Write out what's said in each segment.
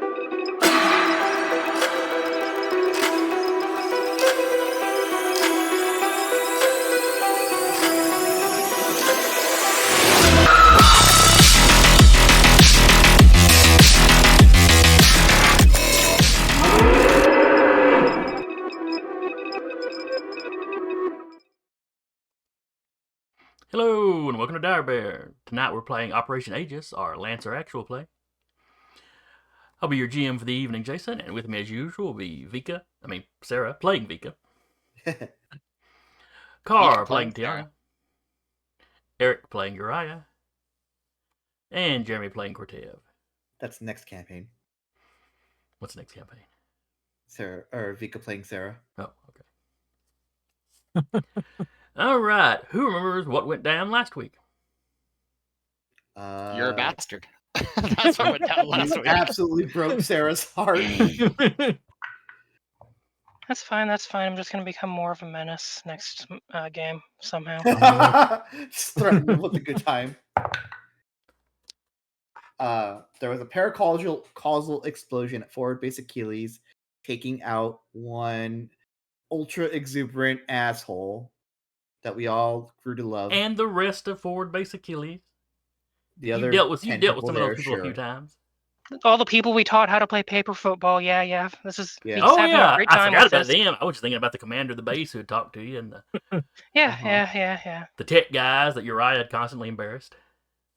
Hello, and welcome to Dire Bear. Tonight we're playing Operation Aegis, our Lancer actual play. I'll be your GM for the evening, Jason, and with me as usual will be Sarah, playing Vika. Carr, playing Tiana. Eric, playing Uriah. And Jeremy, playing Cortev. That's the next campaign. What's the next campaign? Sarah, or Vika playing Sarah. Oh, okay. All right. Who remembers what went down last week? You're a bastard. That's what went down last week. Absolutely broke Sarah's heart. That's fine. I'm just going to become more of a menace next game somehow. Just threaten with a good time. There was a paracausal explosion at forward base Achilles, taking out one ultra exuberant asshole that we all grew to love. And the rest of forward base Achilles. The other you dealt with some of those people a few sure. times. All the people we taught how to play paper football. Yeah. This is having a great time. I forgot about them. I was just thinking about the commander of the base who had talked to you and the Yeah. the tech guys that Uriah had constantly embarrassed.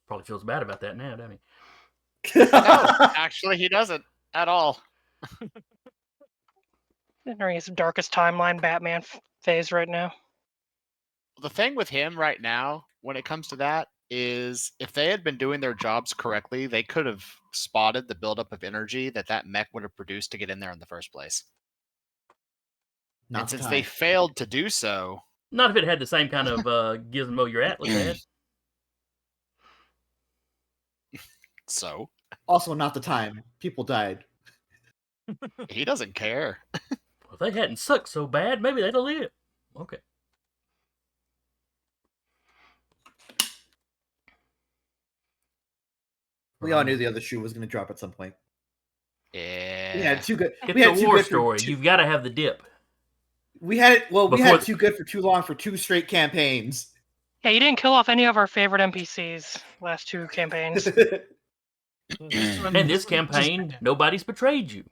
Probably feels bad about that now, doesn't he? No, actually, he doesn't at all. Entering his darkest timeline Batman phase right now. The thing with him right now, when it comes to that, is if they had been doing their jobs correctly, they could have spotted the buildup of energy that mech would have produced to get in there in the first place. And since they failed to do so... Not if it had the same kind of gizmo your Atlas had. So? Also not the time. People died. He doesn't care. Well, if they hadn't sucked so bad, maybe they'd have lived. Okay. We all knew the other shoe was going to drop at some point. Yeah. We had too good. It's a war story. You've got to have the dip. We had too good for too long for 2 straight campaigns. Yeah, you didn't kill off any of our favorite NPCs last 2 campaigns. And this campaign, nobody's betrayed you.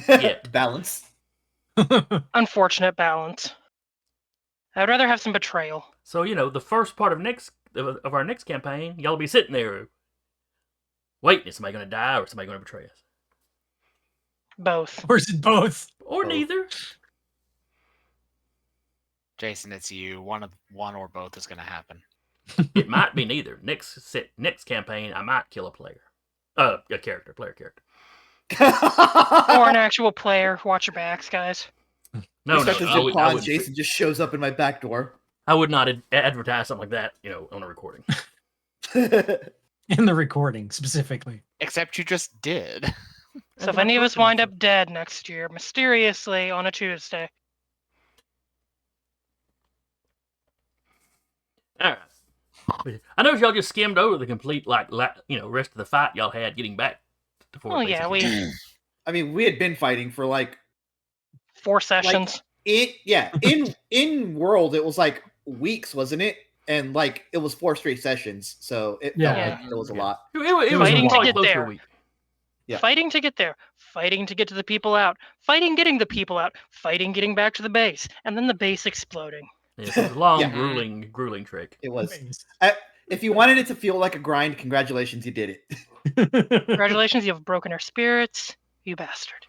Yet. Balance. Unfortunate balance. I'd rather have some betrayal. So, the first part of our next campaign, y'all be sitting there waiting, is somebody going to die or is somebody going to betray us? Both. Or is it both? Or neither. Jason, it's you. One or both is going to happen. It might be neither. Next campaign, I might kill a player. Player character. Or an actual player. Watch your backs, guys. No. Jason just shows up in my back door. I would not advertise something like that, on a recording. In the recording, specifically. Except you just did. So if any of us wind up dead next year, mysteriously on a Tuesday. All right. I know y'all just skimmed over the complete, rest of the fight y'all had getting back to forward. Oh, yeah, we had been fighting for 4 sessions. In world it was weeks, wasn't it? And it was 4 straight sessions, so it felt like it was a lot. It was fighting to get close there. To a week. Yeah. Fighting to get there, fighting to get to the people out, fighting getting the people out, fighting getting back to the base, and then the base exploding. It was a long, grueling trick. It was. If you wanted it to feel like a grind, congratulations, you did it. Congratulations, you have broken our spirits, you bastard.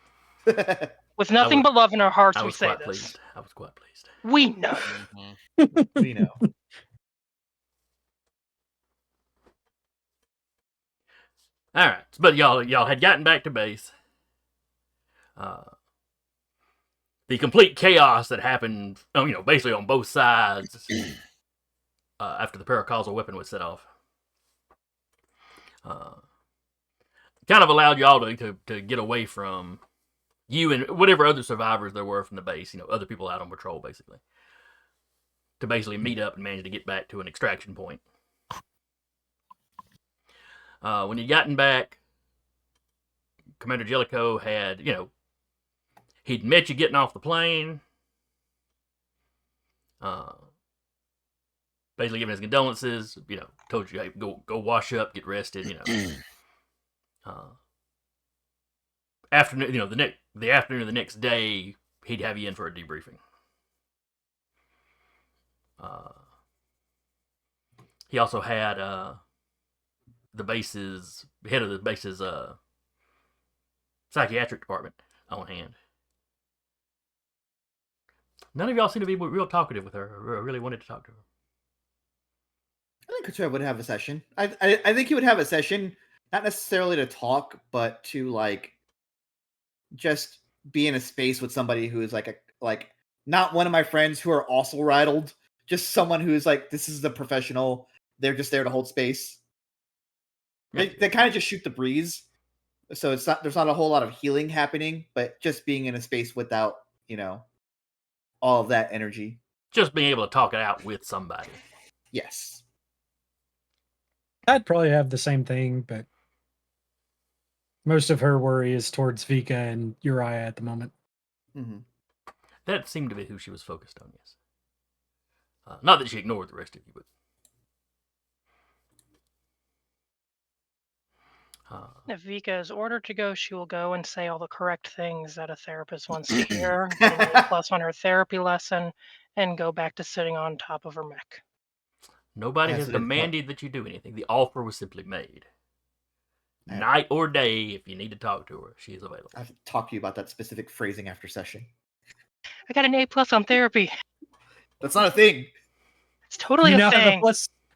With nothing but love in our hearts, we say this. I was quite pleased. We know. We know. All right, but y'all had gotten back to base. The complete chaos that happened, basically on both sides after the paracausal weapon was set off, kind of allowed y'all to get away from you and whatever other survivors there were from the base. Other people out on patrol, basically, to basically meet up and manage to get back to an extraction point. When you gotten back, Commander Jellicoe had, he'd met you getting off the plane. Basically giving his condolences, told you, hey, go wash up, get rested, Afternoon, the afternoon of the next day, he'd have you in for a debriefing. He also had the head of the base's psychiatric department on hand. None of y'all seem to be real talkative with her. I really wanted to talk to her. I think Couture would have a session. I think he would have a session, not necessarily to talk, but to like just be in a space with somebody who is like not one of my friends who are also rattled. Just someone who's like, this is the professional. They're just there to hold space. They kind of just shoot the breeze. So there's not a whole lot of healing happening, but just being in a space without, all of that energy. Just being able to talk it out with somebody. Yes. I'd probably have the same thing, but most of her worry is towards Vika and Uriah at the moment. Mm-hmm. That seemed to be who she was focused on, yes. Not that she ignored the rest of you, but... If Vika is ordered to go, she will go and say all the correct things that a therapist wants to hear, get an A+ on her therapy lesson, and go back to sitting on top of her mech. Nobody has demanded that you do anything. The offer was simply made. Night or day, if you need to talk to her, she is available. I've talked to you about that specific phrasing after session. I got an A+ on therapy. That's not a thing. It's totally a thing.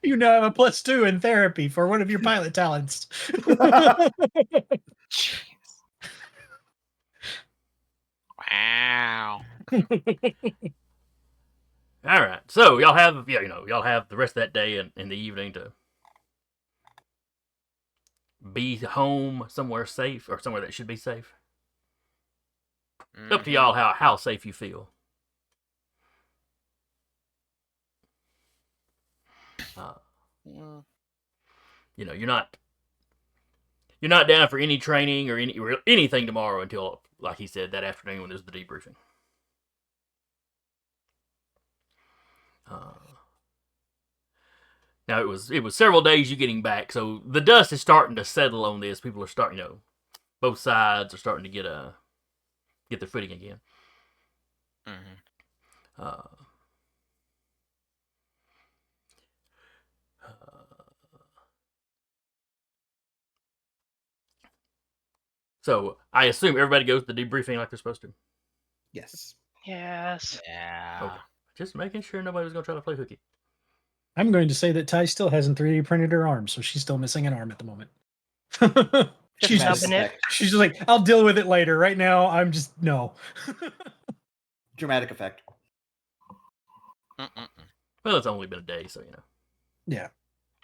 You now have a +2 in therapy for one of your pilot talents. Jeez. Wow. All right, so y'all have the rest of that day and in the evening to be home somewhere safe or somewhere that should be safe. Mm-hmm. Up to y'all how safe you feel. You're not down for any training or anything tomorrow until, like he said, that afternoon when there's the debriefing. Now it was several days you getting back, so the dust is starting to settle on this. People are starting, both sides are starting to get their footing again. Mm-hmm. So I assume everybody goes to the debriefing like they're supposed to. Yes. Yes. Yeah. Okay. Just making sure nobody was going to try to play hooky. I'm going to say that Ty still hasn't 3D printed her arm, so she's still missing an arm at the moment. she's just like, I'll deal with it later. Right now, I'm just no. Dramatic effect. Well, it's only been a day, so Yeah.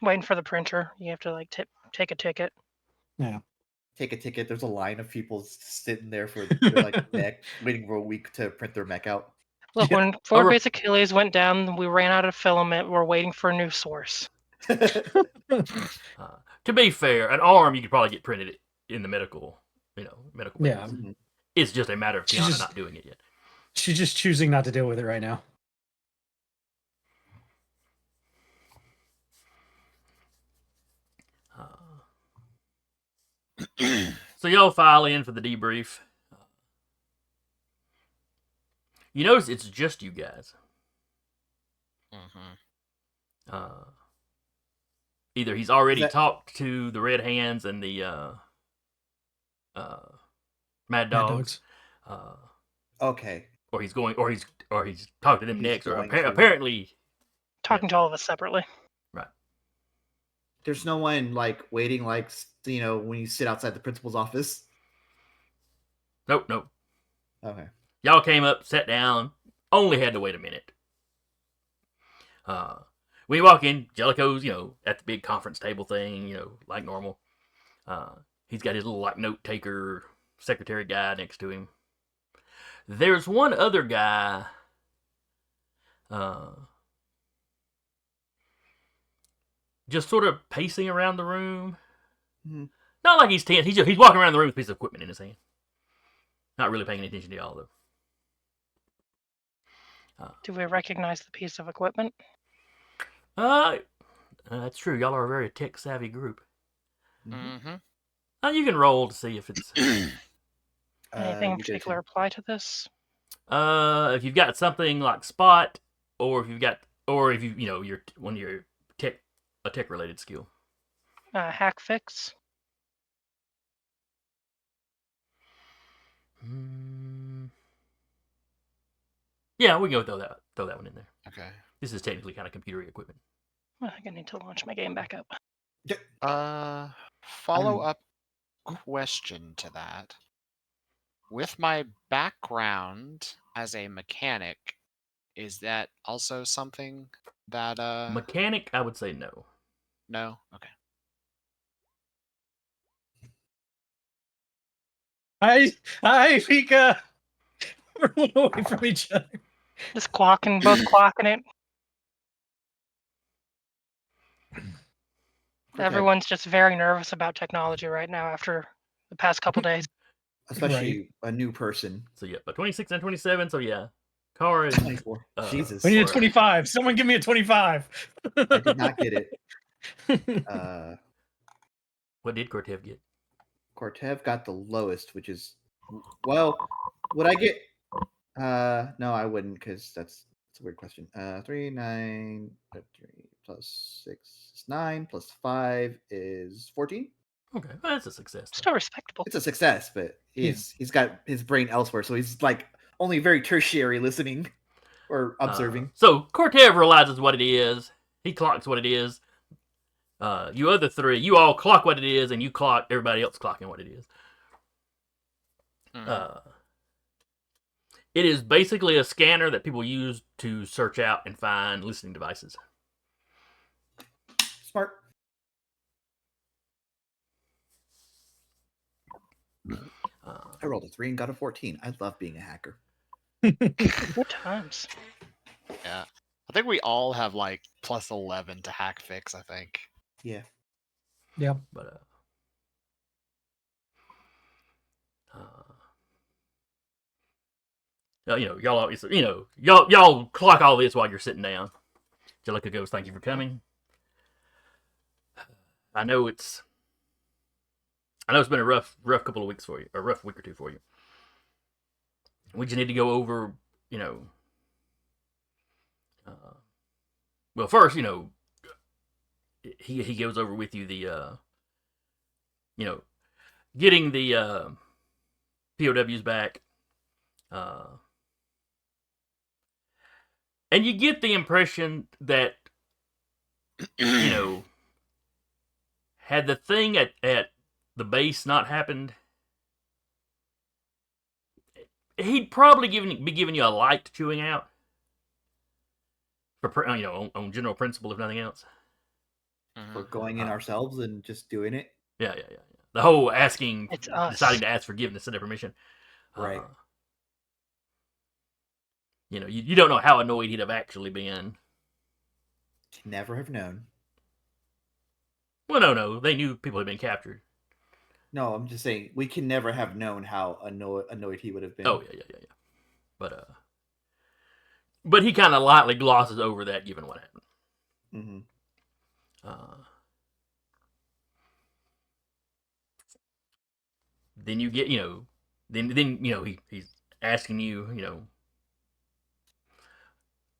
Waiting for the printer. You have to take a ticket. Yeah. Take a ticket. There's a line of people sitting there for their mech, waiting for a week to print their mech out. Look, when Base Achilles went down, we ran out of filament. We're waiting for a new source. To be fair, an arm you could probably get printed in the medical Yeah. Mm-hmm. It's just a matter of Tiana not doing it yet. She's just choosing not to deal with it right now. So y'all file in for the debrief. You notice it's just you guys. Mm-hmm. Either he's already talked to the Red Hands and the Mad Dogs. Okay. Or he's talking to them next. Or apparently talking to all of us separately. Right. There's no one waiting when you sit outside the principal's office. Nope. Okay. Y'all came up, sat down, only had to wait a minute. When you walk in, Jellicoe's, at the big conference table thing, like normal. He's got his little note taker secretary guy next to him. There's one other guy. Just sort of pacing around the room. Mm-hmm. Not like he's tense. He's walking around the room with a piece of equipment in his hand. Not really paying attention to y'all, though. Do we recognize the piece of equipment? That's true. Y'all are a very tech-savvy group. Mm-hmm. You can roll to see if it's... Anything in you get a particular 10. apply to this? If you've got something like spot, or if you've got... Or if you're one of your a tech-related skill. Hack fix? Yeah, we can go throw that one in there. Okay. This is technically kind of computer equipment. I think I need to launch my game back up. Follow-up question to that. With my background as a mechanic, is that also something that Mechanic, I would say no. No? Okay. Hi, Fika. We're away from each other. Just both clocking it. Okay. Everyone's just very nervous about technology right now after the past couple days. Especially a new person. So yeah, but 26 and 27, so yeah. Kara is 24. Jesus. We need a 25. Someone give me a 25. I did not get it. What did Cortev get? Cortev got the lowest, which is, well, would I get? No, I wouldn't, because that's a weird question. 3, 9, 3 plus 6 is 9 plus 5 is 14. Okay, well, that's a success. Still respectable. It's a success, but he's got his brain elsewhere, so he's like only very tertiary listening or observing. So Cortev realizes what it is. He clocks what it is. You other three, you all clock what it is, and you clock everybody else clocking what it is. It is basically a scanner that people use to search out and find listening devices. Smart. I rolled a 3 and got a 14. I love being a hacker. Good times. Yeah. I think we all have like plus 11 to hack fix, I think. Yeah. Yeah. But y'all always, y'all clock all this while you're sitting down. Jellica goes, "Thank you for coming. I know it's been a rough couple of weeks for you, a rough week or two for you. We just need to go over, well, first, he goes over with you the, getting the POWs back, and you get the impression that, had the thing at the base not happened, he'd probably be giving you a light chewing out. For on general principle, if nothing else. For going in ourselves and just doing it. Yeah. The whole deciding to ask forgiveness instead of permission. Right. You don't know how annoyed he'd have actually been. Can never have known. Well, no, they knew people had been captured. No, I'm just saying we can never have known how annoyed he would have been. Oh yeah. But he kind of lightly glosses over that, given what happened. Then you get, he's asking you,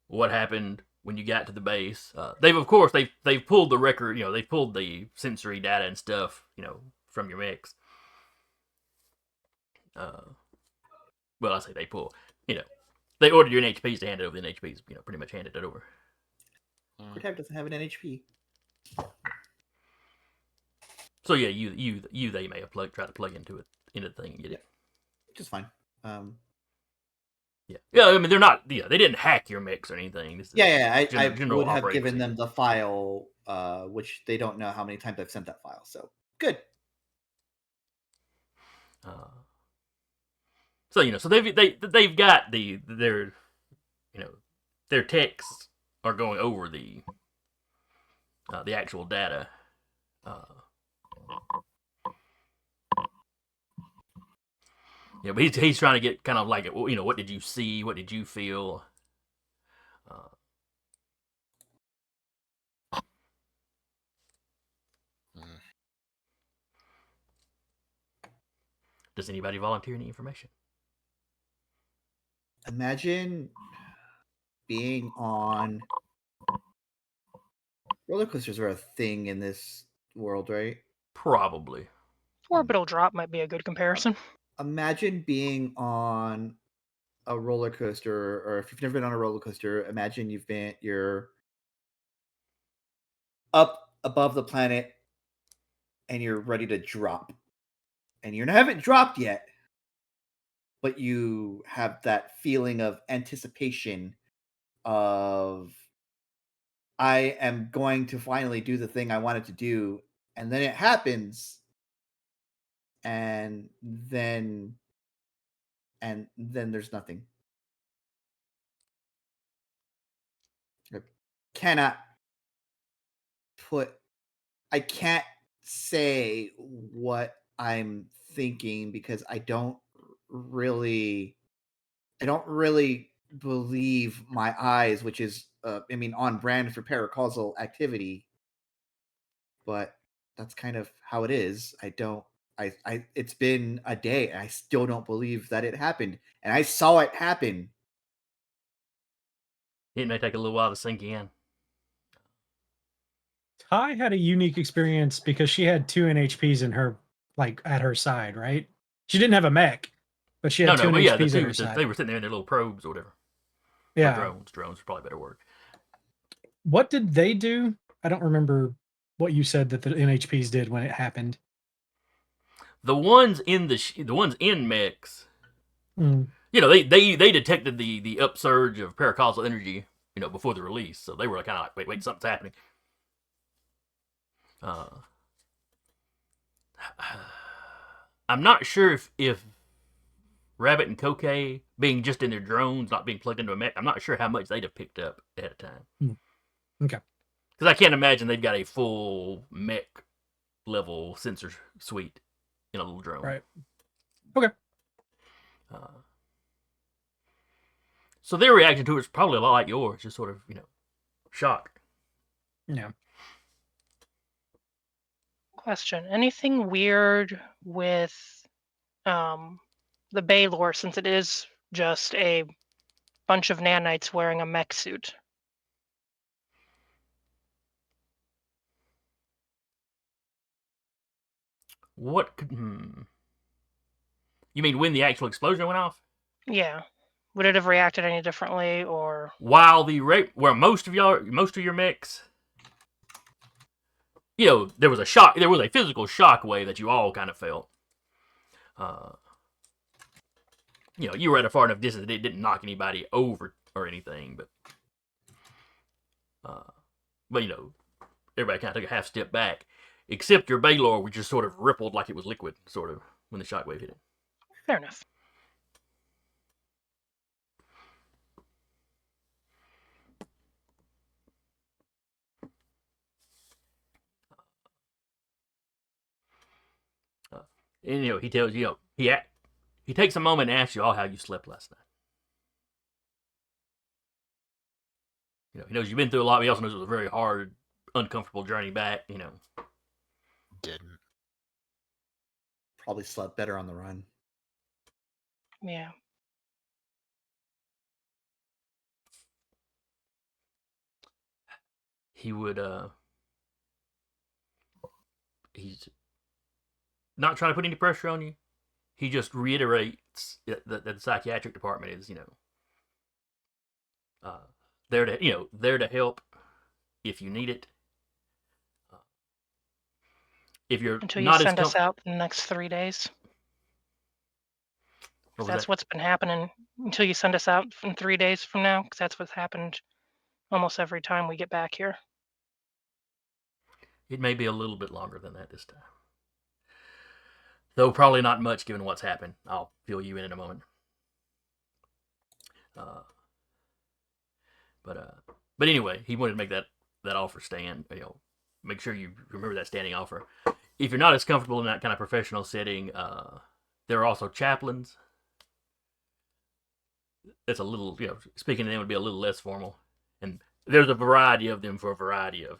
what happened when you got to the base. They've pulled the record, they've pulled the sensory data and stuff, from your mechs. Well, I say they pull, they ordered your NHPs to hand it over. The NHPs, pretty much handed it over. Cortev doesn't have an NHP. So yeah, they may have tried to plug into the thing and get it. Which is fine. Yeah. I mean, they're not. Yeah, they didn't hack your mix or anything. I would have given them the file, which they don't know how many times I've sent that file. So good. So so they've got their techs are going over the actual data. Yeah, but he's trying to get kind of like, you know, what did you see? What did you feel? Does anybody volunteer any information? Imagine being on roller coasters are a thing in this world, right? Probably. Orbital drop might be a good comparison. Imagine being on a roller coaster, or if you've never been on a roller coaster, imagine you're up above the planet and you're ready to drop. And you haven't dropped yet, but you have that feeling of anticipation of I am going to finally do the thing I wanted to do, and then it happens, and then there's nothing. I cannot put I can't say what I'm thinking because I don't really believe my eyes, which is on brand for paracausal activity, but that's kind of how it is. It's been a day and I still don't believe that it happened. And I saw it happen. It may take a little while to sink in. Ty had a unique experience because she had 2 NHPs in her, like, at her side, right? She didn't have a mech, but she had two but yeah, NHPs at her side. they were sitting there in their little probes or whatever. Yeah. Or drones is probably a better word. What did they do? I don't remember what you said that the NHPs did when it happened. The ones in the ones in mechs, Mm. you know, they detected the upsurge of paracausal energy, you know, before the release, so they were kind of like, wait, something's happening. I'm not sure if Rabbit and Kokei being just in their drones, not being plugged into a mech, I'm not sure how much they'd have picked up at a time. Okay. Because I can't imagine they've got a full mech level sensor suite in a little drone. Right. Okay. So their reaction to it is probably a lot like yours, just sort of, you know, shock. Yeah. Question: anything weird with the Baylor, since it is just a bunch of nanites wearing a mech suit? What could... You mean when the actual explosion went off? Yeah. Would it have reacted any differently, or While where most of your mechs, you know, there was a physical shock wave that you all kind of felt. You know, you were at a far enough distance that it didn't knock anybody over or anything, but you know, everybody kind of took a half step back, except your Baylor, which just sort of rippled like it was liquid, sort of, when the shockwave hit it. fair enough? And you know, he tells you, he takes a moment and asks you all how you slept last night. You know, he knows you've been through a lot, but he also knows it was a very hard, uncomfortable journey back, you know. Didn't. Probably slept better on the run. Yeah. He would, he's not trying to put any pressure on you. He just reiterates that the psychiatric department is, you know, there to help if you need it. If you're Until you not send as us out in the next 3 days. That's what's been happening. Until you send us out in 3 days from now, because that's what's happened almost every time we get back here. It may be a little bit longer than that this time. Though probably not much given what's happened. I'll fill you in a moment. But anyway, he wanted to make that offer stand. You know, make sure you remember that standing offer. If you're not as comfortable in that kind of professional setting, there are also chaplains that's a little, speaking to them would be a little less formal. And there's a variety of them for a variety of,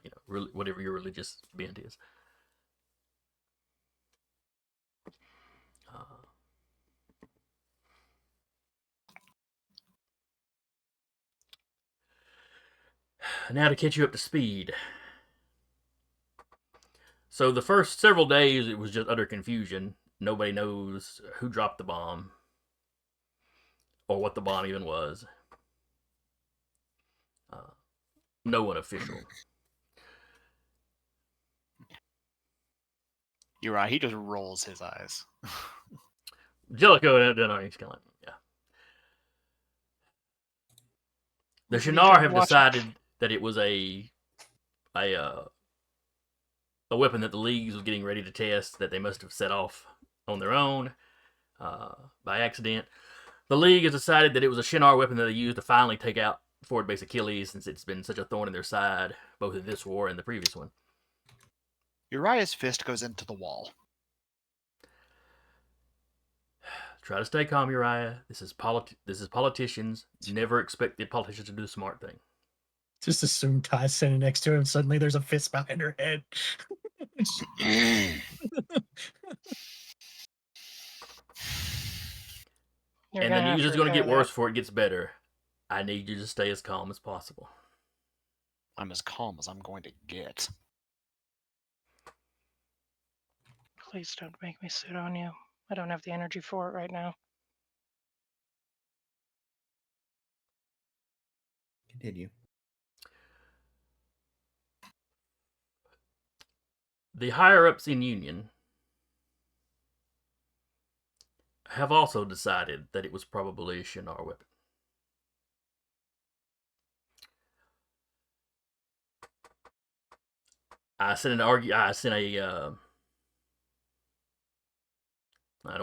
whatever your religious bent is. Now to catch you up to speed. So the first several days, it was just utter confusion. Nobody knows who dropped the bomb or what the bomb even was. No one official. You're right. He just rolls his eyes. Jellicoe, he's kind of like, yeah. The Vika Shinar have watching. decided that it was a weapon that the Leagues was getting ready to test that they must have set off on their own by accident. The League has decided that it was a Shinar weapon that they used to finally take out forward base Achilles, since it's been such a thorn in their side, both in this war and the previous one. Uriah's fist goes into the wall. Try to stay calm, Uriah. This is politicians. Never expect the politicians to do the smart thing. Just assume Ty's sitting next to him. Suddenly there's a fist behind her head. And the news is going to get worse before it gets better. I need you to stay as calm as possible. I'm as calm as I'm going to get. Please don't make me sit on you. I don't have the energy for it right now. Continue. The higher-ups in Union have also decided that it was probably a Shinar weapon. I don't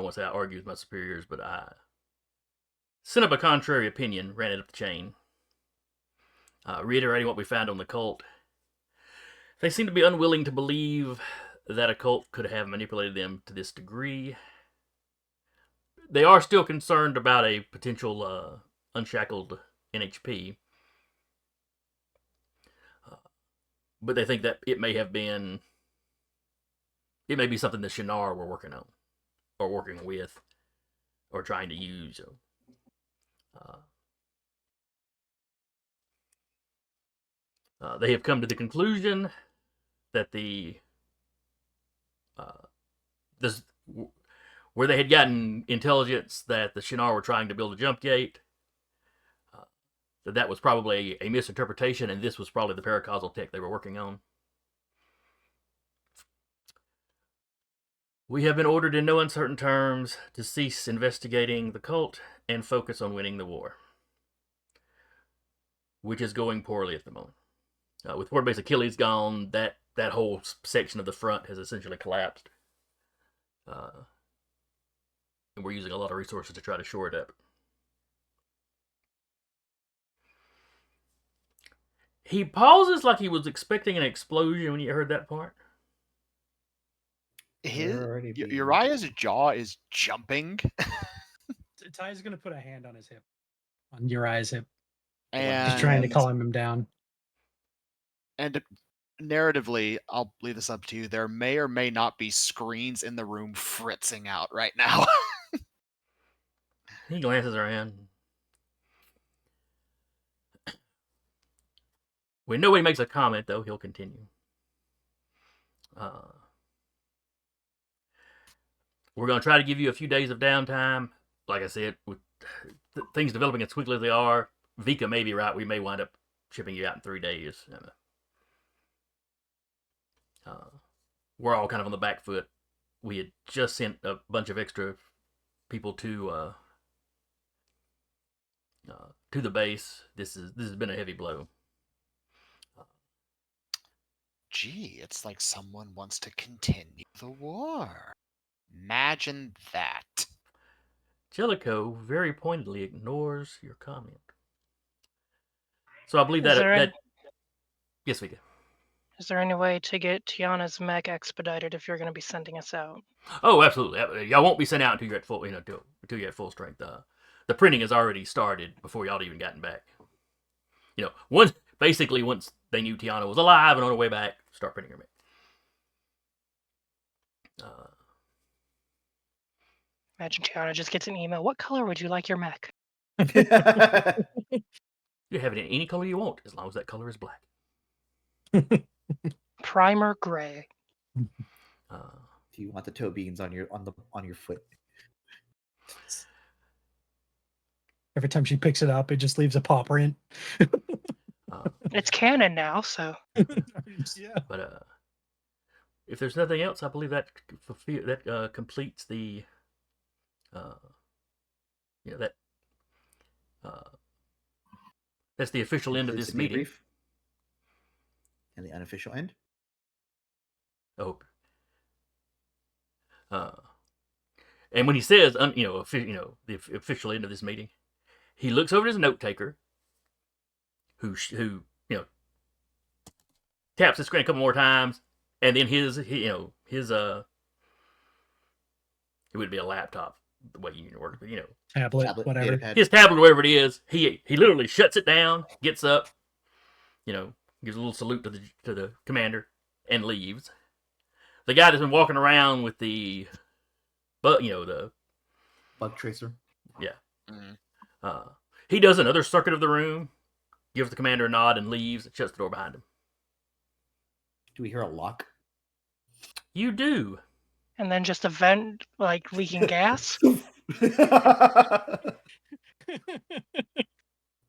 want to say I argue with my superiors, but I sent up a contrary opinion, ran it up the chain, reiterating what we found on the cult. They seem to be unwilling to believe that a cult could have manipulated them to this degree. They are still concerned about a potential unshackled NHP, but they think that it may be something the Shinar were working on, or working with, or trying to use. They have come to the conclusion that where they had gotten intelligence that the Shinar were trying to build a jump gate, that was probably a misinterpretation, and this was probably the paracausal tech they were working on. We have been ordered in no uncertain terms to cease investigating the cult and focus on winning the war, which is going poorly at the moment. With Fort Base Achilles gone, that whole section of the front has essentially collapsed. And we're using a lot of resources to try to shore it up. He pauses like he was expecting an explosion when you heard that part. Uriah's jaw is jumping. Ty's going to put a hand on his hip, on Uriah's hip. And just trying to calm him down. And narratively, I'll leave this up to you. There may or may not be screens in the room fritzing out right now. He glances around. When nobody makes a comment, though, he'll continue. We're going to try to give you a few days of downtime. Like I said, with things developing as quickly as they are, Vika may be right. We may wind up shipping you out in 3 days. We're all kind of on the back foot. We had just sent a bunch of extra people to the base. This has been a heavy blow. Gee, it's like someone wants to continue the war. Imagine that. Jellicoe very pointedly ignores your comment. So I believe that yes, Vika. Is there any way to get Tiana's mech expedited if you're going to be sending us out? Oh, absolutely. Y'all won't be sent out until you're at full, until you're at full strength. the printing has already started before y'all even gotten back. You know, once they knew Tiana was alive and on her way back, start printing her back. Imagine Tiana just gets an email. What color would you like your mech? You have it in any color you want, as long as that color is black. Primer gray. Do you want the toe beans on your foot? Every time she picks it up, it just leaves a paw print. It's canon now, so. Yeah. But if there's nothing else, I believe that completes the. That's the official end of this meeting. And the unofficial end. Oh. And when he says, the official end of this meeting, he looks over at his note taker, who taps the screen a couple more times, and then his it would be a laptop the way you work, but tablet, whatever. His tablet, whatever it is, he literally shuts it down, gets up, gives a little salute to the commander, and leaves. The guy that's been walking around with the bug tracer. Yeah. Mm-hmm. He does another circuit of the room, gives the commander a nod, and leaves, and shuts the door behind him. Do we hear a lock? You do. And then just a vent, like, leaking gas? Oh,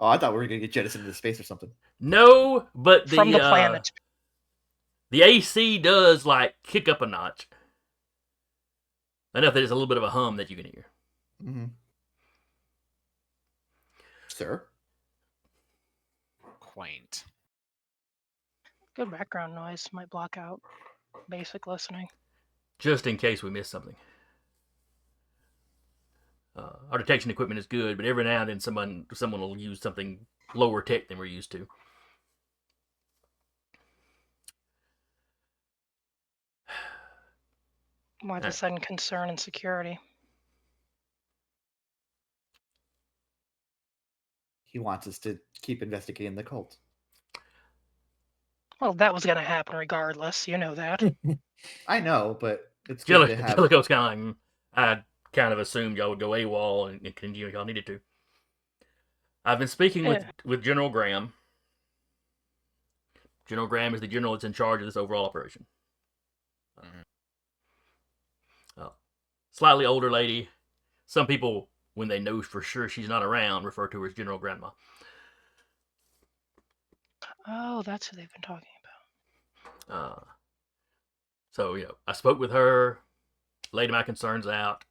I thought we were going to get jettisoned into space or something. No, but from the planet. The AC does, kick up a notch. Enough that it's a little bit of a hum that you can hear. Mm-hmm. Sir? Quaint. Good background noise might block out basic listening. Just in case we miss something. Our detection equipment is good, but every now and then someone will use something lower tech than we're used to. Why the sudden concern and security? He wants us to keep investigating the cult. Well, that was going to happen regardless. You know that. I know, but it's good to have... Jellicoe's kind of like, I kind of assumed y'all would go AWOL and continue if y'all needed to. I've been speaking with General Graham. General Graham is the general that's in charge of this overall operation. Slightly older lady. Some people, when they know for sure she's not around, refer to her as General Grandma. Oh, that's who they've been talking about. So, I spoke with her, laid my concerns out.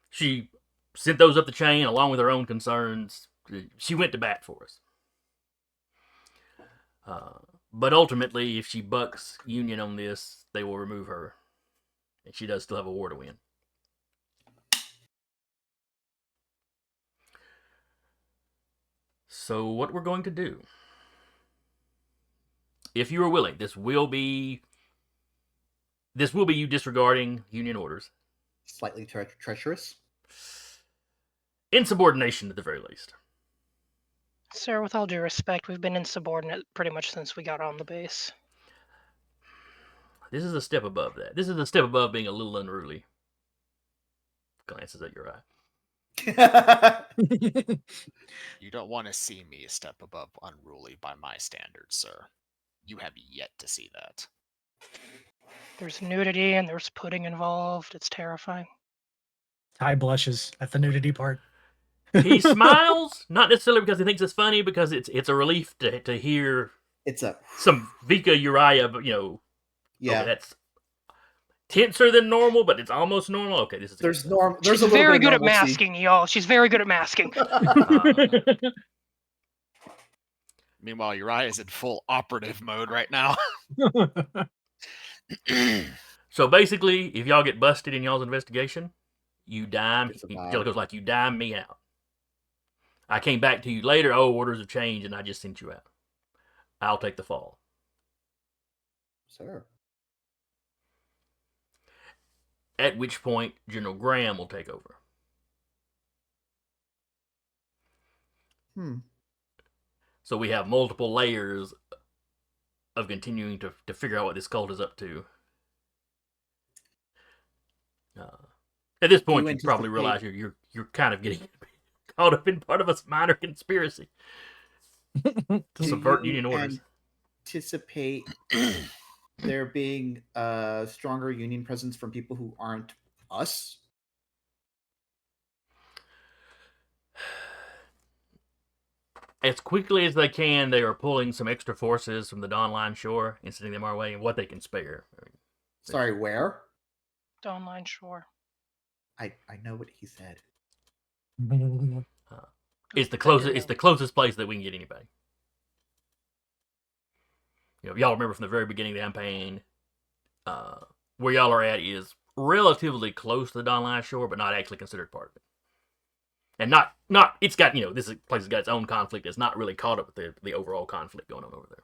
She sent those up the chain along with her own concerns. She went to bat for us. But ultimately, if she bucks Union on this, they will remove her. And she does still have a war to win. So what we're going to do, if you are willing, this will be you disregarding Union orders. Slightly treacherous. Insubordination at the very least. Sir, with all due respect, we've been insubordinate pretty much since we got on the base. This is a step above that. This is a step above being a little unruly. Glances at your eye. You don't want to see me a step above unruly by my standards, sir. You have yet to see that. There's nudity and there's pudding involved. It's terrifying. Ty blushes at the nudity part. He smiles, not necessarily because he thinks it's funny, because it's a relief to hear some Vika Uriah, but yeah, okay, that's tenser than normal, but it's almost normal. Okay, this is there's She's very good at masking, y'all. She's very good at masking. Meanwhile, Uriah is in full operative mode right now. So basically, if y'all get busted in y'all's investigation, you dime. Jellicoe's like, you dime me out. I came back to you later. Oh, orders have changed, and I just sent you out. I'll take the fall. Sir. At which point, General Graham will take over. So we have multiple layers of continuing to figure out what this cult is up to. At this point, you probably realize you're kind of getting caught up in part of a minor conspiracy to subvert union orders. Anticipate there being a stronger union presence from people who aren't us? As quickly as they can, they are pulling some extra forces from the Dawnline shore and sending them our way, and what they can spare. Sorry, where? Dawnline shore. I know what he said. It's the closest. It's the closest place that we can get anybody. Y'all remember from the very beginning of the campaign, where y'all are at is relatively close to the Dawnline shore, but not actually considered part of it. And not it's got, this place has got its own conflict. It's not really caught up with the overall conflict going on over there.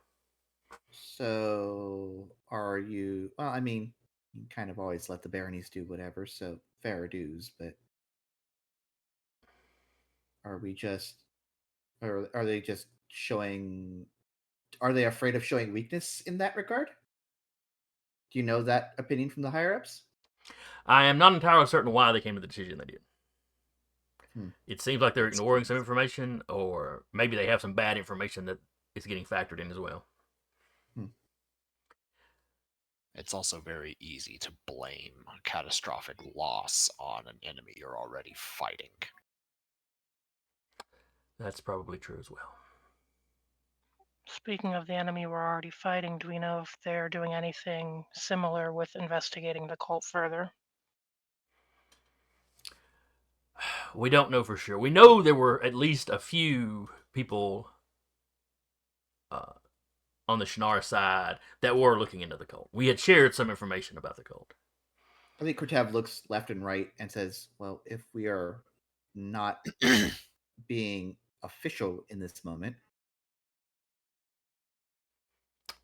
So are you, well, I mean, you kind of always let the baronies do whatever, so fair dues, but are we just, or are they just showing, are they afraid of showing weakness in that regard? Do you know that opinion from the higher-ups? I am not entirely certain why they came to the decision they did. It seems like they're ignoring some information, or maybe they have some bad information that is getting factored in as well. It's also very easy to blame a catastrophic loss on an enemy you're already fighting. That's probably true as well. Speaking of the enemy we're already fighting, do we know if they're doing anything similar with investigating the cult further? We don't know for sure. We know there were at least a few people on the Shannara side that were looking into the cult. We had shared some information about the cult. I think Kurtev looks left and right and says, well, if we are not being official in this moment.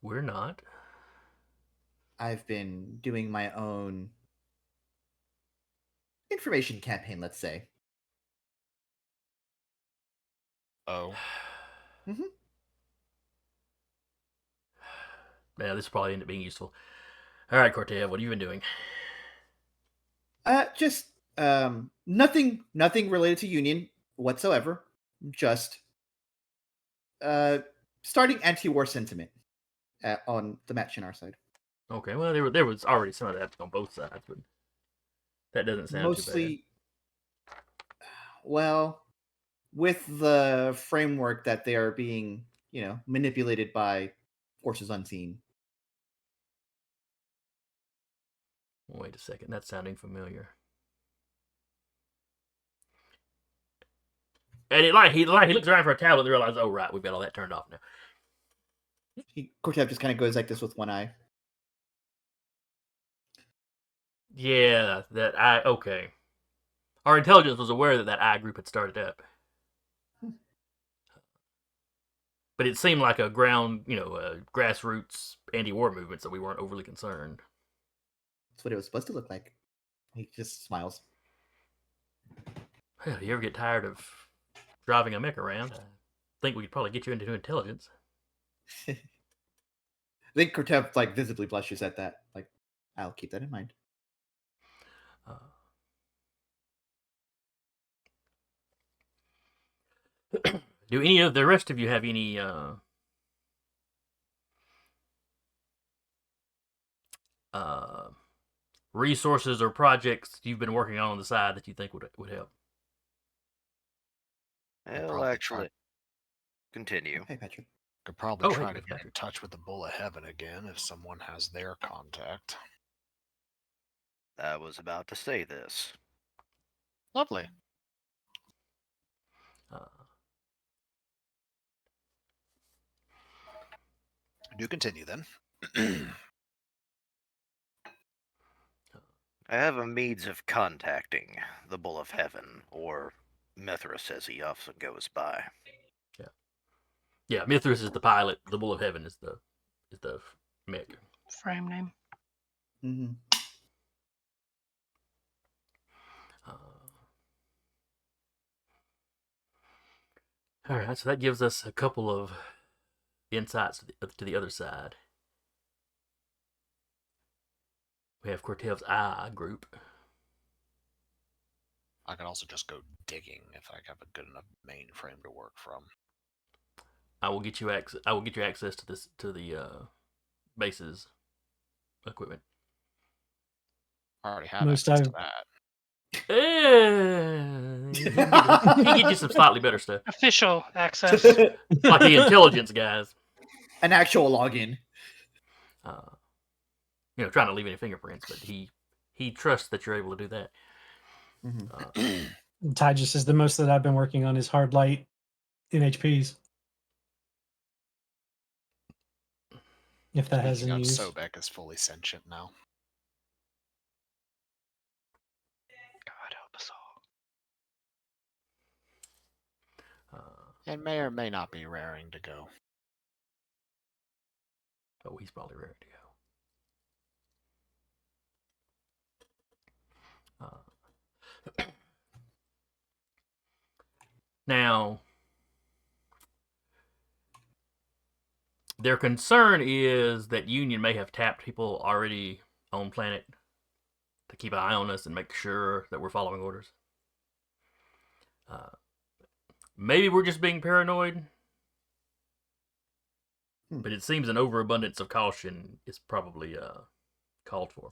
We're not. I've been doing my own information campaign, let's say. Oh. Mm-hmm. Yeah, this will probably end up being useful. All right, Cortez, what have you been doing? Just nothing related to Union whatsoever. Just starting anti-war sentiment on the Matt Shinar side. Okay, well, there was already some of that on both sides, but that doesn't sound too bad. Well, with the framework that they are being, manipulated by forces unseen. Wait a second, that's sounding familiar. And he looks around for a tablet and realizes, oh right, we've got all that turned off now. Kortev just kind of goes like this with one eye. Yeah, okay. Our intelligence was aware that eye group had started up. But it seemed like a grassroots anti-war movement, so we weren't overly concerned. That's what it was supposed to look like. He just smiles. Well, you ever get tired of driving a mech around? I think we could probably get you into intelligence. I think Kurtev visibly blushes at that. I'll keep that in mind. Do any of the rest of you have any resources or projects you've been working on the side that you think would help? Well, actually, continue. Hey, Patrick. Could probably try to get in touch with the Bull of Heaven again if someone has their contact. I was about to say this. Lovely. Do continue then. I have a means of contacting the Bull of Heaven, or Mithras as he often goes by. Yeah, Mithras is the pilot. The Bull of Heaven is the mech. Frame name. Mm-hmm. All right, so that gives us a couple of insights to the other side. We have Cortev's I group. I can also just go digging if I have a good enough mainframe to work from. I will get you access to the base's equipment. I already have Most access to I've- that. He can get you some slightly better stuff, Official access. like the intelligence guys. An actual login. Trying to leave any fingerprints, but he trusts that you're able to do that. Ty just says the most that I've been working on is hard light NHPs. If that has Speaking any of, use. Sobek is fully sentient now. God help us all. And may or may not be raring to go. Oh, he's probably ready to go. Now, their concern is that Union may have tapped people already on planet to keep an eye on us and make sure that we're following orders. Maybe we're just being paranoid, but it seems an overabundance of caution is probably called for.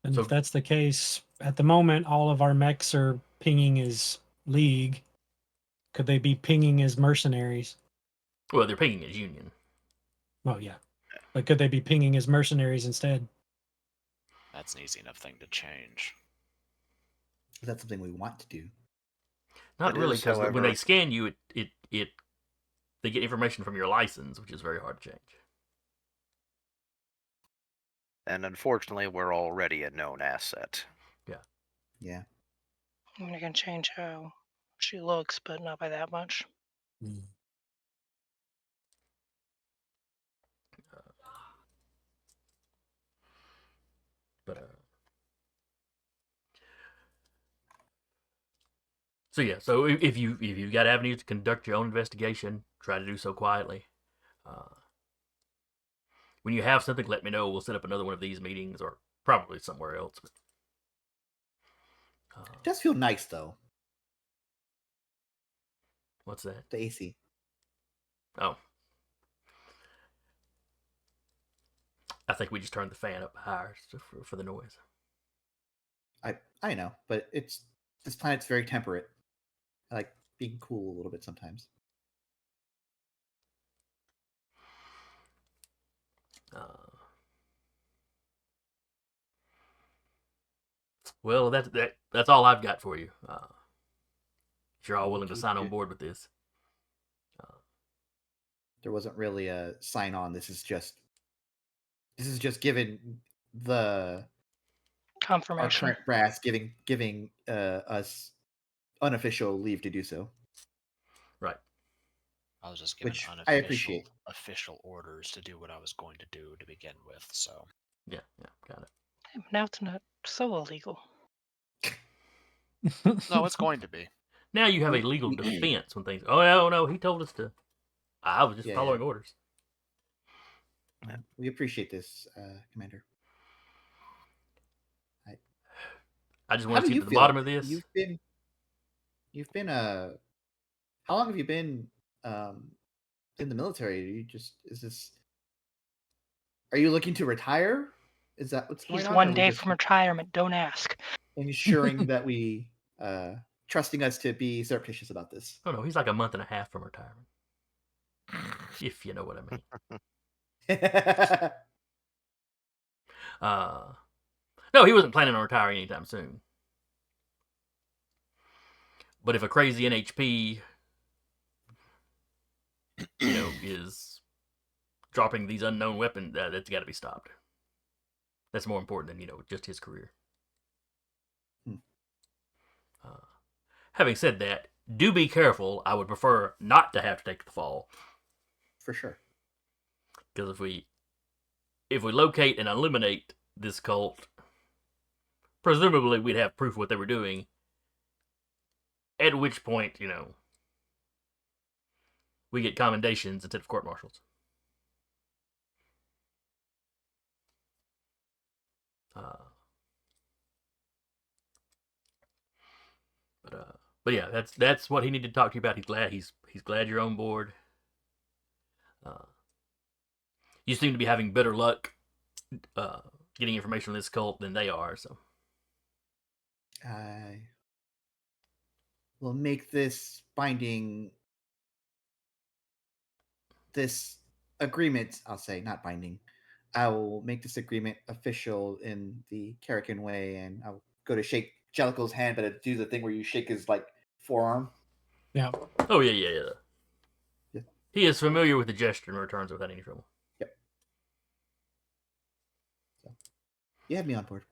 And So- if that's the case, at the moment, all of our mechs are pinging as League. Could they be pinging as mercenaries? Well, they're pinging as Union. Oh, yeah. But could they be pinging as mercenaries instead? That's an easy enough thing to change. Is that something we want to do? Not It really, is, because when however- they scan you, they get information from your license, which is very hard to change. And unfortunately, we're already a known asset. Yeah. I mean, I can change how she looks, but not by that much. So yeah, so if you've got avenues to conduct your own investigation, try to do so quietly. When you have something, let me know. We'll set up another one of these meetings, or probably somewhere else. But, It does feel nice though. what's that? The AC. Oh, I think we just turned the fan up higher for the noise. I know, but this planet's very temperate. I like being cool a little bit sometimes. Well, that's all I've got for you. If you're all willing to sign on board with this. There wasn't really a sign on. This is just given the our Confirmation. current brass giving us unofficial leave to do so. Right. I was just given Which I unofficial appreciate. official orders to do what I was going to do to begin with. So Yeah, got it. Now it's not so illegal. no, it's going to be. Now you have a legal defense when things. Oh no, he told us to. I was just Yeah, following orders. We appreciate this, Commander. I just How want do to you get to the feel? bottom of this. You've been how long have you been in the military? Are you looking to retire? Is that what's going He's on? Or one are we day just from retirement. Don't ask. ensuring that we trusting us to be surreptitious about this. Oh no, he's like a month and a half from retirement. If you know what I mean. No, he wasn't planning on retiring anytime soon. But if a crazy NHP, is dropping these unknown weapons, that's got to be stopped. That's more important than just his career. Having said that, do be careful. I would prefer not to have to take the fall. For sure. Because if we locate and eliminate this cult, presumably we'd have proof of what they were doing, At which point, we get commendations instead of court-martials. But yeah, that's what he needed to talk to you about. He's glad you're on board. You seem to be having better luck getting information on this cult than they are. So I will make this binding. This agreement, I'll say, not binding. I will make this agreement official in the Karakin way, and I'll go to shake Jellicoe's hand, but I do the thing where you shake his forearm. Yeah. Oh yeah. He is familiar with the gesture and returns without any trouble. Yep. So, you have me on board.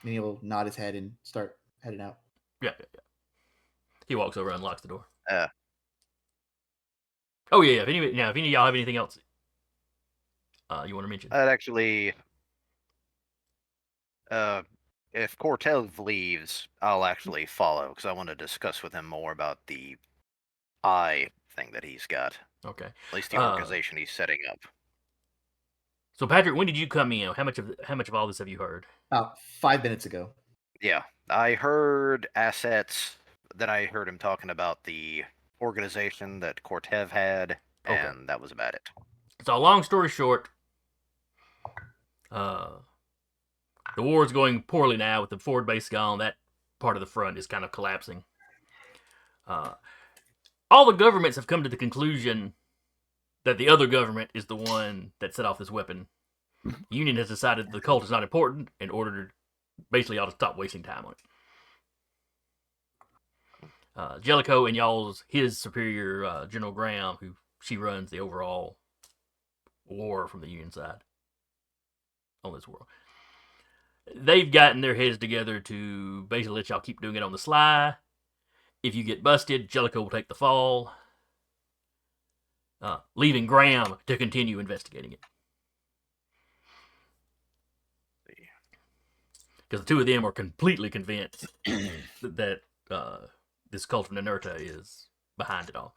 And he'll nod his head and start heading out. Yeah. He walks over and unlocks the door. Uh, Oh yeah. If any of y'all have anything else you want to mention? I'd actually, if Cortez leaves, I'll actually follow because I want to discuss with him more about the eye thing that he's got. Okay. At least the organization he's setting up. So Patrick, when did you come in? How much of all this have you heard? About 5 minutes ago. Yeah, I heard assets. Then I heard him talking about the organization that Cortez had, and that was about it. So long story short, the war is going poorly now with the forward base gone. That part of the front is kind of collapsing. All the governments have come to the conclusion that the other government is the one that set off this weapon. The Union has decided the cult is not important and ordered basically y'all to stop wasting time on it. Jellicoe and his superior, General Graham, she runs the overall war from the Union side on this world. They've gotten their heads together to basically let y'all keep doing it on the sly. If you get busted, Jellicoe will take the fall, leaving Graham to continue investigating it. Because the two of them are completely convinced that this cult from Ninurta is behind it all.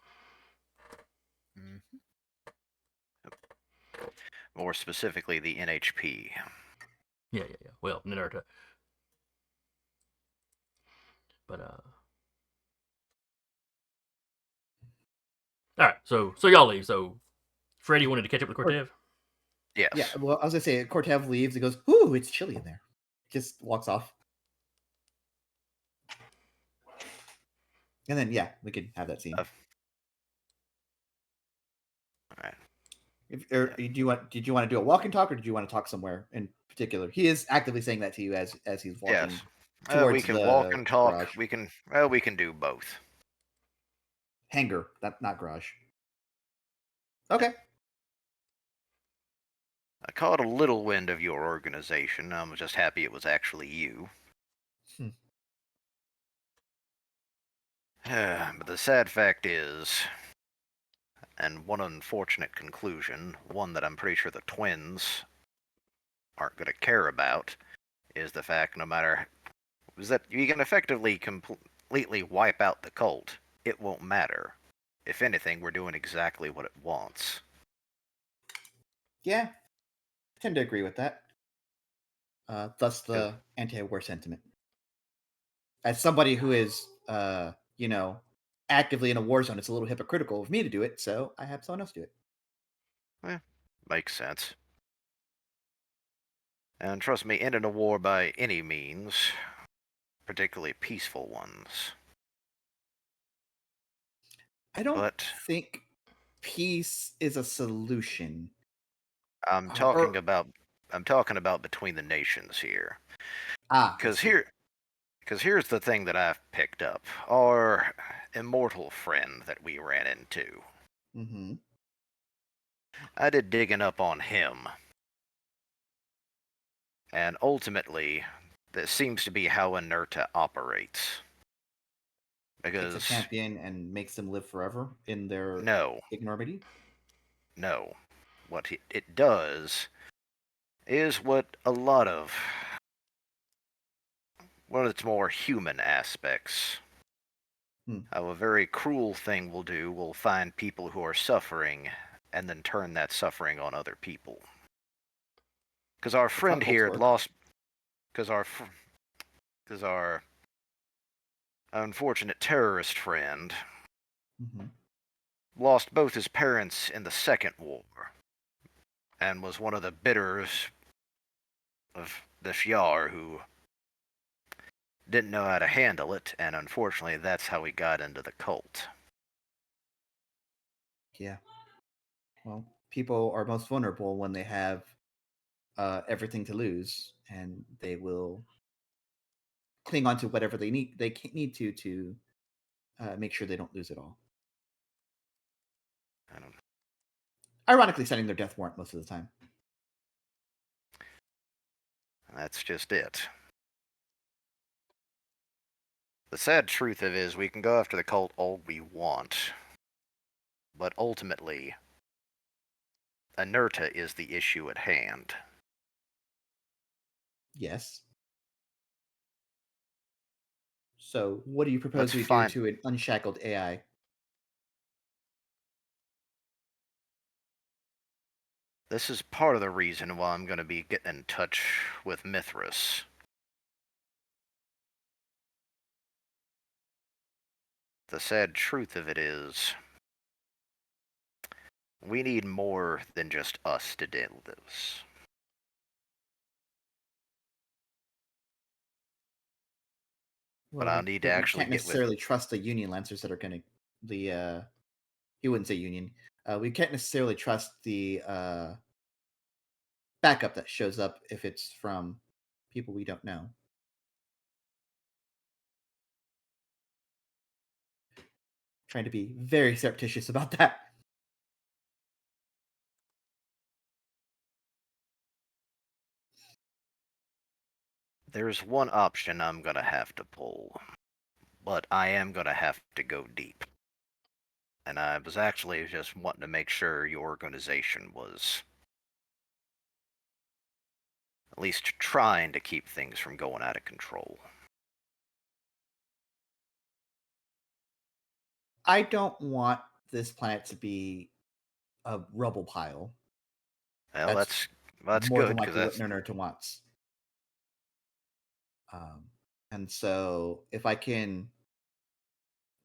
More specifically, the NHP. Yeah. Well, Ninurta. But all right. So y'all leave. So Freddie wanted to catch up with Cortez. Yes. Yeah. Well, I was gonna say Cortez leaves. He goes, "Ooh, it's chilly in there." Just walks off. And then we can have that scene. All right. Did you want to do a walk and talk, or did you want to talk somewhere in particular? He is actively saying that to you as he's walking. Yes. Towards we can walk and talk. Garage. We can do both. Hangar, not garage. Okay. I caught a little wind of your organization. I'm just happy it was actually you. But the sad fact is, and one unfortunate conclusion, one that I'm pretty sure the twins aren't going to care about, is the fact is that you can effectively completely wipe out the cult. It won't matter. If anything, we're doing exactly what it wants. Yeah, I tend to agree with that. Thus the anti-war sentiment. As somebody who is, actively in a war zone, it's a little hypocritical of me to do it, so I have someone else do it. Makes sense. And trust me, ending a war by any means, particularly peaceful ones. I don't think peace is a solution. I'm talking about between the nations here. Because here's the thing that I've picked up. Our immortal friend that we ran into. Mm-hmm. I did digging up on him. And ultimately, this seems to be how Ninurta operates. Because it's a champion and makes them live forever in their ignominy? No. What it does is what a lot of one of its more human aspects how a very cruel thing will find people who are suffering and then turn that suffering on other people. Because our friend here had lost. Because our unfortunate terrorist friend lost both his parents in the Second War and was one of the bidders of the Shi'ar who didn't know how to handle it, and unfortunately that's how he got into the cult. Yeah. Well, people are most vulnerable when they have everything to lose, and they will cling on to whatever they need. They need to make sure they don't lose it all. Ironically, signing their death warrant most of the time. That's just it. The sad truth of it is we can go after the cult all we want, but ultimately, Inerta is the issue at hand. Yes. So, what do you propose we do to an unshackled AI? This is part of the reason why I'm going to be getting in touch with Mithras. The sad truth of it is, we need more than just us to deal with this. But I'll need to actually can't necessarily trust the Union Lancers that are going to he wouldn't say Union. We can't necessarily trust the backup that shows up if it's from people we don't know. Trying to be very surreptitious about that. There's one option I'm going to have to pull, but I am going to have to go deep. And I was actually just wanting to make sure your organization was at least trying to keep things from going out of control. I don't want this planet to be a rubble pile. Well, that's more good, than likely what Nernerta wants. And so if I can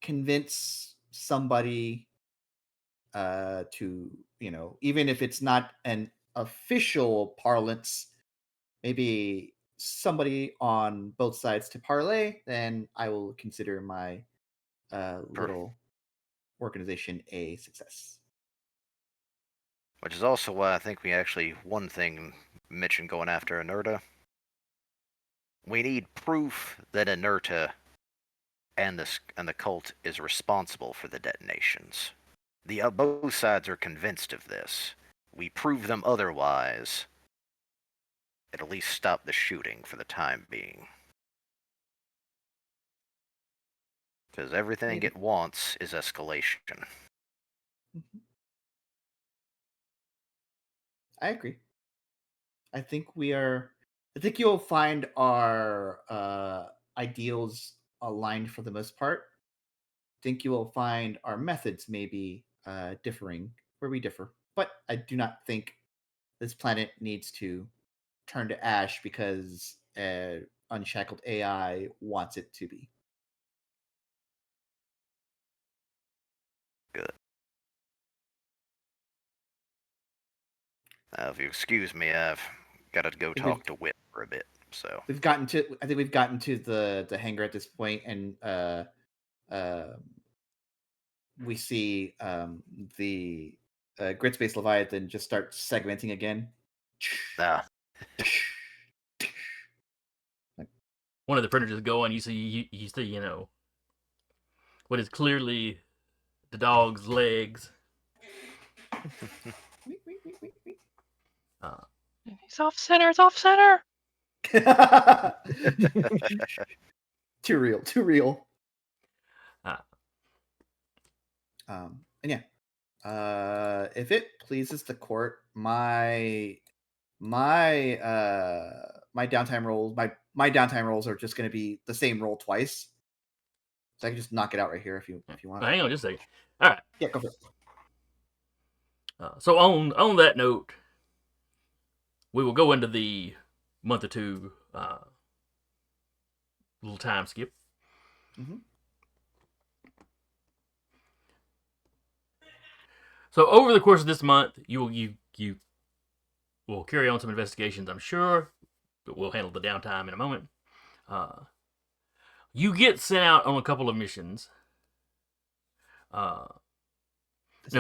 convince somebody to, even if it's not an official parlance, maybe somebody on both sides to parlay, then I will consider my little organization a success. Which is also why I think one thing mentioned going after Inerta. We need proof that Inerta and the cult is responsible for the detonations. Both sides are convinced of this. We prove them otherwise, it'll at least stop the shooting for the time being. Because everything it wants is escalation. I agree. I think you'll find our ideals aligned for the most part. I think you will find our methods maybe differing where we differ. But I do not think this planet needs to turn to ash because unshackled AI wants it to be. Good. If you excuse me, I've got to go talk to Whip for a bit. So I think we've gotten to the hangar at this point, and we see the Grid Space Leviathan just start segmenting again. One of the printers is going. You see, what is clearly the dog's legs. He's off center. It's off center. Too real. And yeah, if it pleases the court, my downtime rolls, my downtime rolls are just going to be the same roll twice. So I can just knock it out right here if you want. Hang on just a second. All right. Yeah, go for it. So on that note, we will go into the month or two little time skip. Mm-hmm. So over the course of this month, you will carry on some investigations, I'm sure, but we'll handle the downtime in a moment. You get sent out on a couple of missions. No,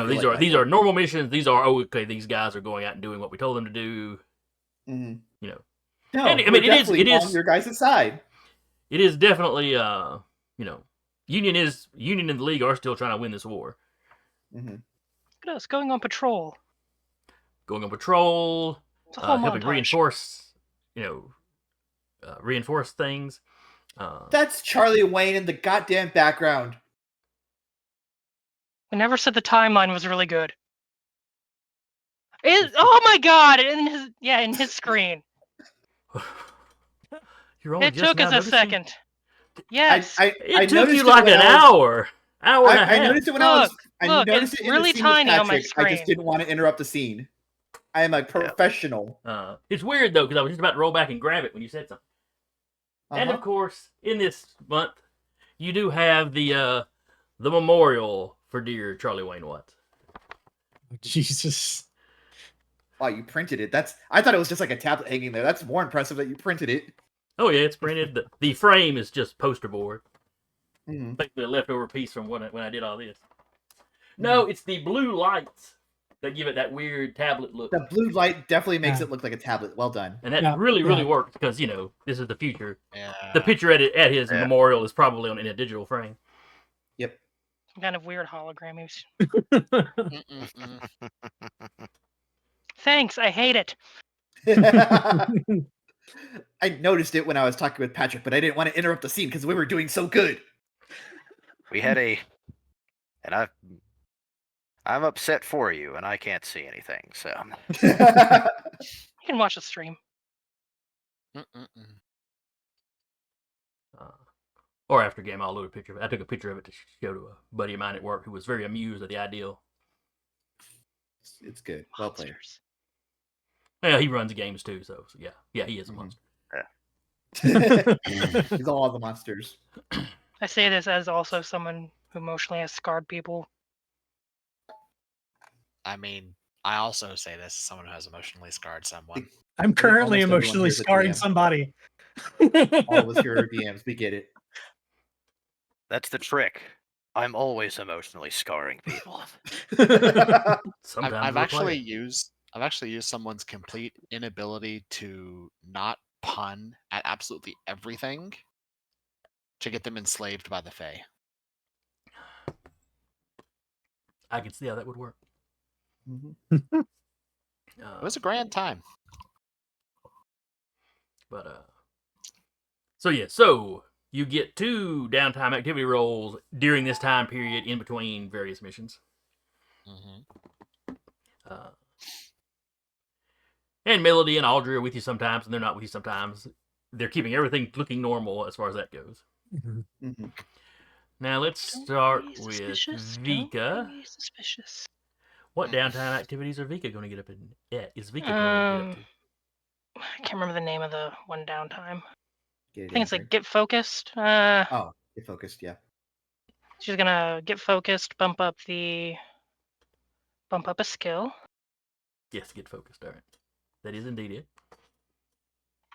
these are normal missions. These are okay. These guys are going out and doing what we told them to do. Mm-hmm. You know, no, and, I mean it is on your guys' side. It is definitely Union and the League are still trying to win this war. Mm-hmm. Look at us going on patrol. It's a whole Helping montage. reinforce things. That's Charlie Wayne in the goddamn background. We never said the timeline was really good. Oh my god! In his screen. It took us a second. Yes. It took you like an hour and a half. I noticed it when I was. Look, noticed it's it in really the scene with tiny on my Patrick. I just screen. didn't want to interrupt the scene. I am a professional. It's weird though because I was just about to roll back and grab it when you said something. And of course, in this month, you do have the memorial for dear Charlie Wayne Watts. Jesus. Wow, you printed it. I thought it was just like a tablet hanging there. That's more impressive that you printed it. Oh yeah, it's printed. The frame is just poster board. Mm-hmm. Basically a leftover piece from when I did all this. No, it's the blue lights that give it that weird tablet look. The blue light definitely makes it look like a tablet. Well done. And that really works because, this is the future. Yeah. The picture at his memorial is probably in a digital frame. Yep. Some kind of weird hologram. Thanks, I hate it. I noticed it when I was talking with Patrick, but I didn't want to interrupt the scene because we were doing so good. We had and I'm upset for you, and I can't see anything, so. You can watch the stream. Or after game, I'll load a picture of it. I took a picture of it to show to a buddy of mine at work who was very amused at the idea. It's good. Well played. Yeah, he runs games too, so yeah, he is a monster. He's all the monsters. I say this as also someone who emotionally has scarred people. I mean, I also say this as someone who has emotionally scarred someone. I'm currently emotionally scarring somebody. All of us here are DMs. We get it. That's the trick. I'm always emotionally scarring people. I've actually used someone's complete inability to not pun at absolutely everything to get them enslaved by the Fae. I can see how that would work. Mm-hmm. It was a grand time. But so you get 2 downtime activity rolls during this time period in between various missions. Mm-hmm. And Melody and Audrey are with you sometimes, and they're not with you sometimes. They're keeping everything looking normal as far as that goes. Mm-hmm. Now let's start with Vika. Suspicious. What downtime activities are Vika going to get up in? Yeah, is Vika going to get up to? I can't remember the name of the one downtime. I think it's like get focused. Get focused. Yeah. She's gonna get focused, bump up a skill. Yes, get focused. All right, that is indeed it.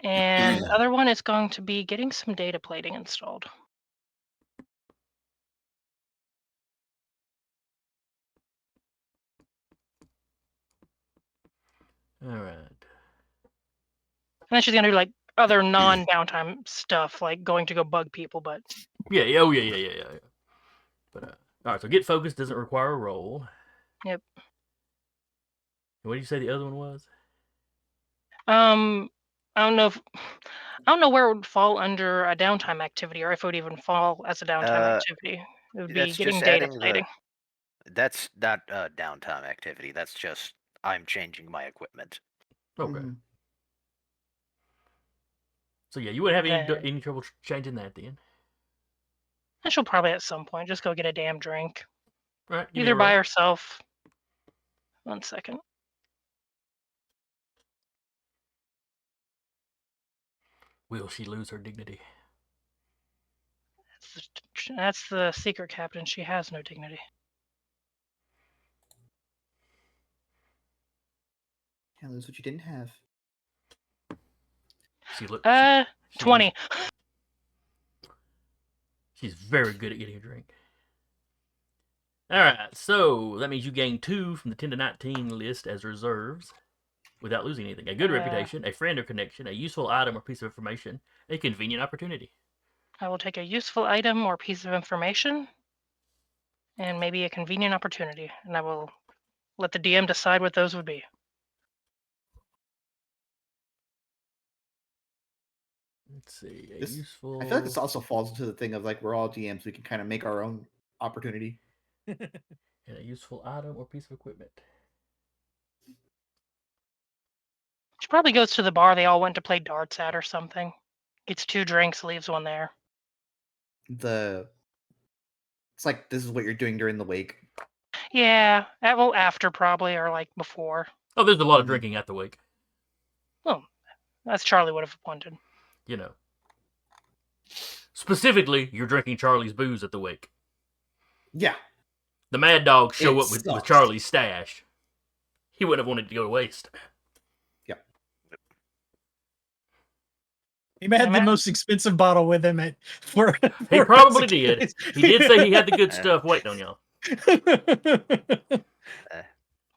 And the other one is going to be getting some data plating installed. All right. And then she's gonna do like other non-downtime stuff, like going to go bug people. But yeah. But all right, so get focused doesn't require a roll. Yep. What did you say the other one was? I don't know where it would fall under a downtime activity, or if it would even fall as a downtime activity. It would be getting data plating. That's not a downtime activity. That's just I'm changing my equipment. Okay. Mm-hmm. So yeah, you wouldn't have any trouble changing that then. And she'll probably at some point just go get a damn drink. Right. Either by herself. 1 second. Will she lose her dignity? That's the secret, Captain. She has no dignity. Can't lose what you didn't have. She look. 20. She's very good at getting a drink. All right, so that means you gain 2 from the 10 to 19 list as reserves without losing anything. A good reputation, a friend or connection, a useful item or piece of information, a convenient opportunity. I will take a useful item or piece of information and maybe a convenient opportunity, and I will let the DM decide what those would be. Let's see. A This- useful. I feel like this also falls into the thing of like we're all DMs, we can kind of make our own opportunity. And a useful item or piece of equipment. She probably goes to the bar they all went to play darts at or something. Gets 2 drinks, leaves 1 there. It's like this is what you're doing during the wake. Yeah, well, after probably, or like before. Oh, there's a lot of drinking at the wake. Oh, that's Charlie would have wanted. You know. Specifically, you're drinking Charlie's booze at the wake. Yeah. The Mad Dogs show It up with sucks. Charlie's stash. He wouldn't have wanted to go to waste. He had the most expensive bottle with him for He probably did. He did say he had the good stuff waiting on y'all.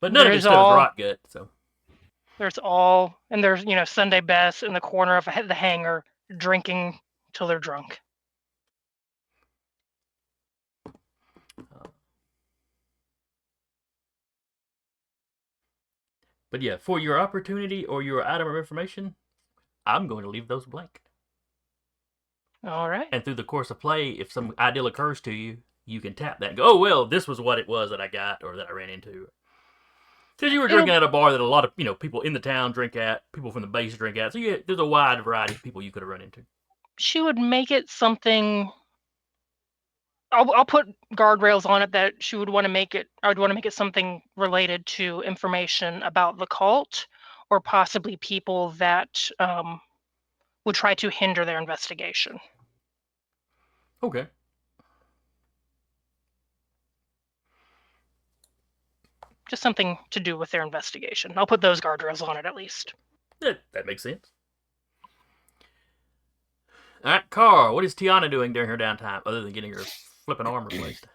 But none of his stuff is rot gut, so. There's Sunday Best in the corner of the hangar drinking till they're drunk. But yeah, for your opportunity or your item of information, I'm going to leave those blank. All right. And through the course of play, if some ideal occurs to you, you can tap that and go, oh, well, this was what it was that I got or that I ran into. Because you were drinking at a bar that a lot of people in the town drink at, people from the base drink at. So there's a wide variety of people you could have run into. She would make it something. I'll put guardrails on it that she would want to make it. I would want to make it something related to information about the cult, or possibly people that would try to hinder their investigation. Okay. Just something to do with their investigation. I'll put those guardrails on it at least. That makes sense. All right, Carl, what is Tiana doing during her downtime other than getting her flipping arm replaced?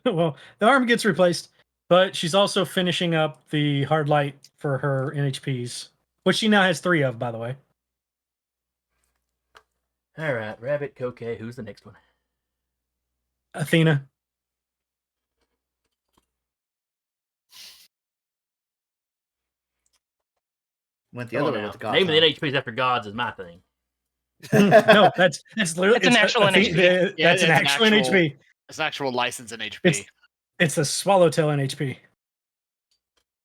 Well, the arm gets replaced, but she's also finishing up the hard light for her NHPs, which she now has 3 of, by the way. All right, Rabbit, Koke, who's the next one? Athena. Went the other way with the gods. Naming the NHPs after gods is my thing. No, that's literally it's an actual NHP. That's an actual NHP. It's an actual license in HP. It's a swallowtail NHP.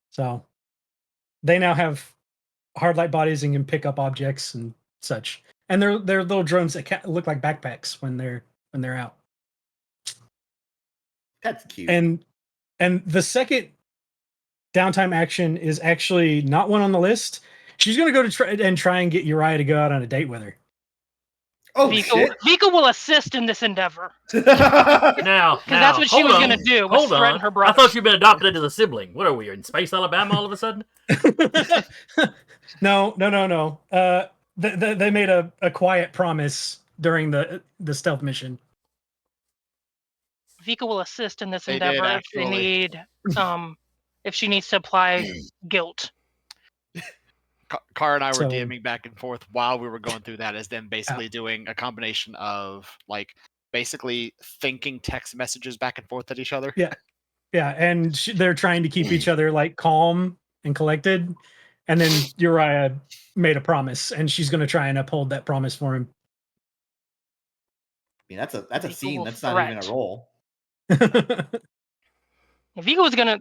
So they now have hard light bodies and can pick up objects and such. And they're little drones that look like backpacks when they're out. That's cute. And the second downtime action is actually not one on the list. She's going to go to try and get Uriah to go out on a date with her. Oh, shit. Vika will assist in this endeavor. Now, that's what she was going to do. Was threaten her brother. I thought you'd been adopted as a sibling. What are we in Space Alabama all of a sudden? No. They made a quiet promise during the stealth mission. Vika will assist in this They endeavor did, if they need, if she needs to apply guilt. Car and I were DMing back and forth while we were going through that, as them basically doing a combination of like basically thinking text messages back and forth at each other. Yeah, and they're trying to keep each other like calm and collected. And then Uriah made a promise, and she's going to try and uphold that promise for him. I mean, that's a scene. That's not even a roll. Vika was gonna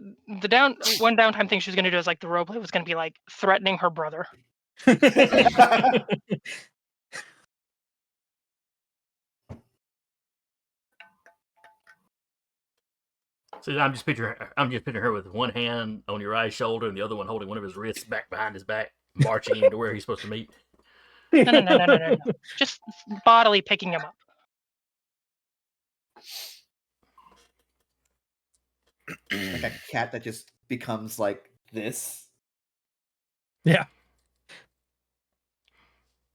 one downtime thing she was gonna do is like the roleplay was gonna be like threatening her brother. So I'm just picturing her with one hand on Uriah's shoulder and the other one holding one of his wrists back behind his back, marching him to where he's supposed to meet. No. Just bodily picking him up. Like a cat that just becomes like this. Yeah.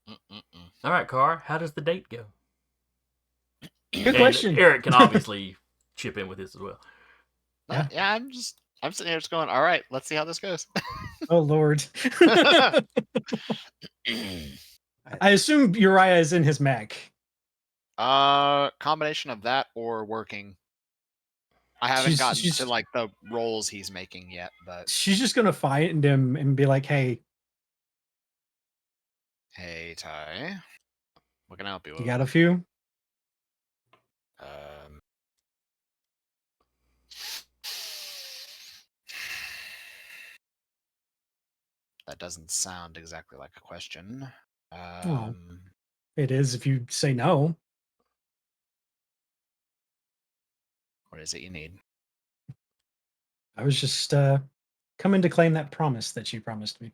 All right, Car, how does the date go? Good And question. Eric can obviously chip in with this as well. Yeah, I'm sitting here just going, all right, let's see how this goes. Oh Lord. I assume Uriah is in his Mac. Combination of that or working. I haven't gotten to like the rolls he's making yet, but she's just gonna find him and be like, "Hey, Ty, what can I help you you with? got a few?" That doesn't sound exactly like a question. It is if you say no. What is it you need? I was just coming to claim that promise that you promised me.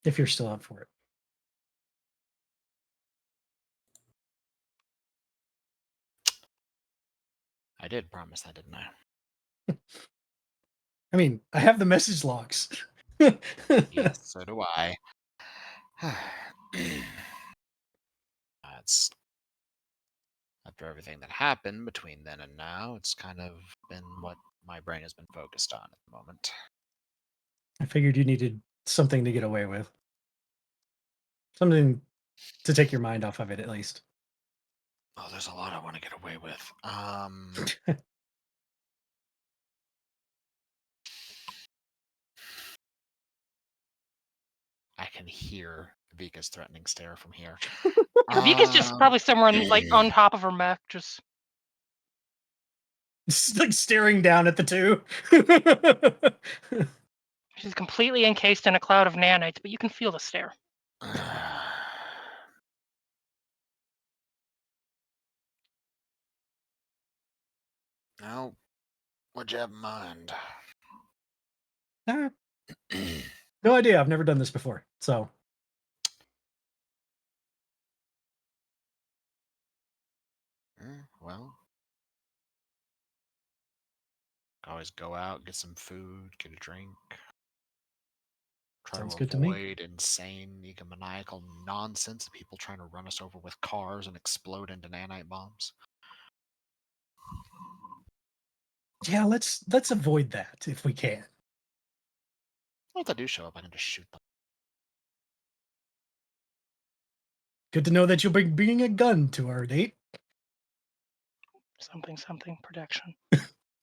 If you're still up for it. I did promise that, didn't I? I mean, I have the message logs. Yes, so do I. That's after everything that happened between then and now, it's kind of been what my brain has been focused on at the moment. I figured you needed something to get away with. Something to take your mind off of it, at least. Oh, there's a lot I want to get away with. I can hear Vika's threatening stare from here. Vika's just probably somewhere like on top of her mech, just like staring down at the two. she's completely encased in a cloud of nanites, but you can feel the stare. Now, what'd you have in mind? No idea. I've never done this before, so. Well, always go out, get some food, get a drink. Try Sounds to good to me. avoid insane, egomaniacal nonsense of people trying to run us over with cars and explode into nanite bombs. Yeah, let's avoid that if we can. Well, if they do show up, I can just shoot them. Good to know that you'll be bringing a gun to our date. Something protection.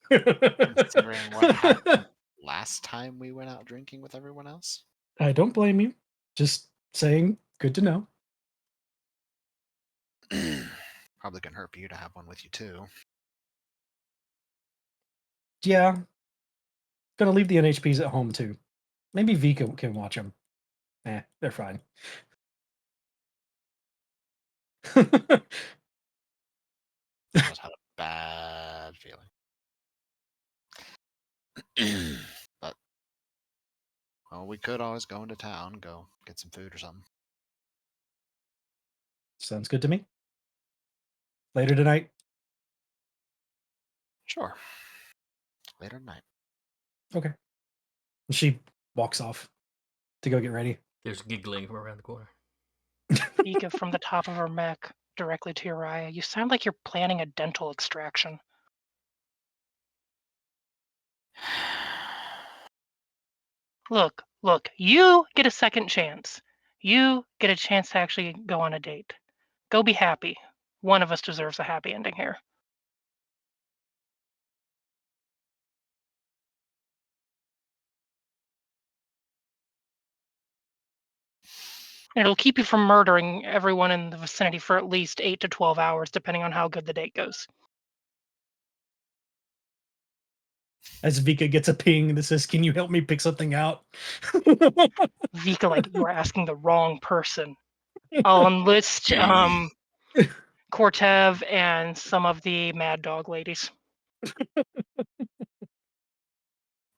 Considering what happened last time we went out drinking with everyone else. I don't blame you. Just saying, good to know. Probably can hurt for you to have one with you too. Yeah. Gonna leave the NHPs at home too. Maybe Vika can watch them. They're fine. I just had a bad feeling. But well, we could always go into town, go get some food or something. Sounds good to me. Later tonight. Sure. Later tonight. Okay. She walks off to go get ready. There's giggling from around the corner. Vika from the top of her mech directly to Uriah. You sound like you're planning a dental extraction. Look, you get a second chance. You get a chance to actually go on a date. Go be happy. One of us deserves a happy ending here. And it'll keep you from murdering everyone in the vicinity for at least 8 to 12 hours, depending on how good the date goes. As Vika gets a ping that says, "Can you help me pick something out?" Vika, like, you are asking the wrong person. I'll enlist Cortev and some of the Mad Dog ladies.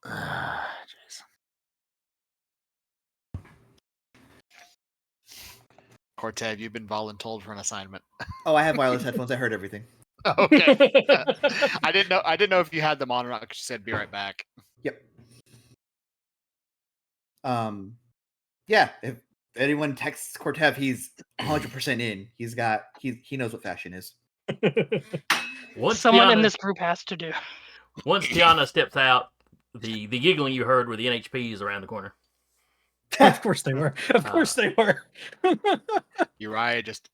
Jeez. Cortev, you've been voluntold for an assignment. Oh, I have wireless headphones. I heard everything. Okay. I didn't know if you had them on or not because you said be right back. Yep. Yeah. If anyone texts Cortev, he's 100% in. He knows what fashion is. Once Someone in Tiana- this group has to do. Once Tiana steps out, the giggling you heard were the NHPs around the corner. Of course they were. Of course they were. Uriah just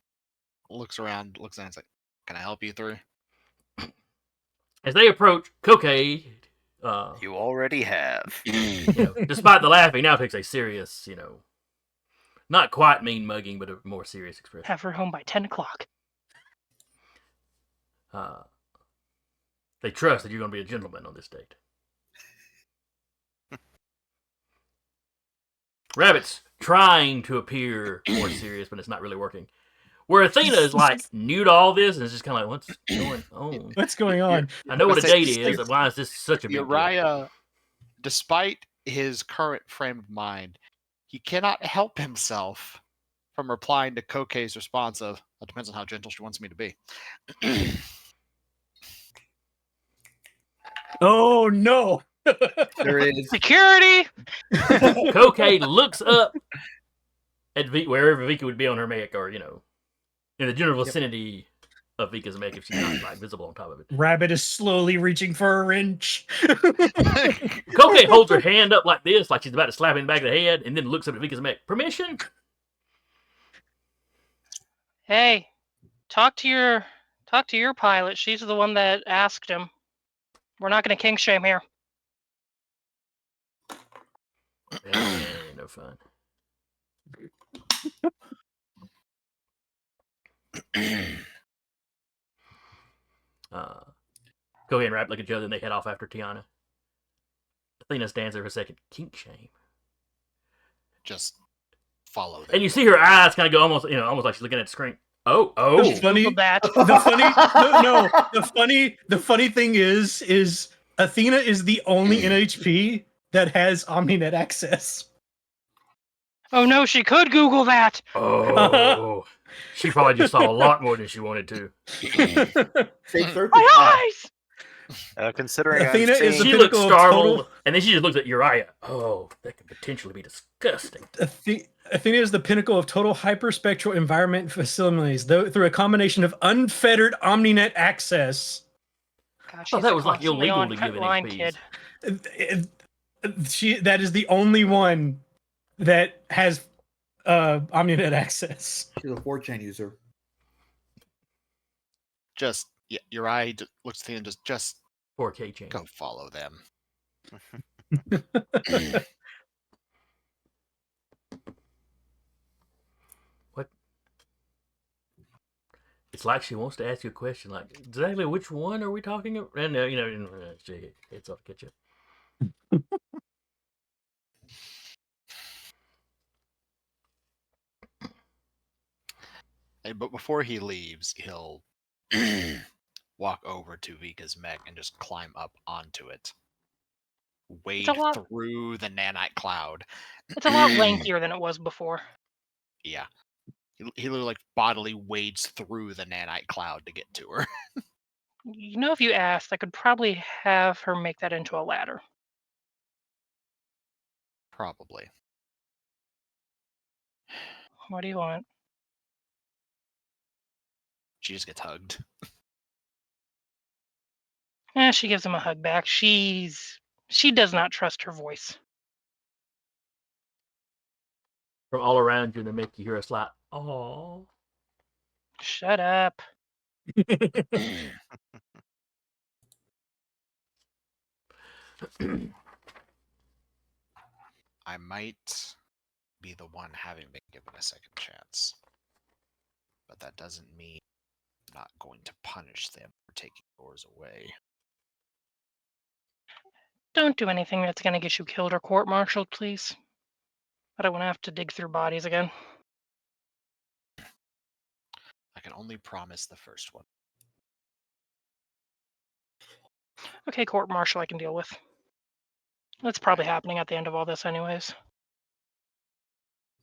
looks around, looks at it, and is like, "Can I help you through?" As they approach, Cocaine, You already have. despite the laughing, now takes a serious, not quite mean mugging, but a more serious expression. Have her home by 10 o'clock. They trust that you're going to be a gentleman on this date. Rabbit's trying to appear more serious, but it's not really working. Where Athena is new to all this and is just kind of like, what's going on? What's going on? I know what a date is. Why is this such a big deal? Uriah, despite his current frame of mind, he cannot help himself from replying to Kokei's response of, "It depends on how gentle she wants me to be." Oh no! There is Security! Kokei looks up at wherever Vika would be on her mech, or, in the general vicinity of Vika's mech if she's not visible on top of it. Rabbit is slowly reaching for a wrench. Kokei holds her hand up like this, like she's about to slap him in the back of the head, and then looks up at Vika's mech. Permission? Hey, talk to your pilot. She's the one that asked him. We're not going to kink shame here. Ain't no fun. Kokei and Rabbit look at each other and they head off after Tiana. Athena stands there for a second. Kink shame. Just follow them. And you see her eyes kind of go almost like she's looking at the screen. Oh. The funny, that. the funny thing is Athena is the only NHP that has OmniNet access. Oh no, she could Google that. Oh. She probably just saw a lot more than she wanted to. Fake third My eyes! Considering Athena is the She pinnacle looks of startled, total- and then she just looks at Uriah. Oh, that could potentially be disgusting. Athena is the pinnacle of total hyperspectral environment facilities, though through a combination of unfettered OmniNet access. Gosh, Oh, she's that a was like constantly illegal on to give line NHPs. kid. That is the only one that has OmniNet access. She's a 4chan user. Just Uriah looks at Athena and just 4K chain. go follow them. What? It's like she wants to ask you a question, like exactly which one are we talking about? And it's off to get you. But before he leaves, he'll walk over to Vika's mech and just climb up onto it. Wade through the nanite cloud. It's a lot lankier than it was before. Yeah. He literally like bodily wades through the nanite cloud to get to her. If you asked, I could probably have her make that into a ladder. Probably. What do you want? She just gets hugged. She gives him a hug back. She does not trust her voice. From all around you in the mech, you hear a slight, "Aww." Shut up. I might be the one having been given a second chance. But that doesn't mean I'm not going to punish them for taking yours away. Don't do anything that's going to get you killed or court-martialed, please. I don't want to have to dig through bodies again. only promise the first one. Okay, court martial I can deal with. That's probably happening at the end of all this, anyways.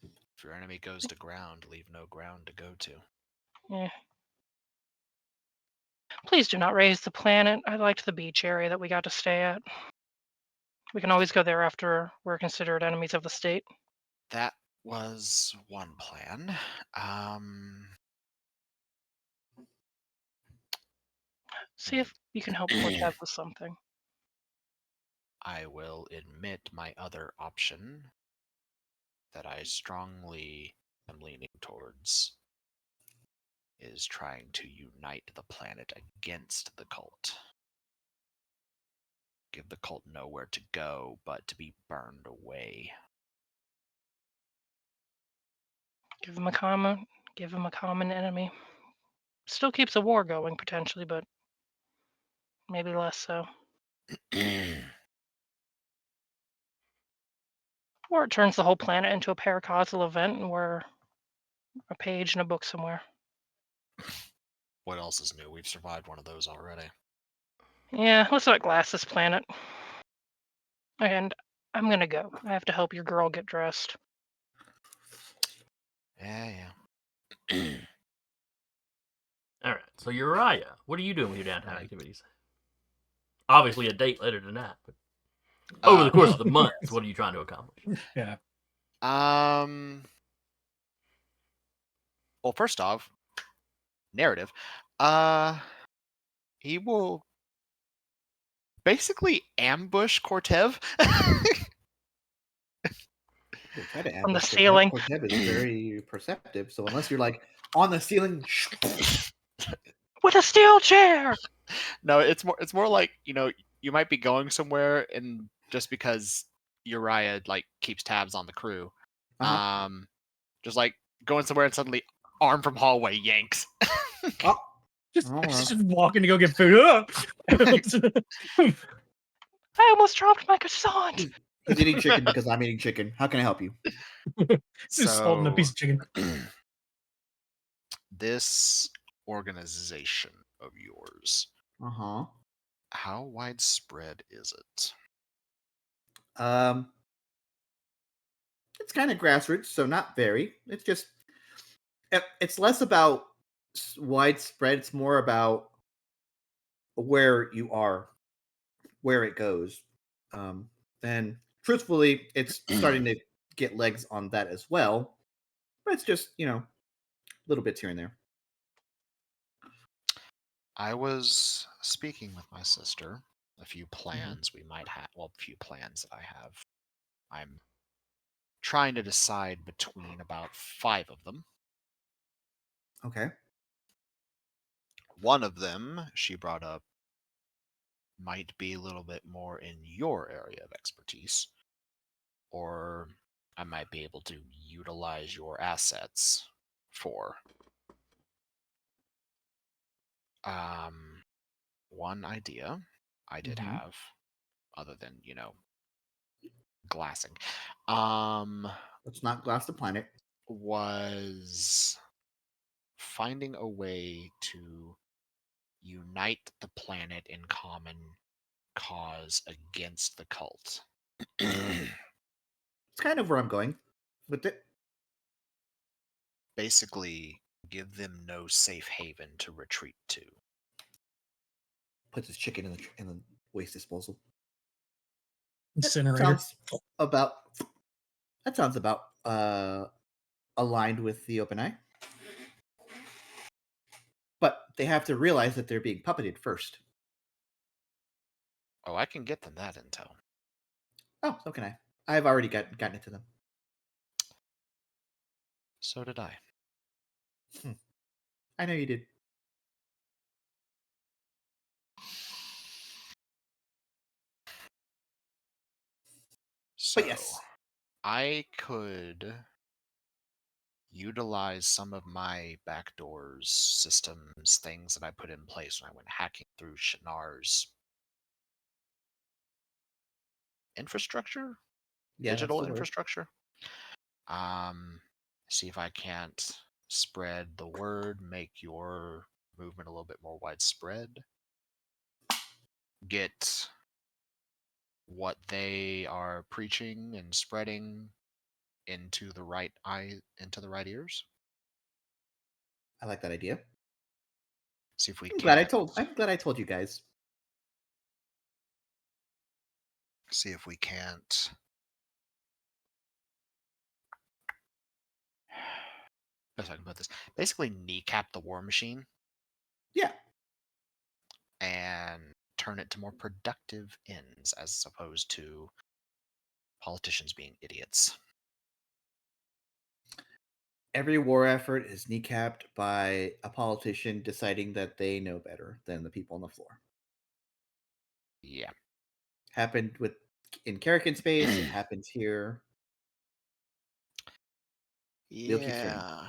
If your enemy goes to ground, leave no ground to go to. Yeah. Please do not raise the planet. I liked the beach area that we got to stay at. We can always go there after we're considered enemies of the state. That was one plan. See if you can help Cortez with something. I will admit my other option that I strongly am leaning towards is trying to unite the planet against the cult. Give the cult nowhere to go but to be burned away. Give them a common enemy. Still keeps a war going potentially, but maybe less so. Or it turns the whole planet into a paracausal event and we're a page in a book somewhere. What else is new? We've survived one of those already. Yeah, let's not glass this planet. And I'm gonna go. I have to help your girl get dressed. Yeah. All right. So Uriah, what are you doing with your downtown activities? Obviously, a date later than that. But over the course of the months, what are you trying to accomplish? Yeah. Well, first off, narrative. He will basically ambush Cortev. Try to On the ambush Cortez. ceiling. Cortez is very perceptive, so unless you're like on the ceiling, With a steel chair! No, it's more like, you might be going somewhere and just because Uriah like keeps tabs on the crew. Just like going somewhere and suddenly arm from hallway yanks. Just walking to go get food. I almost dropped my croissant. he's eating chicken because I'm eating chicken. How can I help you? Just holding a piece of chicken. This organization of yours, how widespread is it? It's kind of grassroots, so not very. It's just it's less about widespread. It's more about where you are, where it goes. And truthfully, it's starting to get legs on that as well. But it's just, little bits here and there. I was speaking with my sister. A few plans we might have. Well, a few plans that I have. I'm trying to decide between about 5 of them. Okay. One of them, she brought up, might be a little bit more in your area of expertise. Or I might be able to utilize your assets for. One idea I did have, other than, glassing, Let's not glass the planet. was finding a way to unite the planet in common cause against the cult. It's kind of where I'm going with it. Basically, give them no safe haven to retreat to. Puts his chicken in the waste disposal. Incinerator. That sounds about aligned with the open eye. But they have to realize that they're being puppeted first. Oh, I can get them that intel. Oh, so can I. I've already gotten it to them. So did I. I know you did. So, But yes. I could utilize some of my backdoors, systems, things that I put in place when I went hacking through Shinar's infrastructure, Yeah, digital that's the word. infrastructure. See if I can't spread the word, make your movement a little bit more widespread, get what they are preaching and spreading into the right ears. I like that idea. See if we I'm can't glad I told you guys. see if we can't best I can put this. Basically kneecap the war machine Yeah. and turn it to more productive ends as opposed to politicians being idiots. Every war effort is kneecapped by a politician deciding that they know better than the people on the floor. Yeah. Happened in Karrakin space. It happens here. Wheel keeps turning. Yeah.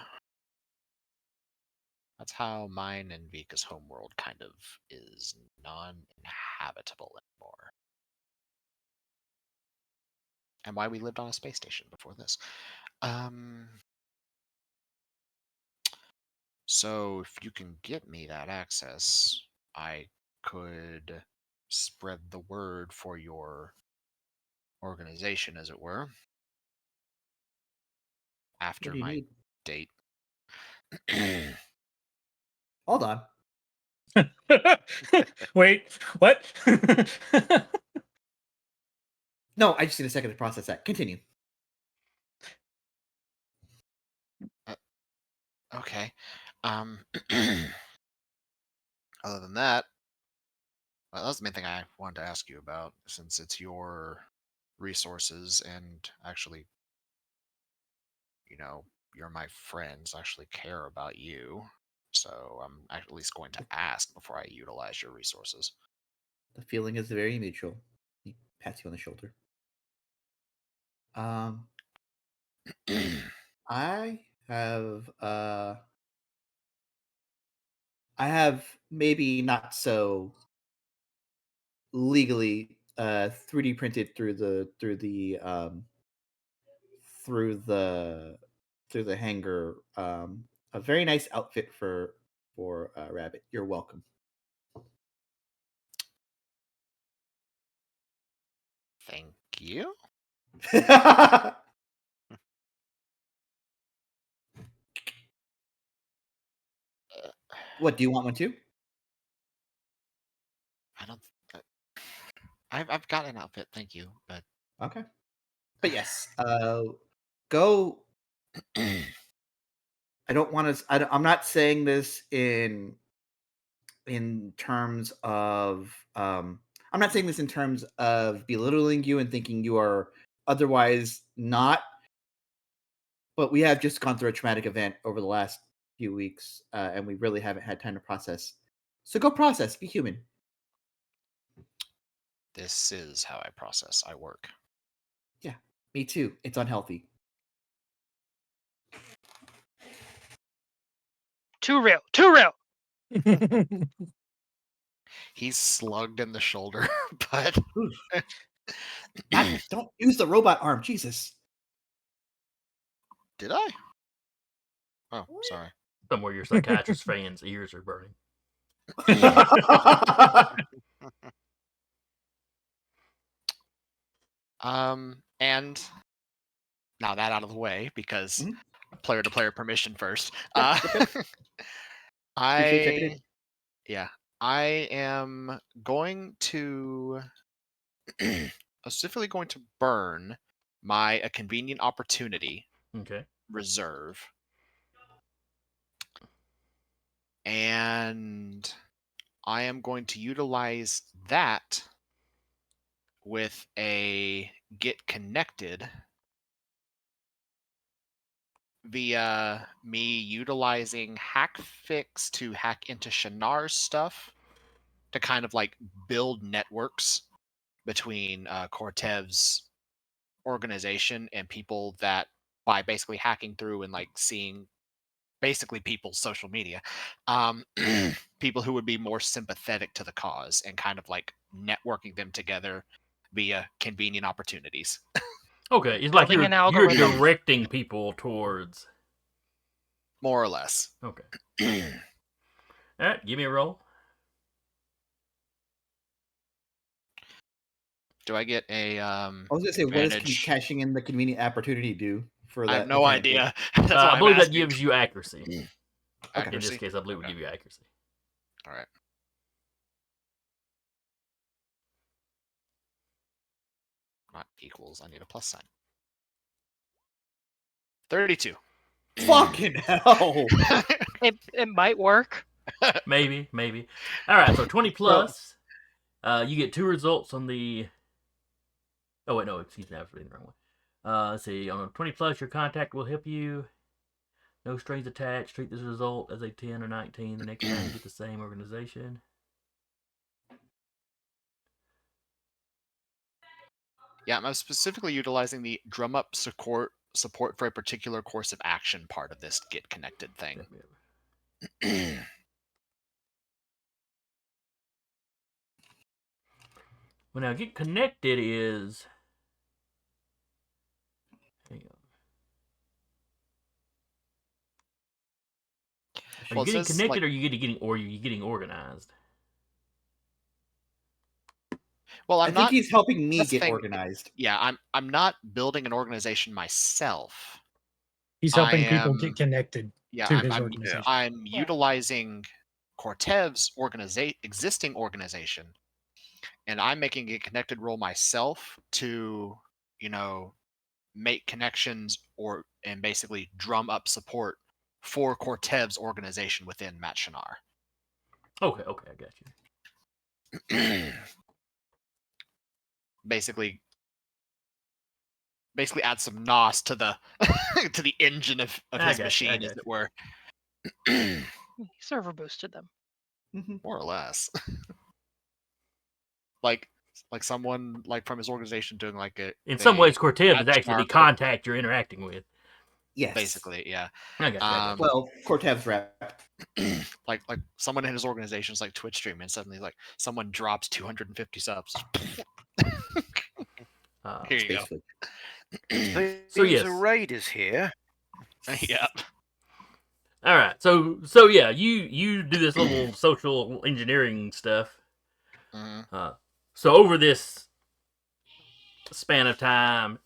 That's how mine and Vika's homeworld kind of is non-inhabitable anymore. And why we lived on a space station before this. So if you can get me that access, I could spread the word for your organization, as it were, What after do you my need? date. Hold on. Wait, what? No, I just need a second to process that. Continue. Okay. Other than that, well, that's the main thing I wanted to ask you about, since it's your resources and actually, you're my friends, I actually care about you. So I'm at least going to ask before I utilize your resources. The feeling is very mutual. He pats you on the shoulder. I have maybe not so legally 3D printed through the hanger a very nice outfit for Rabbit. You're welcome. Thank you. What, do you want one too? I don't. I've got an outfit, thank you, but Okay. But yes, go. I don't want to. I'm not saying this in terms of. I'm not saying this in terms of belittling you and thinking you are otherwise not. But we have just gone through a traumatic event over the last few weeks, and we really haven't had time to process. So go process. Be human. this is how I process. I work. Yeah, me too. It's unhealthy. Too real. Too real. He's slugged in the shoulder, but Don't use the robot arm, Jesus. did I? Oh, sorry. Somewhere your psychiatrist fans' ears are burning. And now that out of the way, because player-to-player permission first. Appreciate checking in. I am going to specifically going to burn a convenient opportunity Okay. reserve, and I am going to utilize that with a get connected via me utilizing Hackfix to hack into Shanar's stuff to kind of like build networks between Cortev's organization and people that, by basically hacking through and like seeing basically people's social media, people who would be more sympathetic to the cause, and kind of like networking them together via convenient opportunities. Okay, it's like Building an you're algorithm. directing people towards. More or less. Okay. All right, give me a roll. Do I get a I was gonna say, what does advantage? cashing in the convenient opportunity do for that? I have no advantage? idea. That's why I I'm believe that asking. gives you accuracy. Okay. In Accuracy? this case, I believe it would Okay. give you accuracy. All right. Not equals. I need a plus sign. 32. Fucking hell! It might work. Maybe. All right, so 20 plus. You get 2 results on the. Oh wait, no, excuse me, I was reading the wrong one. Let's see. On a 20 plus, your contact will help you. No strings attached. Treat this result as a 10 or 19. The next time you get the same organization. Yeah, I'm specifically utilizing the drum up support for a particular course of action part of this get connected thing. Well, now get connected is. Hang on. Are Well, you it getting says, connected, like- or are you getting organized? Well, I I'm think not. he's helping me that's the get thing. organized. Yeah, I'm not building an organization myself. He's I helping people am- get connected Yeah, to I'm, his I'm, organization. I'm Yeah. utilizing Cortev's existing organization, and I'm making a connected role myself to, make connections and basically drum up support for Cortev's organization within Matt Shinar. Okay, I got you. basically add some nos to the to the engine of I his got you, machine, as it were. He server boosted them. More or less. like someone like from his organization doing like a In some ways, Cortez Matt is actually the Shinar- contact you're interacting with. Yes. basically, yeah. I got you. Well, Cortev's rep. like someone in his organization is like Twitch streaming, and suddenly like someone drops 250 subs. Here you go. Basically. So, yes. a raid is here. Yeah. All right, so yeah, you do this little social engineering stuff. Mhm. So over this span of time,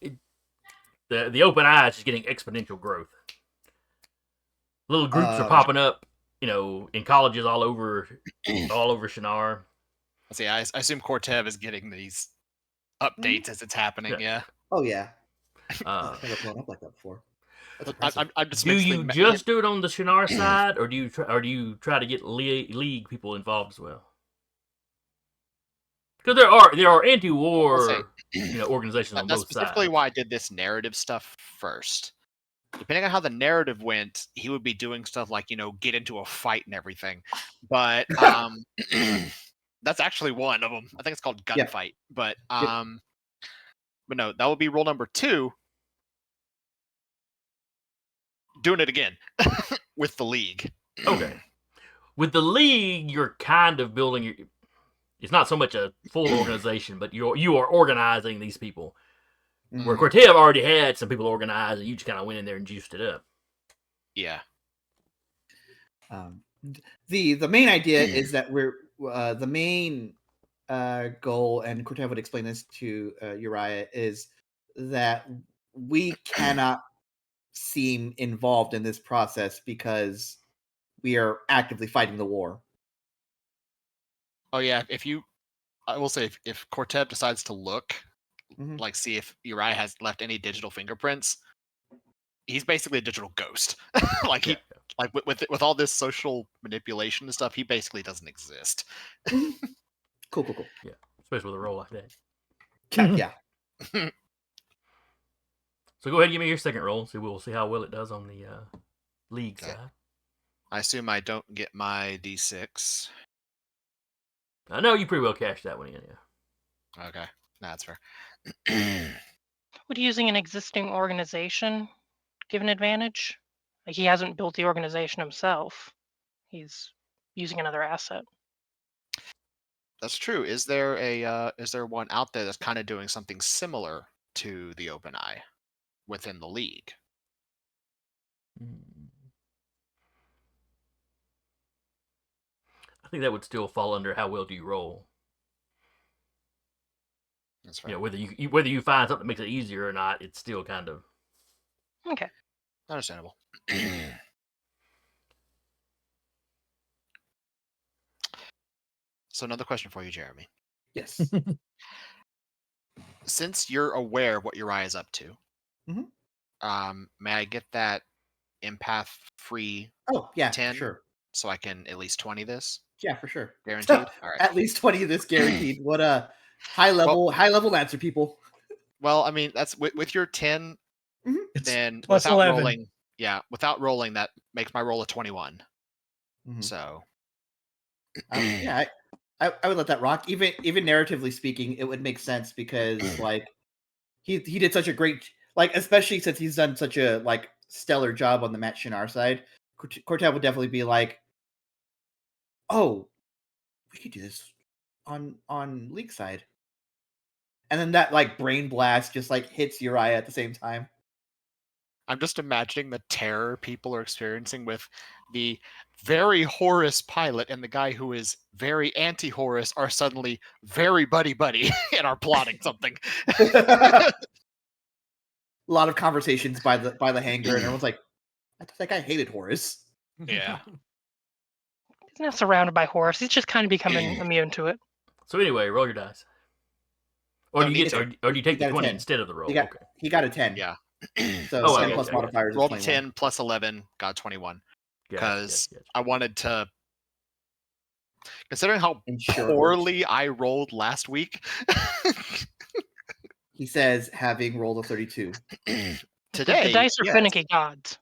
the open eye is just getting exponential growth. Little groups are popping up, in colleges all over Shinar. Let's see. I assume Cortev is getting these updates as it's happening. Yeah. Oh yeah. Uh, I've never blown up like that before. That's But impressive. I'm just do you mixing just do it on the Shinar side, or do you try to get league people involved as well? Because there are anti-war organizations on That's both specifically sides. why I did this narrative stuff first. Depending on how the narrative went, he would be doing stuff like, get into a fight and everything. But that's actually one of them. I think it's called gunfight. But but no, that would be rule number 2. Doing it again with the league. Okay. With the league, you're kind of building it's not so much a full organization, but you are organizing these people. Where Cortez already had some people organized, and you just kind of went in there and juiced it up. Yeah. The main idea is that we're the main goal, and Cortez would explain this to Uriah, is that we cannot seem involved in this process because we are actively fighting the war. Oh yeah, I will say if Cortez decides to look, Mhm. like see if Uriah has left any digital fingerprints, he's basically a digital ghost. like he like with all this social manipulation and stuff, he basically doesn't exist. Cool. Yeah, especially with a roll like that. Yeah. So go ahead and give me your second roll. We'll see how well it does on the league Okay. side. I assume I don't get my D6. I know you pretty well cashed that one in, yeah. Okay, that's fair. Would using an existing organization give an advantage? Like, he hasn't built the organization himself. He's using another asset. That's true. Is there one out there that's kind of doing something similar to the OpenEye within the league? think that would still fall under how well do you roll. That's You know, right. whether you find something that makes it easier or not, it's still kind of. Okay. Understandable. So another question for you, Jeremy. Yes. Since you're aware of what Uriah is up to, Mhm. May I get that empath free Oh, yeah, 10 sure. so I can at least 20 this? Yeah, for sure. Guaranteed? All right. At least 20 of this guaranteed. What a high level answer, people. Well, I mean, that's with your 10, It's then plus without 11. rolling, without rolling, that makes my roll a 21. Mhm. So, Yeah, I would let that rock. Even narratively speaking, it would make sense because like he did such a great, like, especially since he's done such a like stellar job on the Matt Shinar side. Cortez would definitely be like, oh, we could do this on League side, and then that like brain blast just like hits Uriah at the same time. I'm just imagining the terror people are experiencing with the very Horus pilot and the guy who is very anti-Horus are suddenly very buddy and are plotting something. A lot of conversations by the hangar, and everyone's like, I thought that guy hated Horus. Yeah. He's not surrounded by horse. He's just kind of becoming immune to it. So anyway, roll your dice. Or Don't do you need get, to. or do you take You the got a 20 10. instead of the roll? He got a 10. Yeah. So Oh, 10 okay, plus okay. modifiers Rolled a is 21. 10 plus 11, got 21. Because Gotcha. I wanted to, considering how Ensure poorly I rolled last week, He says having rolled a 32. today, The dice are yes, finicky gods.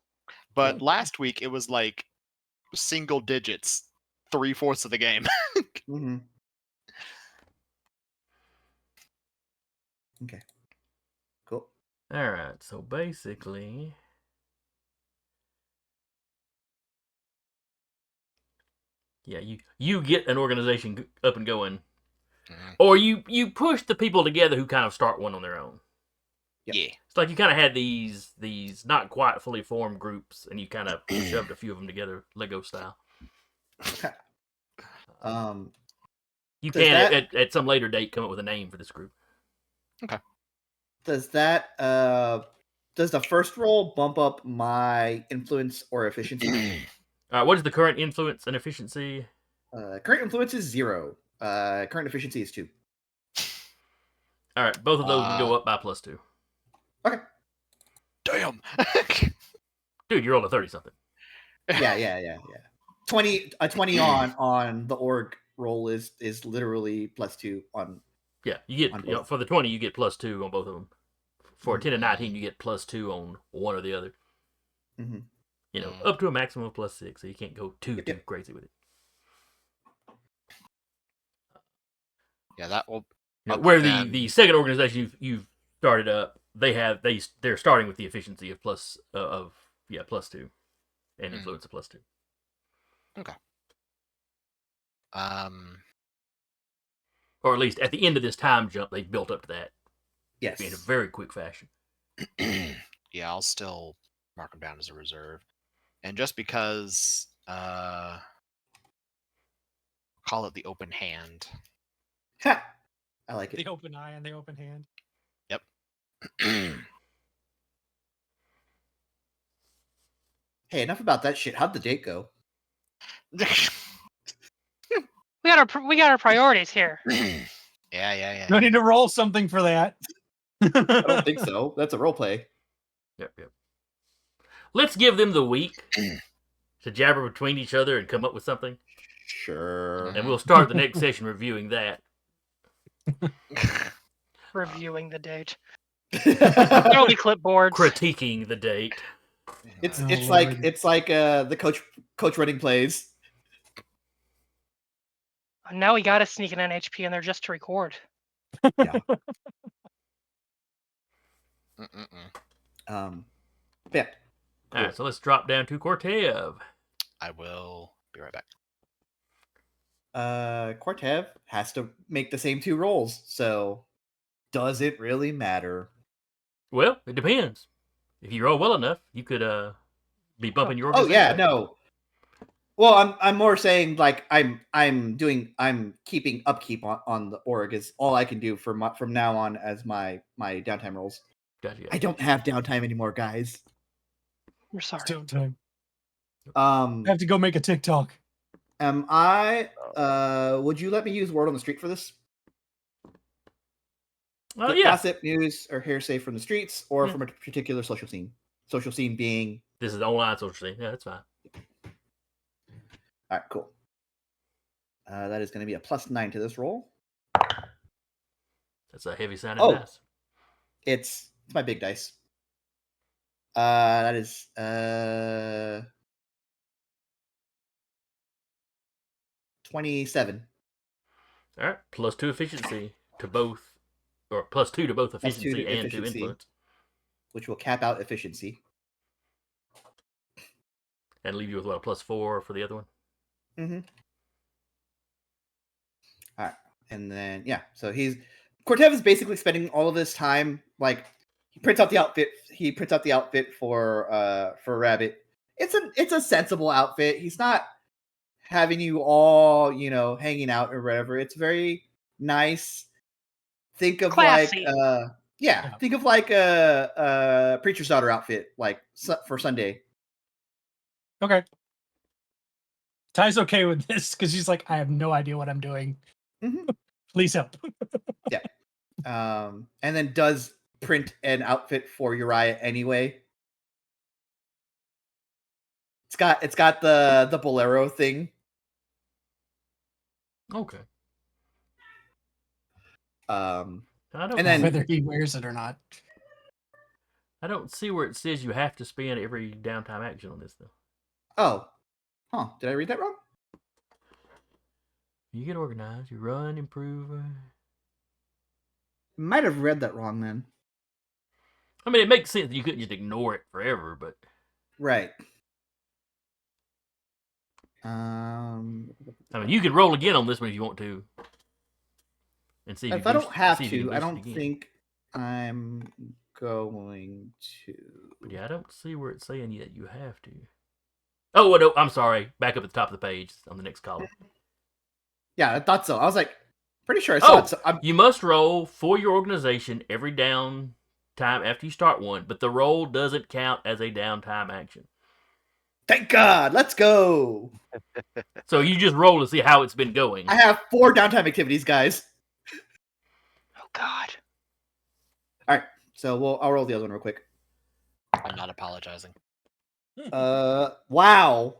but Yeah. last week it was like single digits, 3/4 of the game. Mm-hmm. Okay. Cool. All right. So basically, yeah, you get an organization up and going, or you push the people together who kind of start one on their own. Yep. Yeah. It's like you kind of had these not quite fully formed groups, and you kind of shoved a few of them together, Lego style. You Does can that- at some later date come up with a name for this group. Does that does the first roll bump up my influence or efficiency? All right. What is the current influence and efficiency? Current influence is 0. Current efficiency is 2. All right. Both of those would go up by +2. Okay. Damn. Dude, you rolled a 30 something. Yeah. 20 on the org roll is literally +2 on. Yeah, you On get both. for the 20, you get +2 on both of them. For a Mhm. 10 and 19, you get +2 on one or the other. Mm-hmm. You know, up to a maximum of +6, so you can't go too Yep. crazy with it. Yeah, that will. You know, Other where than- the second organization you've started up, they're starting with the efficiency of +2, and influence of +2. Or at least at the end of this time jump, they've built up to that Yes. in a very quick fashion. Yeah, I'll still mark them down as a reserve. And just because, call it the open hand. Ha! I like it. The open eye and the open hand. Yep. Hey, enough about that shit. How'd the date go? We got our priorities here. Yeah. No need to roll something for that. I don't think so. That's a role play. Yep. Let's give them the week to jabber between each other and come up with something, Sure. and we'll start the next session reviewing that. Reviewing the date. Throw the clipboards. Critiquing the date. It's Oh, it's Lord. like the coach running plays. Now we gotta sneak an NHP in there just to record. Yeah. Yeah. All right, so let's drop down to Cortev. I will be right back. Cortev has to make the same 2 rolls, so does it really matter? Well, it depends. If you roll well enough, you could be bumping your Oh organization. yeah, no. Well, I'm more saying like I'm keeping upkeep on the org is all I can do from now on as my downtime rolls. Gotcha. I don't have downtime anymore, guys. We're sorry. Still time. Um, I have to go make a TikTok. am I? Would you let me use word on the street for this? Oh Get yeah. gossip, news, or hearsay from the streets, or Yeah. from a particular social scene. Social scene being. This is the online social scene. Yeah, that's fine. All right, cool. That is going to be a +9 to this roll. That's a heavy sounding Oh. dice. It's my big dice. That is 27. All right, +2 efficiency to both, or +2 to both +2 efficiency to and to efficiency. influence, Which will cap out efficiency. and leave you with what, a +4 for the other one. Mm-hmm. All right, and then yeah, so Cortev is basically spending all of his time like he prints out the outfit. He prints out the outfit for Rabbit. It's a sensible outfit. He's not having you all hanging out or whatever. It's very nice. Think of Classy. think of like a preacher's daughter outfit like for Sunday. Okay. Ty's okay with this because she's like, I have no idea what I'm doing. Mm-hmm. Please help. And then does print an outfit for Uriah anyway. It's got the bolero thing. Okay. And And then Whether he wears it or not. I don't see where it says you have to spend every downtime action on this though. Did I read that wrong? You get organized, you run, improve. Might have read that wrong then. I mean, it makes sense that you couldn't just ignore it forever, but Right. I mean, you can roll again on this one if you want to, and see If I don't have see if you to, can I boost it don't again. think I'm going to. But yeah, I don't see where it's saying that you have to. Oh, well, no, I'm sorry. Back up at the top of the page on the next column. Yeah, I thought so. I was like, pretty sure I saw it. So you must roll for your organization every downtime after you start one, but the roll doesn't count as a downtime action. Thank God. Let's go. So you just roll to see how it's been going. I have 4 downtime activities, guys. Oh God. All right, so I'll roll the other one real quick. I'm not apologizing. Wow.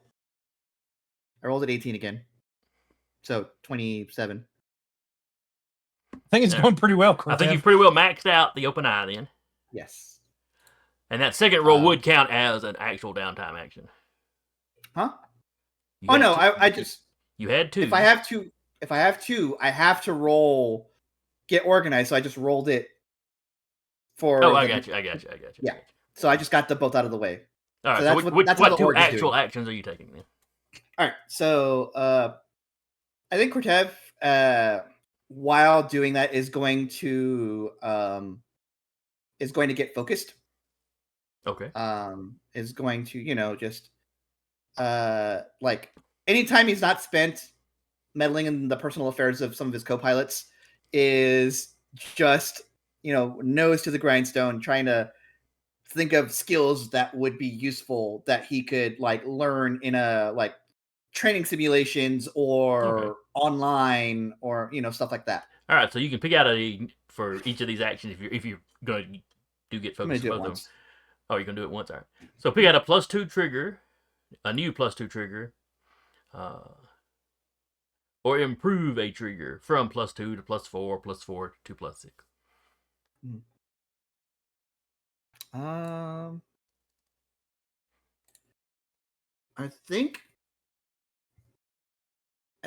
I rolled at 18 again. So 27. I think it's going pretty well, Cortev. I think you've pretty well maxed out the open eye then. Yes. And that second roll would count as an actual downtime action. Huh? You No, had I just you had 2. if I have to, I have to roll get organized. So I just rolled it for. Oh, I got you. Yeah. So I just got them both out of the way. All right. So So that's how the what 2 org is actual doing. actions are you taking then? All right. So I think Cortev, while doing that, is going to get focused. Okay. Is going to just like anytime he's not spent meddling in the personal affairs of some of his co-pilots, is just nose to the grindstone, trying to think of skills that would be useful that he could like learn in a like training simulations or online or stuff like that. All right. So you can pick out for each of these actions if you're going to get I'm gonna focused do on it both of them. once. Oh, you're gonna do it once. All right. So pick out a +2 trigger, a new +2 trigger, or improve a trigger from +2 to +4, +4 to +6. I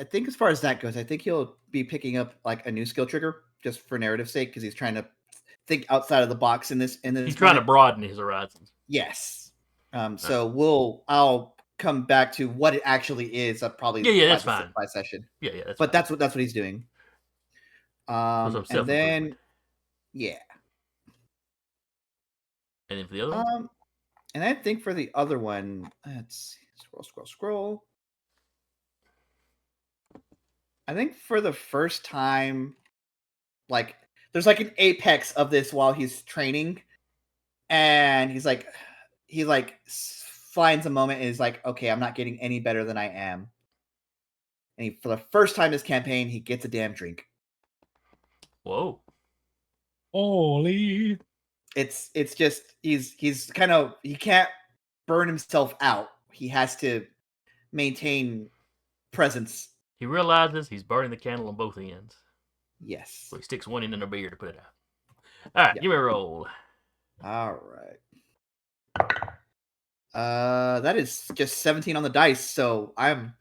think as far as that goes, I think he'll be picking up like a new skill trigger just for narrative sake because he's trying to think outside of the box in this. He's trying to broaden his horizons. Yes. So I'll come back to what it actually is. Probably that's fine by session. Yeah, that's but fine. that's what he's doing. And then yeah. And then for the other one? And I think for the other one, let's see, scroll. I think for the first time, like there's like an apex of this while he's training, and he finds a moment and is like, okay, I'm not getting any better than I am. And for the first time this campaign, he gets a damn drink. Whoa. Holy. It's just he's kind of he can't burn himself out. He has to maintain presence. He realizes he's burning the candle on both ends. Yes. So he sticks one end in a beer to put it out. All right, Yeah. give me a roll. All right. That is just 17 on the dice, so I'm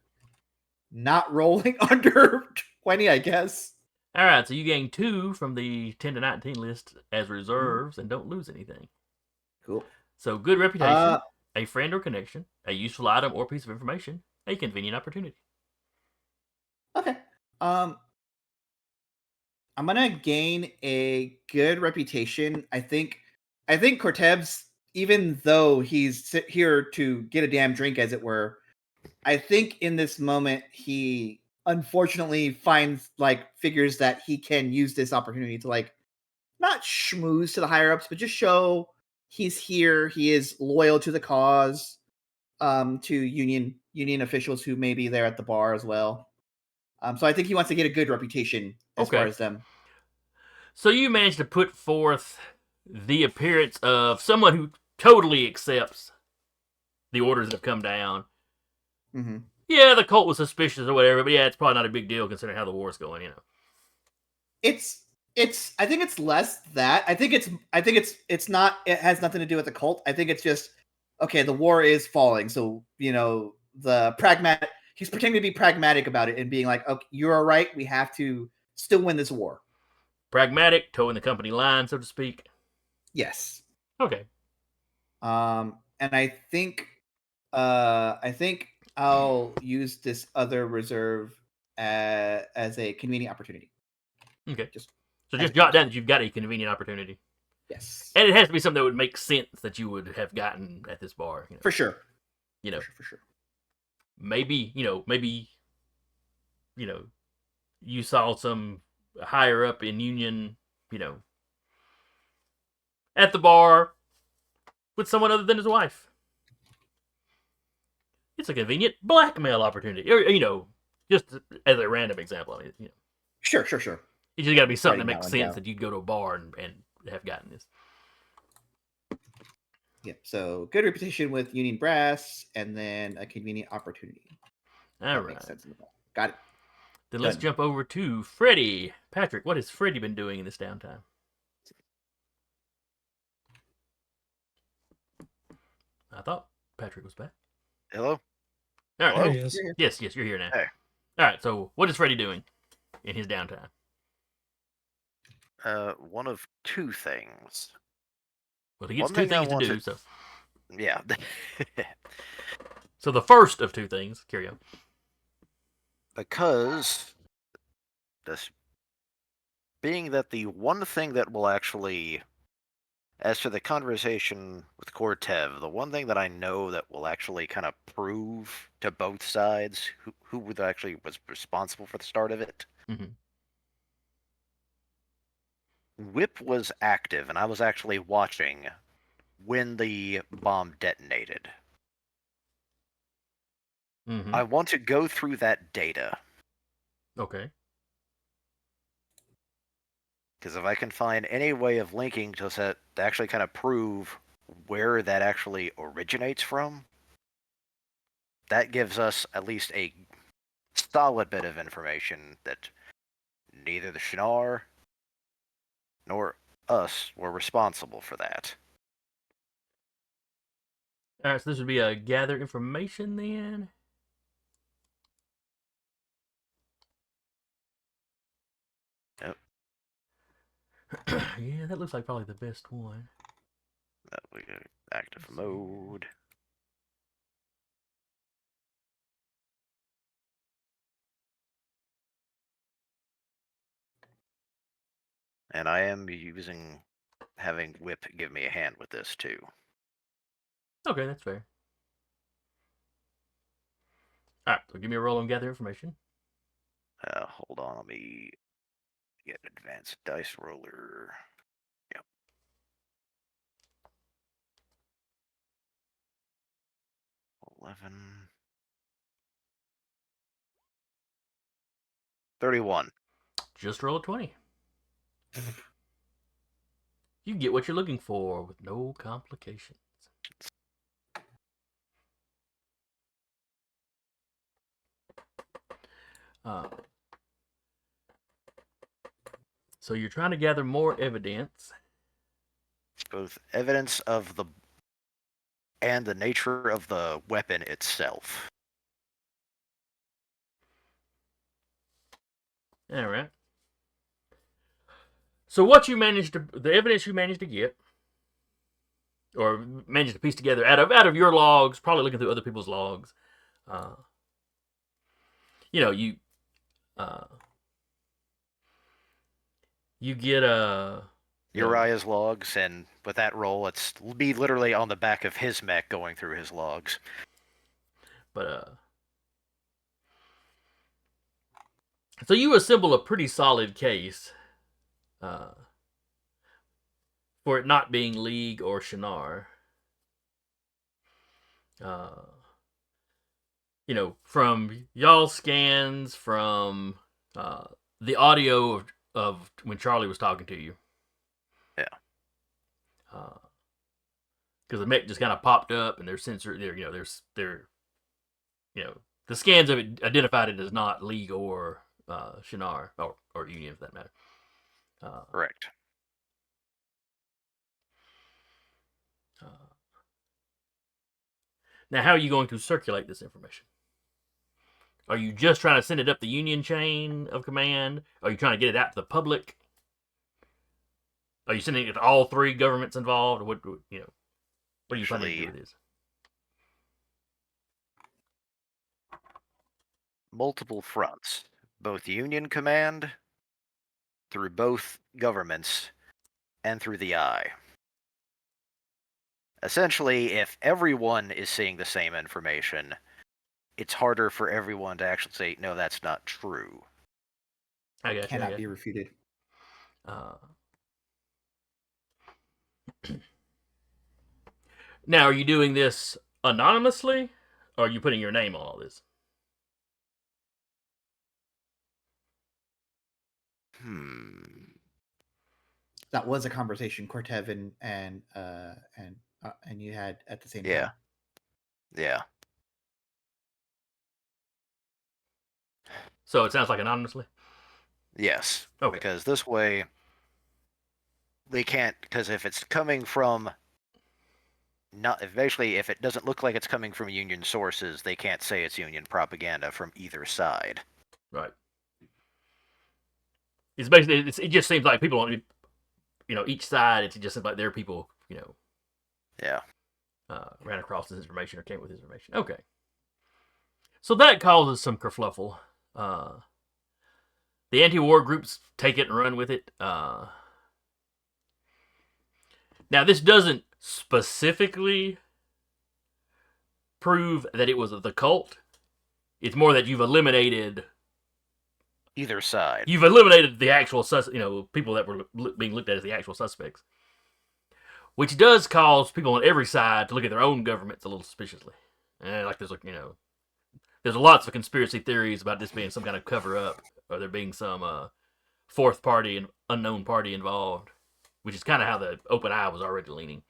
not rolling under 20, I guess. All right, so you gain 2 from the 10 to 19 list as reserves and don't lose anything. Cool. So good reputation, a friend or connection, a useful item or piece of information, a convenient opportunity. Okay. I'm gonna gain a good reputation. I think Cortebs, even though he's here to get a damn drink, as it were, I think in this moment he unfortunately figures that he can use this opportunity to not schmooze to the higher ups, but just show he's here. He is loyal to the cause, to union officials who may be there at the bar as well. So I think he wants to get a good reputation as far as them. So you managed to put forth the appearance of someone who totally accepts the orders that have come down. Mm-hmm. Yeah, the cult was suspicious or whatever, but yeah, it's probably not a big deal considering how the war's going, you know. I think it's less that. I think it's not, it has nothing to do with the cult. I think it's just, okay, the war is falling. So, he's pretending to be pragmatic about it and being like, okay, you're right. We have to still win this war. Pragmatic, towing the company line, so to speak. Yes. Okay. And I think I'll use this other reserve as a convenient opportunity. Okay. Just jot down that you've got a convenient opportunity. Yes. And it has to be something that would make sense that you would have gotten at this bar. For sure. For sure. Maybe you saw some higher up in Union, at the bar with someone other than his wife. It's a convenient blackmail opportunity. Or, just as a random example. Sure. It just got to be something that Writing makes that one sense down. that you'd go to a bar and have gotten this. Yep. So good reputation with Union Brass, and then a convenient opportunity. All That right. makes sense in the ball. Got it. Then let's Done. jump over to Freddie. Patrick, what has Freddie been doing in this downtime? I thought Patrick was back. Hello? All right. There he is. Yes, you're here now. Hey. All right, so what is Freddie doing in his downtime? One of two things. Well, he gets One two thing I things to do, wanted- so... Yeah. So the first of two things, carry on. Because this being that the one thing that will actually, as for the conversation with Cortev, the one thing that I know that will actually kind of prove to both sides who was responsible for the start of it. Mhm. Whip was active, and I was actually watching when the bomb detonated. Mm-hmm. I want to go through that data. Okay. Because if I can find any way of linking to actually kind of prove where that actually originates from, that gives us at least a solid bit of information that neither the Shinar nor us were responsible for that. All right, so this would be a gather information then. Yep. Yeah, that looks like probably the best one. That we go active mode. And I am having Whip give me a hand with this too. Okay, that's fair. All right, so give me a roll on gather information. Hold on, let me get advanced dice roller. Yep. 11. 31. Just roll a 20. You get what you're looking for with no complications. So you're trying to gather more evidence. Both evidence of the and the nature of the weapon itself. All right. So what you managed to, the evidence you managed to get, or managed to piece together out of your logs, probably looking through other people's logs, you get Uriah's logs, and with that roll, it's be literally on the back of his mech going through his logs. But so you assemble a pretty solid case for it not being League or Shinar. From y'all scans, from the audio of when Charlie was talking to you. Yeah. Because the mech just kind of popped up, and their sensor, the scans of it identified it as not League or Shinar or Union, for that matter. Correct. Now, how are you going to circulate this information? Are you just trying to send it up the Union chain of command? Are you trying to get it out to the public? Are you sending it to all three governments involved? What are you planning to do with this? Multiple fronts, both Union command, through both governments, and through the Eye. Essentially, if everyone is seeing the same information, it's harder for everyone to actually say, no, that's not true. I got Cannot be refuted. Now, are you doing this anonymously, or are you putting your name on all this? That was a conversation Cortev and you had at the same time. Yeah. So it sounds like anonymously? Yes. Okay. Because this way, they can't, because if it's coming from, if it doesn't look like it's coming from Union sources, they can't say it's Union propaganda from either side. Right. It's basically, it just seems like people on, each side, it just seems like their people, Yeah. ran across this information or came with this information. Okay. So that causes some kerfluffle. The anti-war groups take it and run with it. Now, this doesn't specifically prove that it was the cult. It's more that you've eliminated either side. You've eliminated the actual people that were being looked at as the actual suspects, which does cause people on every side to look at their own governments a little suspiciously. And there's lots of conspiracy theories about this being some kind of cover up, or there being some fourth party and unknown party involved, which is kind of how the Open Eye was already leaning.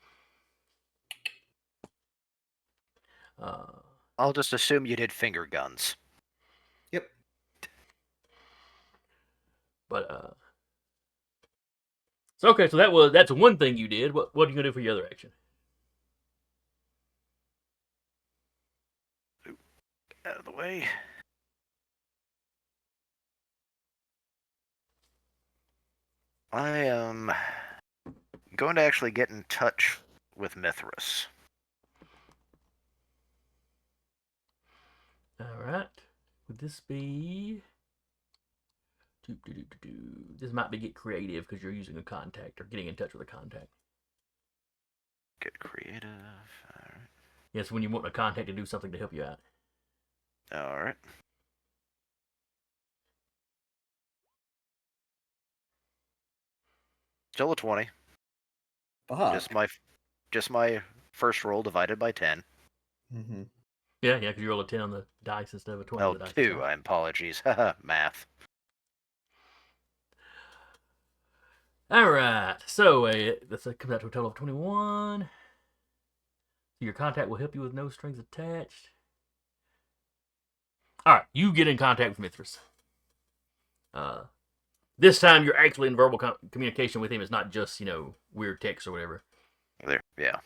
I'll just assume you did finger guns. Yep. But so that's one thing you did. What are you gonna do for your other action? Out of the way. I am going to actually get in touch with Mithras. All right. Would this be? This might be get creative because you're using a contact or getting in touch with a contact. Get creative. All right. Yes, when you want a contact to do something to help you out. All right. Still a 20. Fuck. Just my first roll divided by 10. Mm-hmm. Yeah, because you roll a 10 on the dice instead of a 20 on Oh, the dice. 2. I apologies. Haha, math. All right. So that comes out to a total of 21. Your contact will help you with no strings attached. All right, you get in contact with Mithras. This time you're actually in verbal communication with him. It's not just weird text or whatever. There, yeah.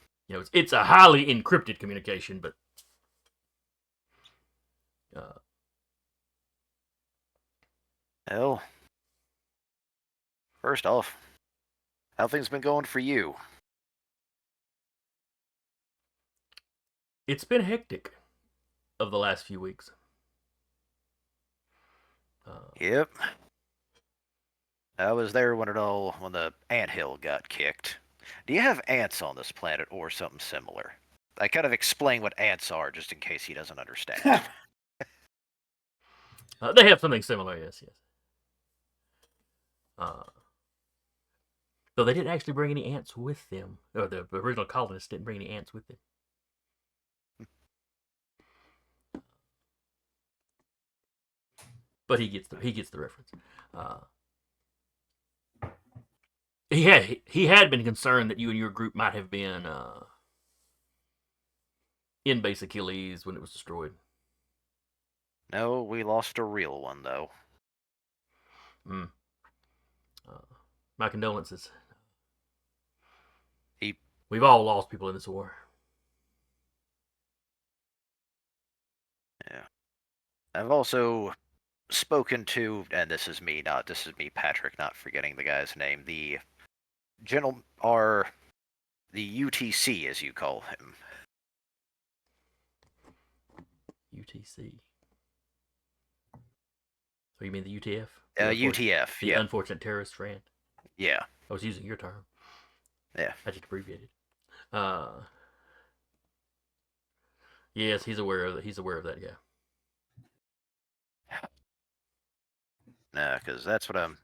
It's a highly encrypted communication, but Well, first off, how things been going for you? it's been hectic of the last few weeks. Yep. I was there when the anthill got kicked. Do you have ants on this planet or something similar? I kind of explain what ants are just in case he doesn't understand. They have something similar, yes. Though they didn't actually bring any ants with them, or the original colonists didn't bring any ants with them. But he gets the reference. He had been concerned that you and your group might have been in Base Achilles when it was destroyed. No, we lost a real one though. My condolences. He- We've all lost people in this war. Yeah. I've also spoken to, and this is me, Patrick, not forgetting the guy's name, the UTC, as you call him. UTC. Oh, you mean the UTF? UTF, The yeah. Unfortunate Terrorist Friend. Yeah. I was using your term. Yeah. I just abbreviated. Yes, he's aware of that. He's aware of that. Yeah. Nah, because that's what I'm.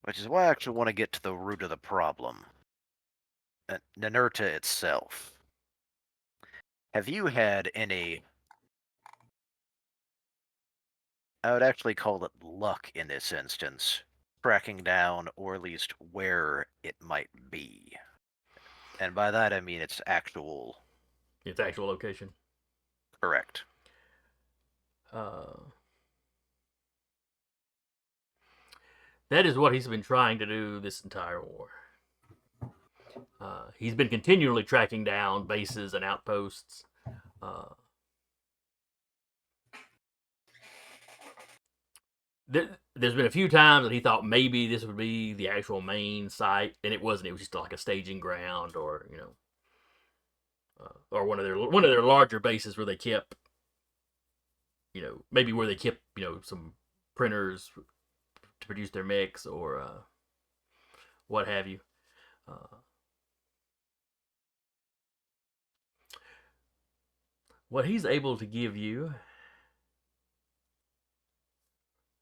Which is why I actually want to get to the root of the problem. Ninurta itself. Have you had any? I would actually call it luck in this instance, tracking down or at least where it might be. And by that I mean its actual. Its actual location. Correct. That is what he's been trying to do this entire war. He's been continually tracking down bases and outposts. There's been a few times that he thought maybe this would be the actual main site, and it wasn't. It was just like a staging ground, or or one of their larger bases where they kept, maybe where they kept, some printers to produce their mechs or what have you. What he's able to give you.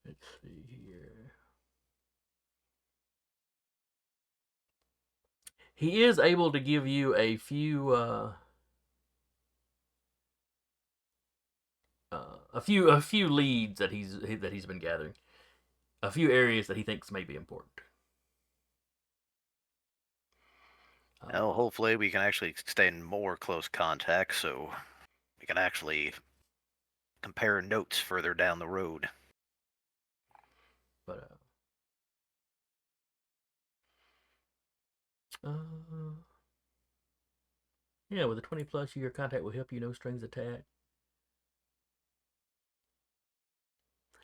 Let's see here. He is able to give you a few leads that he's been gathering, a few areas that he thinks may be important. Well, hopefully we can actually stay in more close contact so we can actually compare notes further down the road. But yeah, with a 20+ year contact will help you, no strings attached.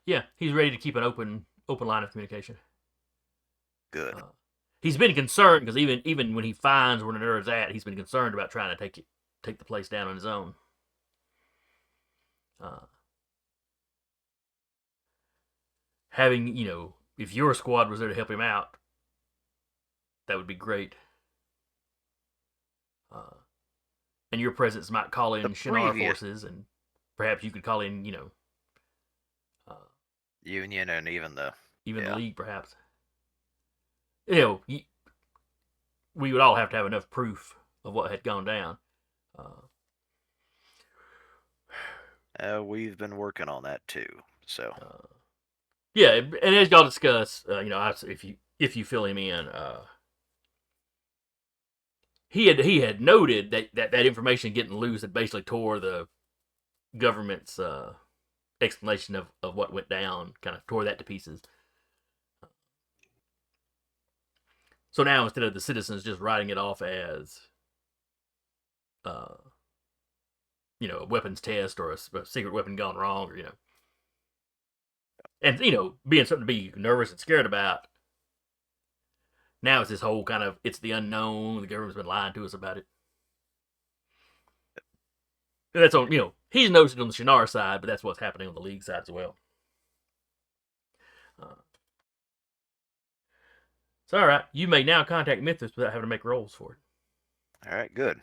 Yeah, he's ready to keep an open line of communication. Good. He's been concerned because even when he finds where Ninurta's at, he's been concerned about trying to take the place down on his own. Having, if your squad was there to help him out, that would be great. And your presence might call in Shinar forces, and perhaps you could call in, Union and even the League, perhaps. you know, we would all have to have enough proof of what had gone down. We've been working on that too. So Yeah, and as y'all discuss, you know, if you fill him in, he had noted that information getting loose had basically tore the government's explanation of what went down, kind of tore that to pieces. So now instead of the citizens just writing it off as, you know, a weapons test or a secret weapon gone wrong, or, you know, and, you know, being something to be nervous and scared about. Now it's this whole kind of, it's the unknown. The government's been lying to us about it. And that's on, you know, he's noticed it on the Shannara side, but that's what's happening on the League side as well. So, all right, you may now contact Mithras without having to make rolls for it. all right, good.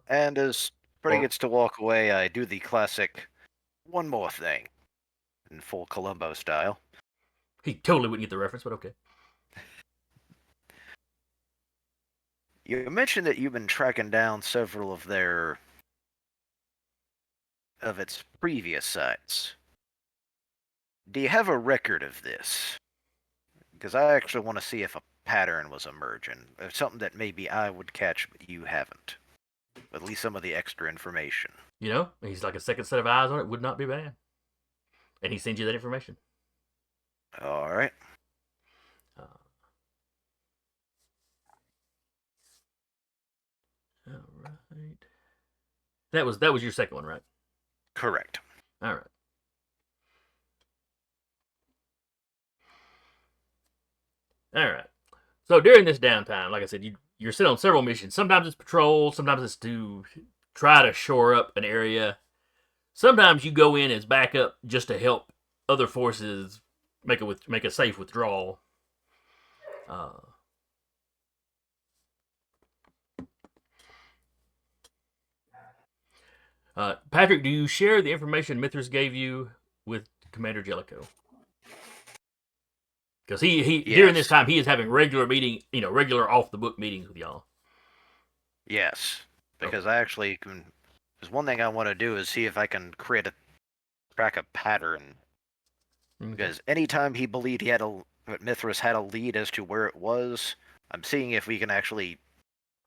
And as Freddy gets to walk away, I do the classic one more thing in full Columbo style. He totally wouldn't get the reference, but okay. You mentioned that you've been tracking down several of its previous sites. Do you have a record of this? Because I actually want to see if a pattern was emerging, or something that maybe I would catch but you haven't. At least some of the extra information. You know, he's like a second set of eyes on it, would not be bad. And he sends you that information. All right. All right. That was your second one, right? Correct. All right. All right. So during this downtime, like I said, you're sent on several missions. Sometimes it's patrol. Sometimes it's to try to shore up an area. Sometimes you go in as backup just to help other forces make a safe withdrawal. Patrick, do you share the information Mithras gave you with Commander Jellicoe? Because he Yes. during this time he is having regular off the book meetings with y'all. Yes, because I actually can. There's one thing I want to do is see if I can track a pattern. Okay. Because anytime he believed Mithras had a lead as to where it was, I'm seeing if we can actually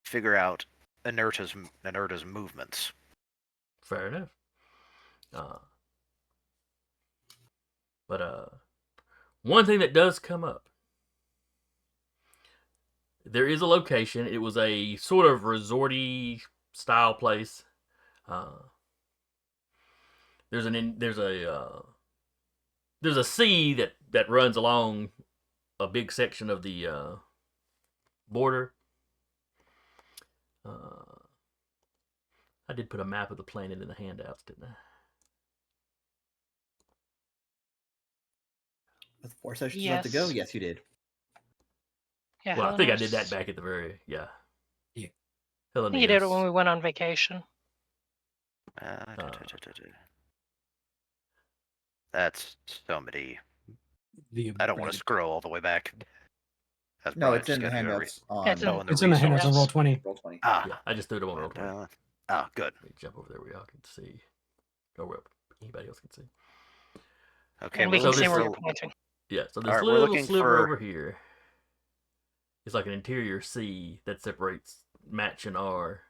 figure out Inerta's movements. Fair enough. But one thing that does come up, there is a location. It was a sort of resorty style place. There's a sea that runs along a big section of the border. I did put a map of the planet in the handouts, didn't I? With 4 sessions left to go, Yes. yes, you did. Yeah, Well, I think I did Helenos. that back at the very, yeah. Yeah. I think you did it when we went on vacation. That's somebody. The I don't want to scroll all the way back. That's No, probably it's in the just gonna go handouts. Yeah, it's in- the It's in the handouts on resources. roll 20. Roll 20. Ah, Yeah, I just threw them on roll 20. Good. Let me jump over there where y'all can see. Or where anybody else can see. Okay, And we so can this see is where a- you're pointing. Yeah, so this Alright, we're little looking sliver for- over here is like an interior sea that separates Match and R.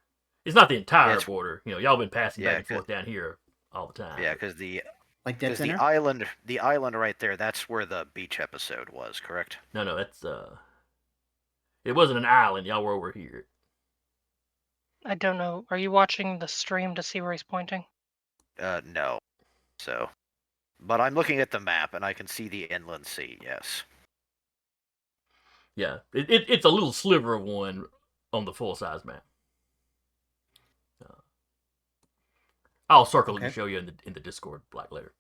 It's not the entire It's- border. You know, y'all been passing Yeah, back and forth down here all the time. Yeah, because the Like Dead the Center? island right there, that's where the beach episode was, correct? No, that's it wasn't an island. Y'all were over here. I don't know. Are you watching the stream to see where he's pointing? No. So, but I'm looking at the map and I can see the inland sea. Yes. Yeah, it's a little sliver of one on the full size map. I'll circle it Okay. and show you in the Discord black later.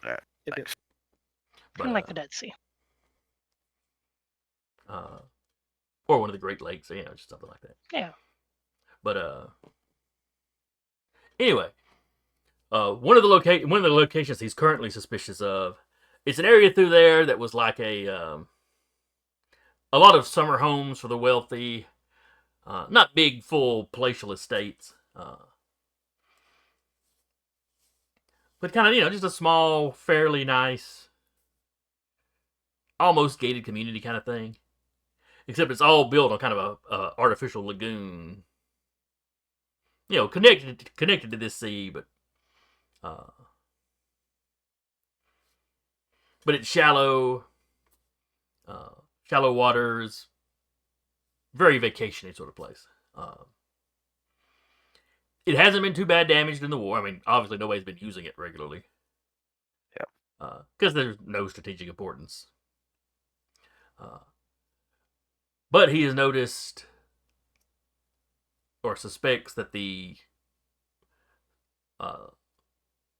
Yep, yep. Thanks. Kind of like the Dead Sea. Or one of the Great Lakes, you know, just something like that. Yeah. But anyway, one of the locations he's currently suspicious of, it's an area through there that was like a a lot of summer homes for the wealthy, not big, full palatial estates, but kind of, just a small, fairly nice, almost gated community kind of thing. Except it's all built on kind of a artificial lagoon, connected to this sea, but it's shallow, shallow waters, very vacationy sort of place. It hasn't been too bad damaged in the war. I mean, obviously nobody's been using it regularly. Yeah. Because there's no strategic importance. But he has noticed or suspects that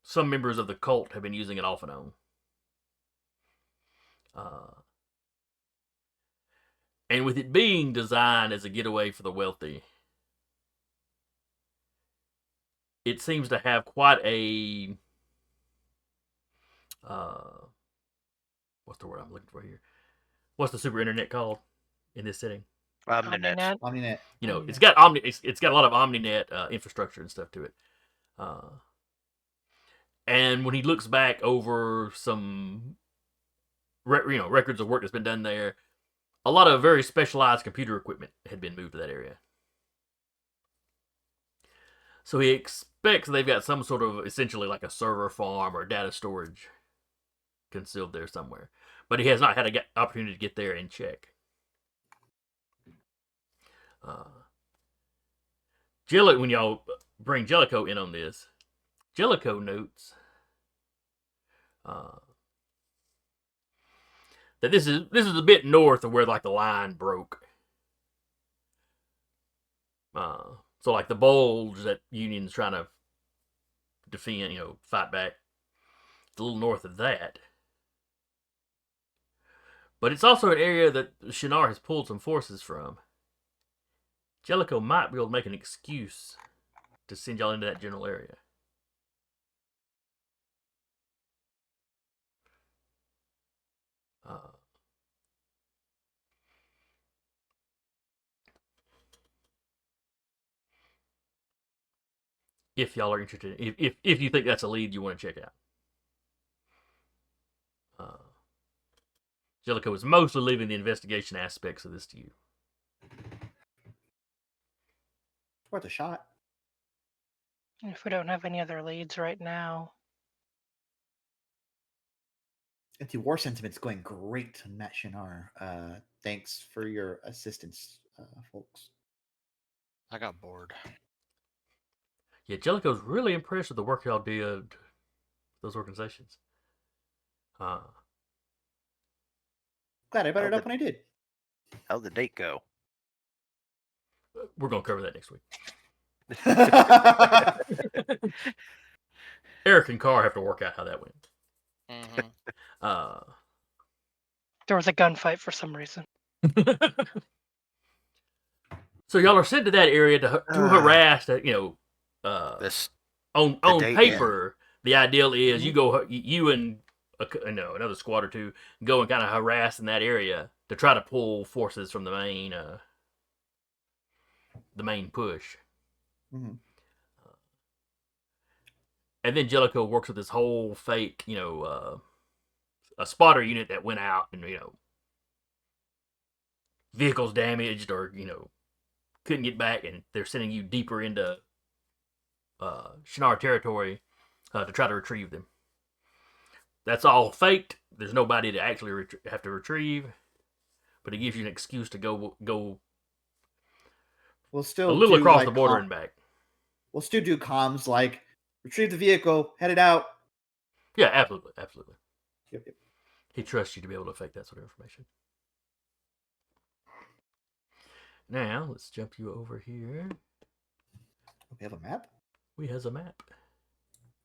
some members of the cult have been using it off and on. And with it being designed as a getaway for the wealthy, it seems to have quite a what's the word I'm looking for here? What's the super internet called in this setting? Omninet. Omninet. It's got it's got a lot of Omninet infrastructure and stuff to it. And when he looks back over some records of work that's been done there, a lot of very specialized computer equipment had been moved to that area. So he expects they've got some sort of, essentially like a server farm or data storage concealed there somewhere. But he has not had an opportunity to get there and check. When y'all bring Jellicoe in on this, Jellicoe notes that this is a bit north of where like the line broke. So like the bulge that Union's trying to defend, fight back, it's a little north of that. But it's also an area that Shinar has pulled some forces from. Jellicoe might be able to make an excuse to send y'all into that general area. If y'all are interested, if you think that's a lead you want to check out. Jellicoe is mostly leaving the investigation aspects of this to you. Worth a shot. If we don't have any other leads right now. Anti-war sentiment's going great, Matt Shinar. Thanks for your assistance, folks. I got bored. Yeah, Jellicoe's really impressed with the work y'all did, those organizations. Glad I brought it up when I did. How'd the date go? We're going to cover that next week. Eric and Carr have to work out how that went. Mm-hmm. There was a gunfight for some reason. So y'all are sent to that area to harass that, This on date, paper. The ideal is you and another squad or two go and kind of harass in that area to try to pull forces from the main push. Mm-hmm. And then Jellicoe works with this whole fake, a spotter unit that went out and, vehicles damaged or, couldn't get back, and they're sending you deeper into Shinar territory to try to retrieve them. That's all faked. There's nobody to actually have to retrieve, but it gives you an excuse to go We'll still a little do, across like, the border and back. We'll still do comms like retrieve the vehicle, head it out. Yeah, absolutely. Yep. He trusts you to be able to fake that sort of information. Now, let's jump you over here. We have a map? We has a map.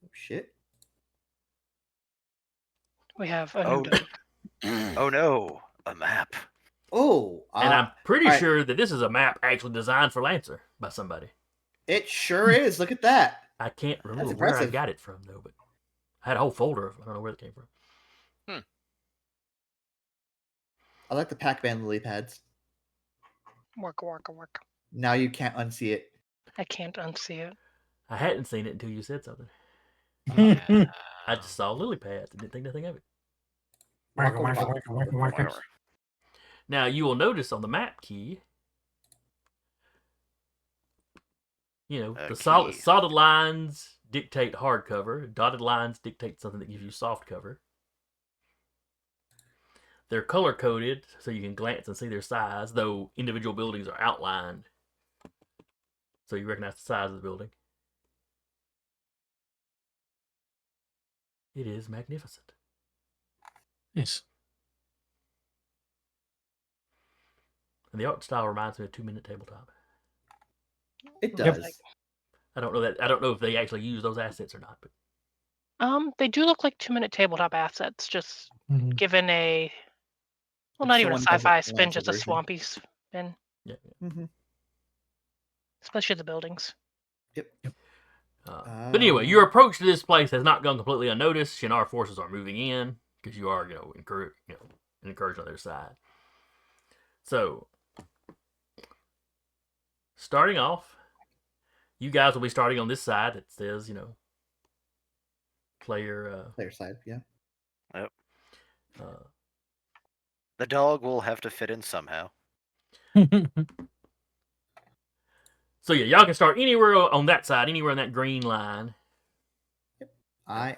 Oh, shit. We have a new Oh no, a map. Oh. And I'm pretty right. sure that this is a map actually designed for Lancer by somebody. It sure is. Look at that. I can't remember That's where I impressive. got it from, though, but I had a whole folder of I don't know where it came from. I like the Pac-Man lily pads. Work, work, work. Now you can't unsee it. I can't unsee it. I hadn't seen it until you said something. Yeah. I just saw lily pads and didn't think nothing of it. Waka Waka, waka. waka, waka, waka. Now you will notice on the map key, the key. solid lines dictate hard cover. Dotted lines dictate something that gives you soft cover. They're color coded so you can glance and see their size, though individual buildings are outlined so you recognize the size of the building. It is magnificent. Nice. And the art style reminds me of 2-minute tabletop. It Yep. does. I don't know if they actually use those assets or not, but They do look like 2-minute tabletop assets, just Mhm. given a If not even a someone doesn't sci-fi spin, launch a just a version. swampy spin, yeah. Mhm. especially the buildings. But anyway, your approach to this place has not gone completely unnoticed. Shinar forces are moving in because you are, encouraged on their side. So, starting off, you guys will be starting on this side. It says, player. Player side, yeah. Yep. Uh, The dog will have to fit in somehow. so yeah, y'all can start anywhere on that side, anywhere on that green line. I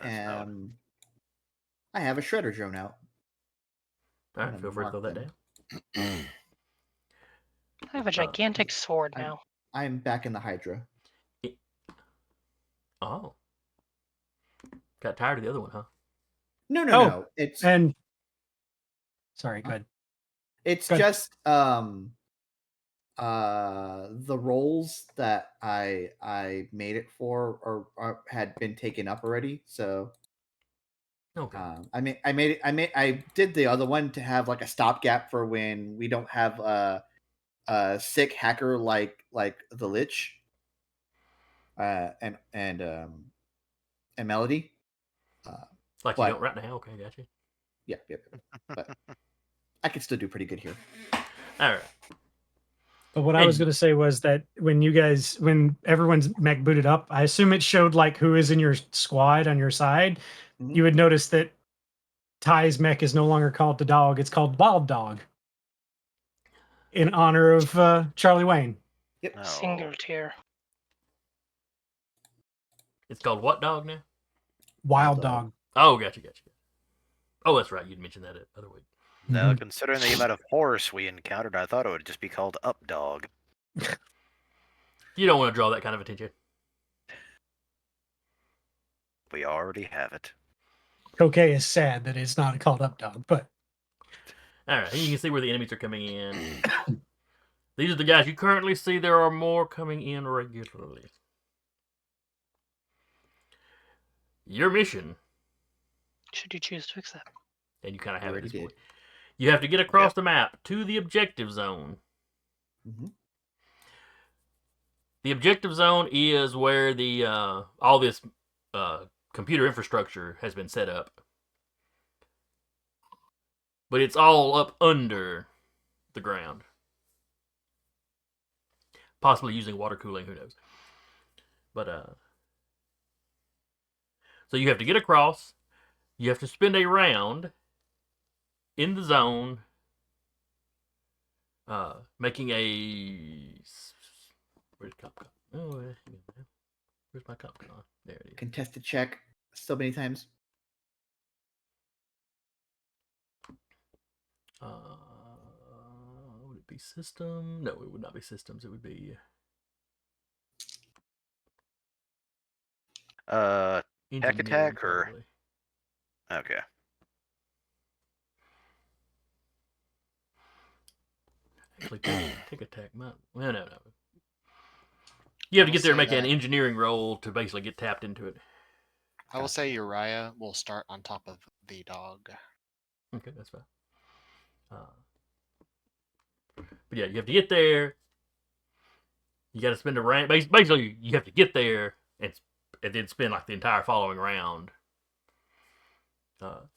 have a shredder drone out. All I'm right, gonna feel free to throw mark that them. down. I have a gigantic sword I'm- now. I am back in the Hydra. Oh, got tired of the other one, huh? No. It's And sorry, go ahead. it's Go ahead. just the roles that I made it for or had been taken up already. So Okay. I did the other one to have like a stopgap for when we don't have a sick hacker like the Lich and Melody. Like you but- don't right now. Okay, gotcha. Yeah. But I can still do pretty good here. All right. But what I was And- going to say was that when everyone's mech booted up, I assume it showed like who is in your squad on your side. Mhm. You would notice that Ty's mech is no longer called the dog; it's called Wild Dog, in honor of Charlie Wayne. Yep. Oh. Single tier. It's called what dog now? Wild Wild Dog. Dog. Oh, gotcha. Oh, that's right. You'd mentioned that the other week. Now, Mhm. considering the amount of horse we encountered, I thought it would just be called Up Dog. You don't want to draw that kind of attention. We already have it. Kokei is sad that it's not called Up Dog, but All right, and you can see where the enemies are coming in. These are the guys you currently see. There are more coming in regularly. Your mission, Should you choose to accept? and you kind of have it at Already this did. point. You have to get across the map to the objective zone. Mhm. The objective zone is where the all this computer infrastructure has been set up, but it's all up under the ground, possibly using water cooling. Who knows? But so you have to get across. You have to spend a round in the zone, making a. Where's Copcon? Oh, where's my Copcon? There it is. Contested check so many times. Would it be system? No, it would not be systems. It would be Tech engineering, attack or probably. okay. Actually, take attack. No. You have to I get there and will make say an that- engineering roll to basically get tapped into it. I will say Uriah will start on top of the dog. Okay, that's fine. But yeah, you have to get there. You got to spend a round. Basically, you have to get there and then spend like the entire following round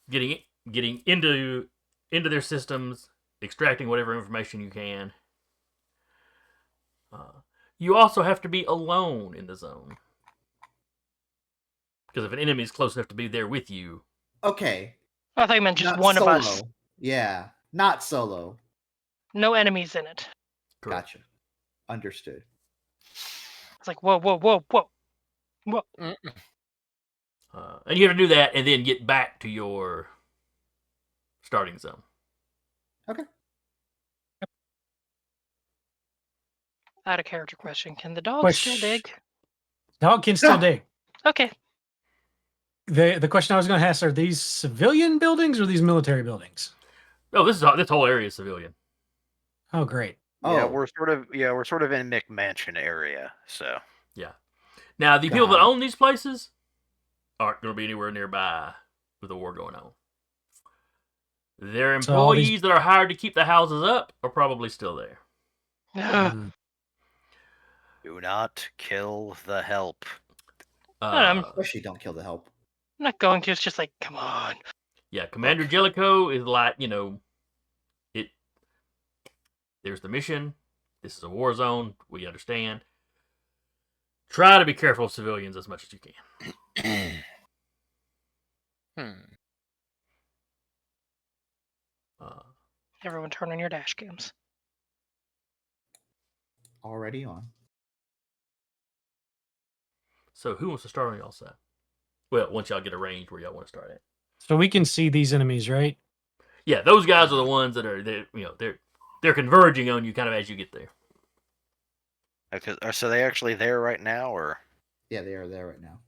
getting into their systems, extracting whatever information you can. You also have to be alone in the zone. Because if an enemy is close enough to be there with you... Okay. I thought you meant just Not one solo. of us. Yeah. Not solo. No enemies in it. Correct. Gotcha. Understood. It's like, whoa, whoa, whoa, whoa. Whoa. And you have to do that and then get back to your starting zone. Okay. I had a character question. Can the dog still dig? Dog can still dig. Okay. The question I was going to ask, are these civilian buildings or these military buildings? Oh, this whole area is civilian. Oh, great. Yeah, Oh. we're sort of in McMansion area, so Yeah. Now, the people God. that own these places aren't going to be anywhere nearby with the war going on. Their So all employees these- that are hired to keep the houses up are probably still there. Mm. do not kill the help. Especially don't kill the help. I'm not going to. It's just like, come on. Yeah, Commander Look. Jellicoe is like, there's the mission. This is a war zone. We understand. Try to be careful of civilians as much as you can. Everyone turn on your dash cams. Already on. So who wants to start on y'all side? Well, once y'all get a range where y'all want to start at. So we can see these enemies, right? Yeah, those guys are the ones that are they're converging on you kind of as you get there. Okay, so they actually there right now, or Yeah, they are there right now.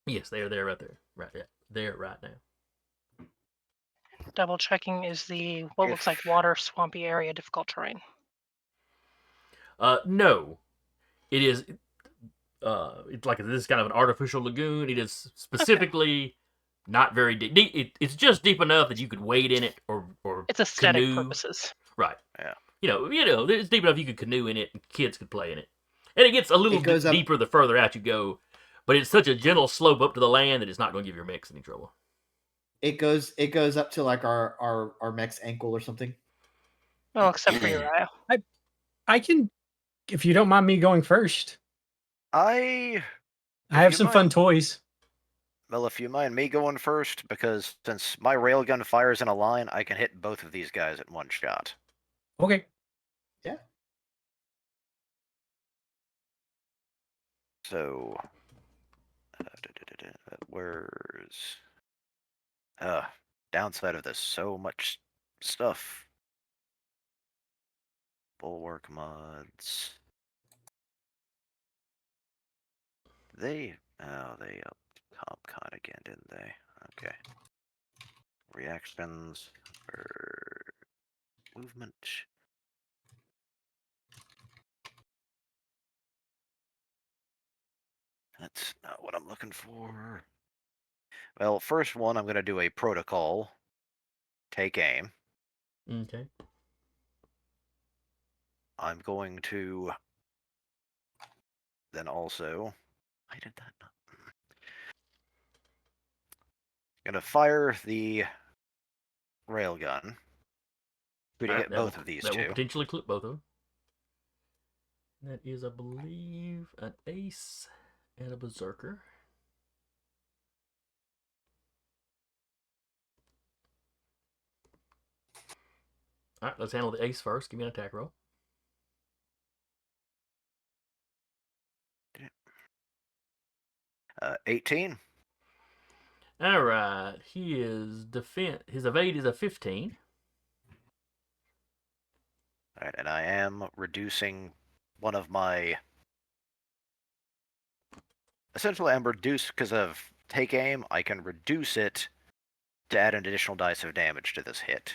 Yes, they are there right there. Right, yeah. There right now. Double checking is the what looks like water, swampy area, difficult terrain. No. It is it's like this is kind of an artificial lagoon. It is specifically not very deep. It's just deep enough that you could wade in it or It's aesthetic canoe. purposes. Right. Yeah. It's deep enough you could canoe in it and kids could play in it. And it gets a little goes up- deeper the further out you go, but it's such a gentle slope up to the land that it's not going to give your mechs any trouble. It goes up to like our mech's ankle or something. Well, except for Uriah. I can, if you don't mind me going first. I I have you some mind- fun toys. Well, if you mind me going first, because since my railgun fires in a line, I can hit both of these guys at one shot. Okay. Yeah. So, where's downside of this? So much stuff. Bulwark mods. They upped CompCon again, didn't they? Okay. Reactions for movement. That's not what I'm looking for. Well, first one, I'm going to do a protocol. Take aim. Okay. I'm going to then also. I did that. Not... Going to fire the railgun. Shooting at both of these that will two. potentially clip both of them. That is, I believe, an ace and a berserker. All right, let's handle the ace first. Give me an attack roll. Yeah. 18. All right, his evade is a 15. All right, and I am reducing one of my. Essentially, I'm reduced because of take aim. I can reduce it to add an additional dice of damage to this hit.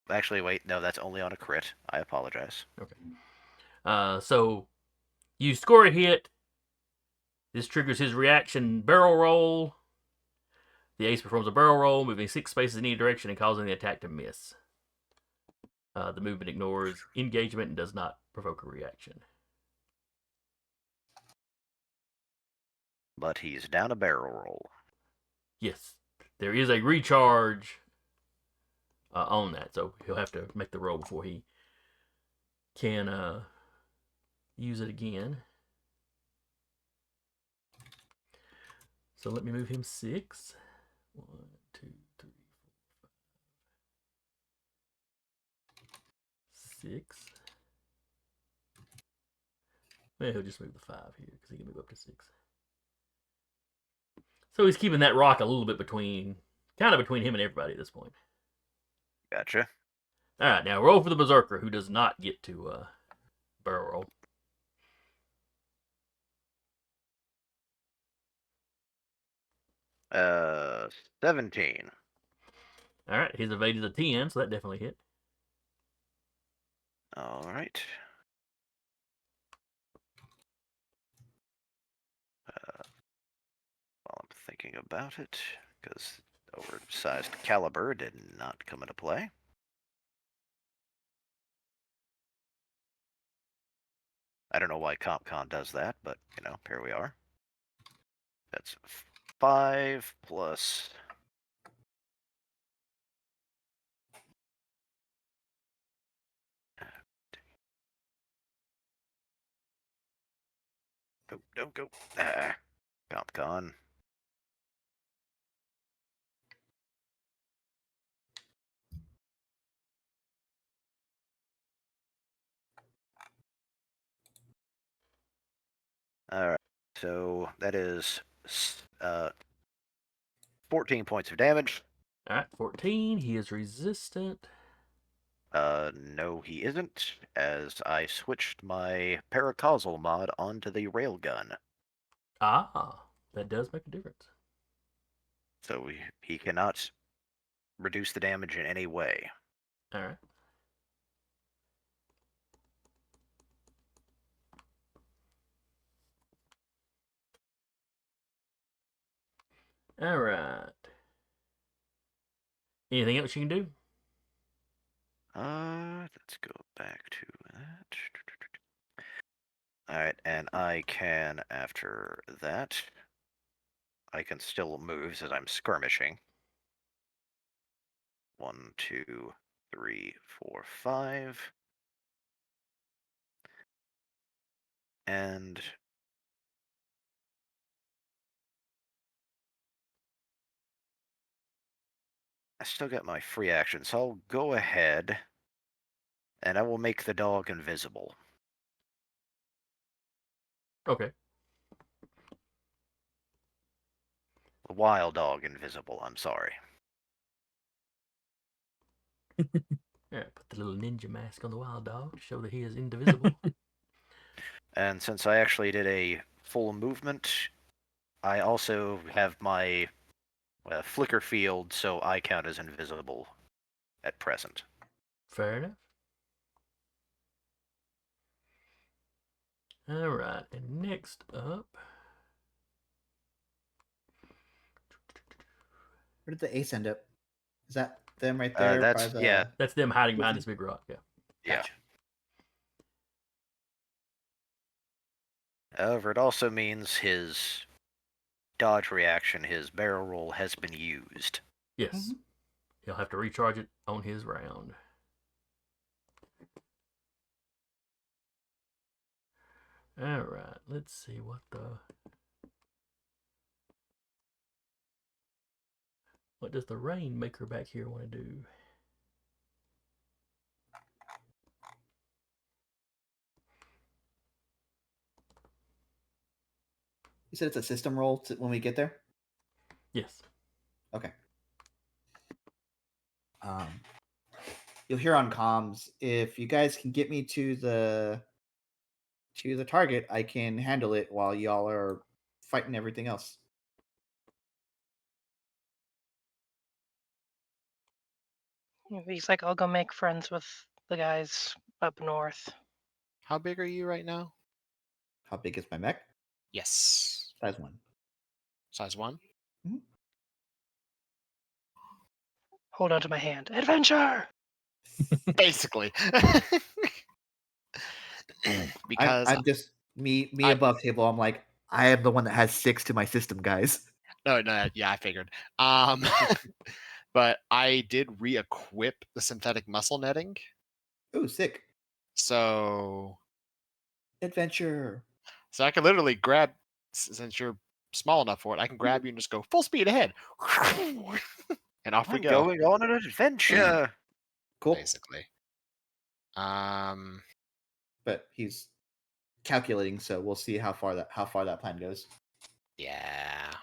Actually, wait, no, that's only on a crit. I apologize. Okay. So you score a hit. This triggers his reaction barrel roll. The ace performs a barrel roll, moving 6 spaces in any direction and causing the attack to miss. The movement ignores engagement and does not provoke a reaction. But he's down a barrel roll. Yes, there is a recharge on that, so he'll have to make the roll before he can use it again. So let me move him 6. 1, 2, 3, 4, 5, 6. Well, he'll just move the 5 here because he can move up to 6. So he's keeping that rock a little bit between him and everybody at this point. Gotcha. All right, now roll for the Berserker, who does not get to barrel roll. 17. All right, his evade is a 10, so that definitely hit. All right. While I'm thinking about it, because oversized caliber did not come into play. I don't know why CompCon does that, but, here we are. That's 5 plus... Go. CompCon. All right, so that is 14 points of damage. All right, 14. He is resistant. No, he isn't, as I switched my paracausal mod onto the railgun. Ah, that does make a difference. So he cannot reduce the damage in any way. All right. All right. Anything else you can do? Let's go back to that. All right, and I can, after that, I can still move as I'm skirmishing. 1, 2, 3, 4, 5. And I still got my free action, so I'll go ahead and I will make the dog invisible. Okay. The wild dog invisible, I'm sorry. All right, put the little ninja mask on the wild dog to show that he is indivisible. And since I actually did a full movement, I also have my flicker field, so I count as invisible at present. Fair enough. All right, and next up. Where did the ace end up? Is that them right there? That's by the... yeah, That's them hiding behind this big rock. Yeah. yeah. Gotcha. However, it also means his dodge reaction, his barrel roll, has been used. Yes. He'll have to recharge it on his round. All right, let's see what does the Rainmaker back here want to do? You said it's a system roll when we get there? Yes. Okay. You'll hear on comms, if you guys can get me to the target, I can handle it while y'all are fighting everything else. He's like, I'll go make friends with the guys up north. How big are you right now? How big is my mech? Yes. Size 1. Size 1? Hold on to my hand. Adventure! Basically. Because I'm just me above table. I'm like, I am the one that has 6 to my system, guys. no, yeah, I figured. but I did re-equip the synthetic muscle netting. Ooh, sick. So Adventure. I can literally grab, since you're small enough for it, I can grab you and just go full speed ahead. And off we I'm go. going on an adventure. Cool. Basically. But he's calculating, so we'll see how far that plan goes. Yeah.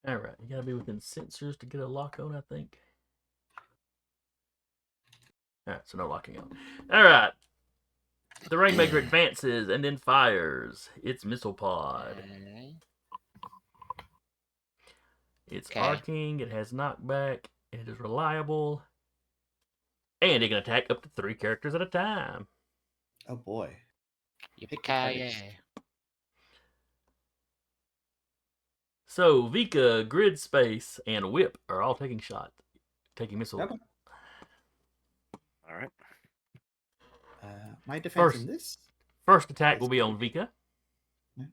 All right, you gotta be within sensors to get a lock on, I think. All right, so no locking on. All right. The Rainmaker advances and then fires its missile pod. It's Okay. arcing, it has knockback, it is reliable, and it can attack up to 3 characters at a time. Oh boy. Yippee-ki-yay. So Vika, Grid Space, and Whip are all taking missiles. Okay. All right. My defense First- in this. First attack will be on Vika. Yeah.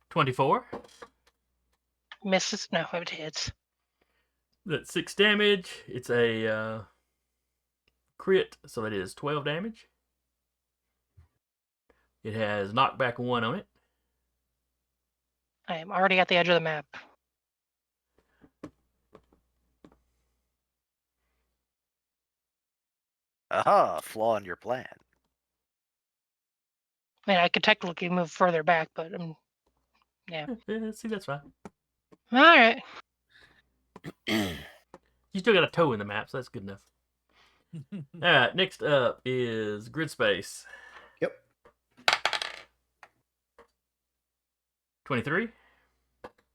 24. Misses. No, it hits. That's 6 damage. It's a crit, so that is 12 damage. It has knockback 1 on it. I am already at the edge of the map. Aha, flaw in your plan. I mean, I could technically move further back, but Yeah, see, that's fine. all right. You still got a toe in the map, so that's good enough. All right, next up is Grid Space. Yep. 23.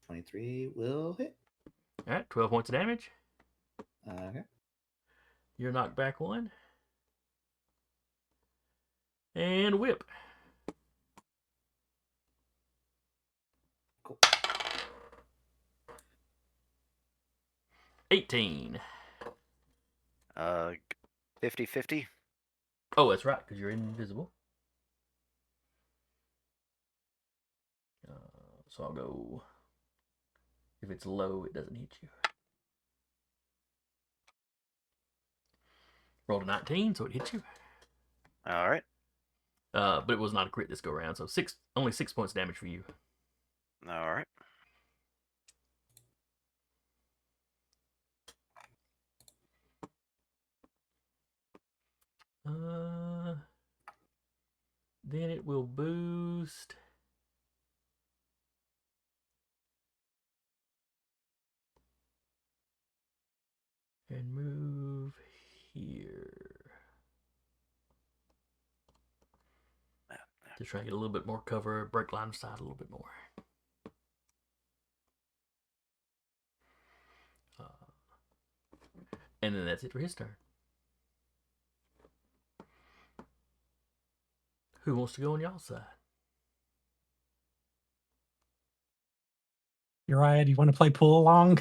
23 will hit. All right, 12 points of damage. Okay. You're knocked back 1. And Whip. Cool. 18. 50-50. Oh, that's right, because you're invisible. So I'll go. If it's low, it doesn't hit you. Rolled a 19, so it hits you. All right. But it was not a crit this go round, so only 6 points damage for you. All right. Then it will boost. And move here. Just try to get a little bit more cover, break line of sight a little bit more. And then that's it for his turn. Who wants to go on y'all's side? Uriah, do you want to play pool along?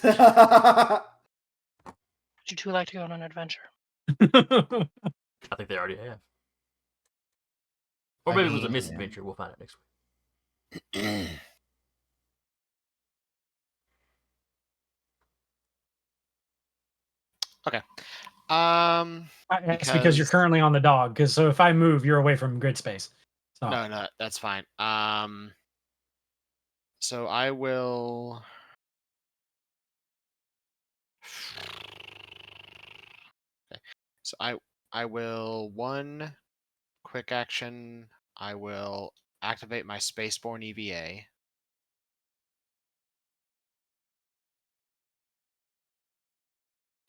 Would you two like to go on an adventure? I think they already have. Or maybe it was a misadventure. We'll find out next week. Okay. It's because you're currently on the dog. Because so if I move, you're away from grid space. So. No, that's fine. So I will. Okay. So I will one quick action. I will activate my Spaceborne EVA.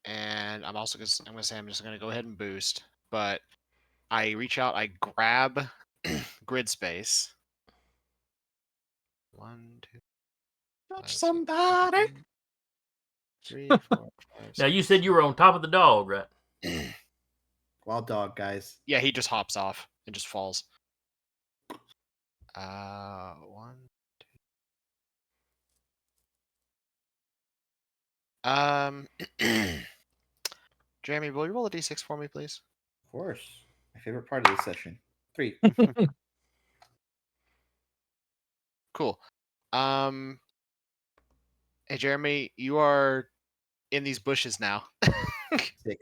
And I'm also I'm gonna say I'm just gonna go ahead and boost, but I reach out, I grab grid space. 1, 2, Touch somebody. 3, 4, 5, Now, you 6, said you were on top of the dog, right? Wild dog, guys. Yeah, he just hops off and just falls. 1, 2. Jeremy, will you roll a d6 for me, please? Of course. My favorite part of this session. 3. Cool. Hey Jeremy, you are in these bushes now. Sick.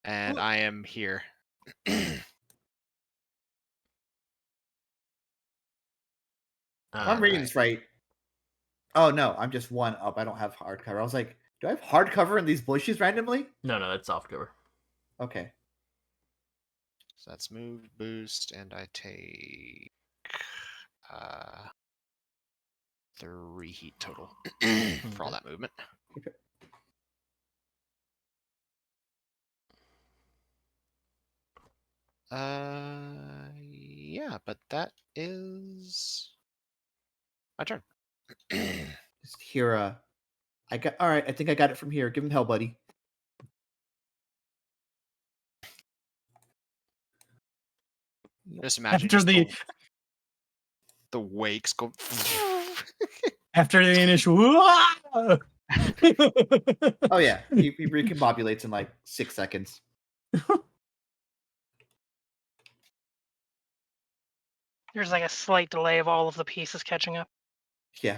And I am here. I'm reading this right. Oh no, I'm just 1 up. I don't have hardcover. I was like, do I have hardcover in these bushes randomly? No, that's soft cover. Okay. So that's move, boost, and I take 3 heat total for all that movement. Okay. Yeah, but that is my turn. Just Hira. All right. I think I got it from here. Give him hell, buddy. Just imagine After just the the wakes go. after the initial. Oh yeah, he recombobulates in like 6 seconds. There's like a slight delay of all of the pieces catching up. Yeah.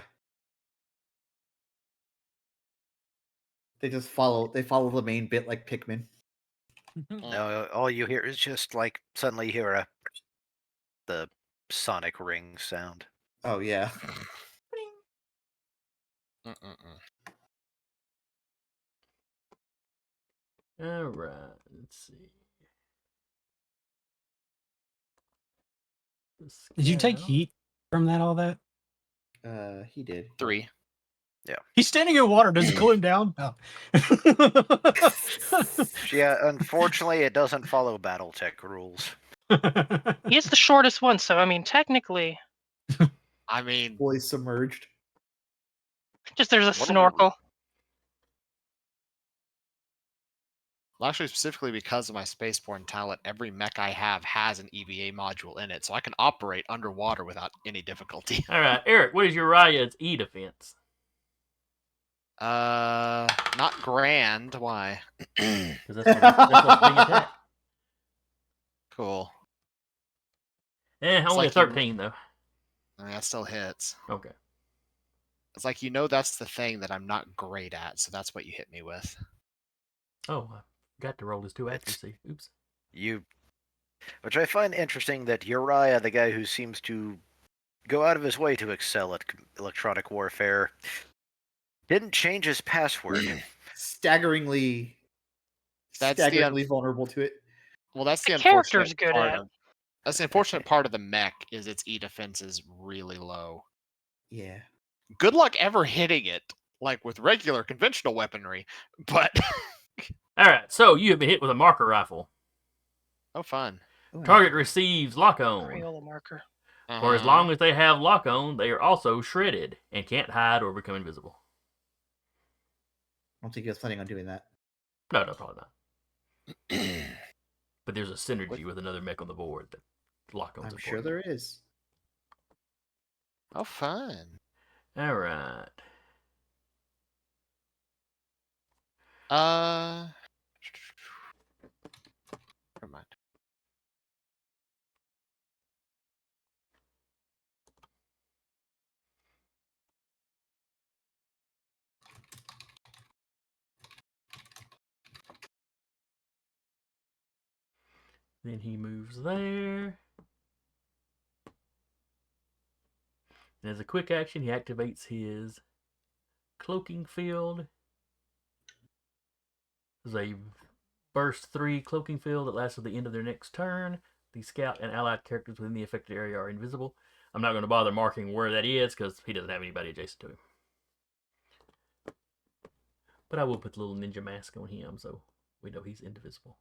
They follow the main bit like Pikmin. No, all you hear is just like suddenly you hear the sonic ring sound. Oh yeah. All right, let's see. Did you take Scout. heat from all that? He did. 3. He's standing in water. Does it cool him down? No. Yeah, unfortunately, it doesn't follow BattleTech rules. He's the shortest one, so I mean, technically, I mean, Fully submerged. just there's a What are we- snorkel. well, actually, specifically because of my spaceborne talent, every mech I have has an EVA module in it, so I can operate underwater without any difficulty. All right, Eric, what is Uriah's E defense? Not grand. Why? Because that's what's being attacked. Cool. Only like a 13 though. I mean, that still hits. Okay. It's like, that's the thing that I'm not great at, so that's what you hit me with. Oh, I got to roll his 2 accuracy. Oops. Which I find interesting that Uriah, the guy who seems to go out of his way to excel at electronic warfare, didn't change his password. Staggeringly vulnerable to it. Well, that's the The character's unfortunate good part at. of. That's the unfortunate part of the mech is its E defense is really low. Yeah. Good luck ever hitting it, like with regular conventional weaponry. But All right, so you have been hit with a marker rifle. oh, fun. Ooh, Target receives lock on. Crayola marker. For as long as they have lock on, they are also shredded and can't hide or become invisible. I don't think he was planning on doing that. No, probably not. But there's a synergy with another mech on the board that lock on's I'm sure there is. Oh, fun. All right. Never mind. Then he moves there. And as a quick action, he activates his cloaking field. This is a burst 3 cloaking field that lasts to the end of their next turn. The scout and allied characters within the affected area are invisible. I'm not going to bother marking where that is because he doesn't have anybody adjacent to him. But I will put the little ninja mask on him so we know he's indivisible.